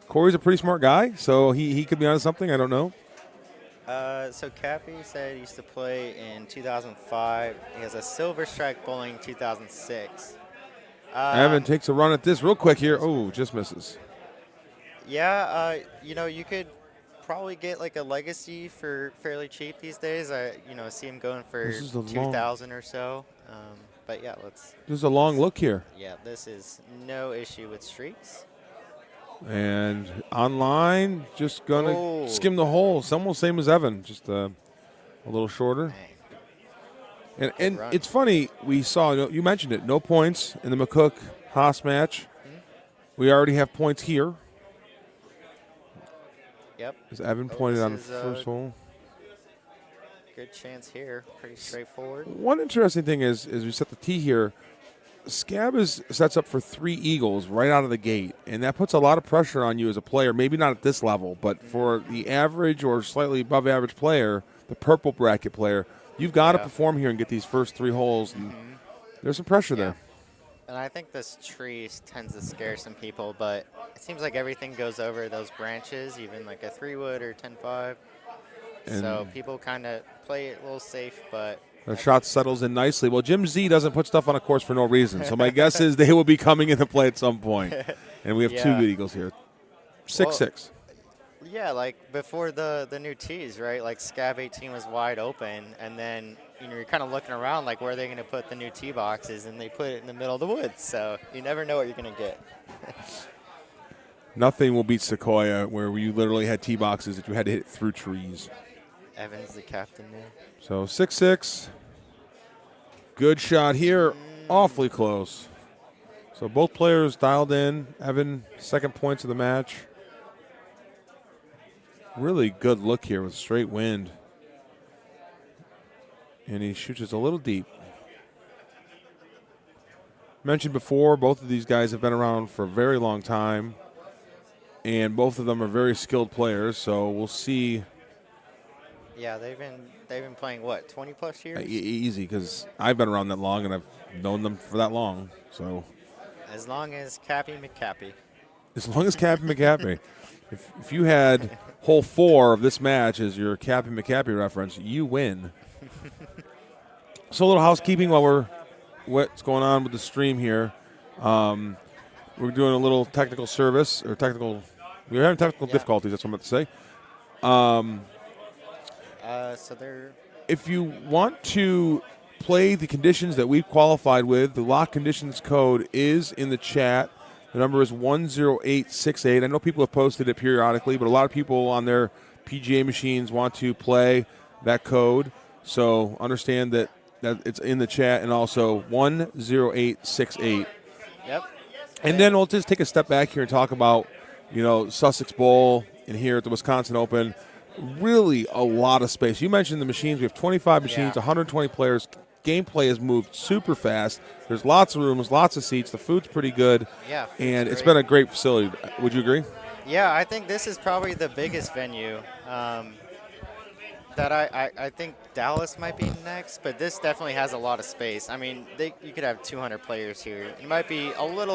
Corey's a pretty smart guy, so he could be onto something. I don't know. So Cappy said he used to play in 2005. He has a Silver Strike Bowling 2006. Evan takes a run at this real quick here. Oh, just misses. Yeah, you could probably get like a legacy for fairly cheap these days. I see him going for 2,000 or so. But yeah, There's a long look here. Yeah, this is no issue with streaks. And online, just gonna skim the hole. It's almost same as Evan, just a little shorter. And it's funny, we saw, you mentioned it, no points in the McCook-Haas match. We already have points here. Yep. As Evan pointed on the first hole. Good chance here. Pretty straightforward. One interesting thing is we set the tee here. Scab sets up for 3 eagles right out of the gate, and that puts a lot of pressure on you as a player. Maybe not at this level, but for the average or slightly above average player, the purple bracket player, you've got to perform here and get these first 3 holes. And there's some pressure there. And I think this tree tends to scare some people, but it seems like everything goes over those branches, even like a 3-wood or 10-5. So people kind of play it a little safe, but the shot settles in nicely. Well, Jim Z doesn't put stuff on a course for no reason, so my guess is they will be coming into play at some point. And we have 2 good eagles here. 6-6. Yeah, like before the new tees, right? Like Scab 18 was wide open, and then you're kind of looking around like where are they going to put the new tee boxes, and they put it in the middle of the woods. So you never know what you're going to get. Nothing will beat Sequoia, where you literally had tee boxes that you had to hit through trees. Evan's the captain there. So 6-6. Good shot here. Awfully close. So both players dialed in. Evan, second points of the match. Really good look here with straight wind. And he shoots us a little deep. Mentioned before, both of these guys have been around for a very long time. And both of them are very skilled players, so we'll see. Yeah, they've been playing what, 20+ years? Easy, because I've been around that long and I've known them for that long. So as long as Cappy McCappy. As long as Cappy McCappy. If you had hole 4 of this match as your Cappy McCappy reference, you win. So a little housekeeping while we're what's going on with the stream here. We're doing a little technical service or we're having technical difficulties. That's what I'm about to say. If you want to play the conditions that we've qualified with, the lock conditions code is in the chat. The number is 10868. I know people have posted it periodically, but a lot of people on their PGA machines want to play that code. So understand that it's in the chat, and also 10868. Yep. And then we'll just take a step back here and talk about, Sussex Bowl and here at the Wisconsin Open. Really a lot of space. You mentioned the machines. We have 25 machines, 120 players. Gameplay has moved super fast. There's lots of rooms, lots of seats. The food's pretty good. Yeah. And it's been a great facility. Would you agree? Yeah, I think this is probably the biggest venue. That I think Dallas might be next, but this definitely has a lot of space. I mean, you could have 200 players here. It might be a little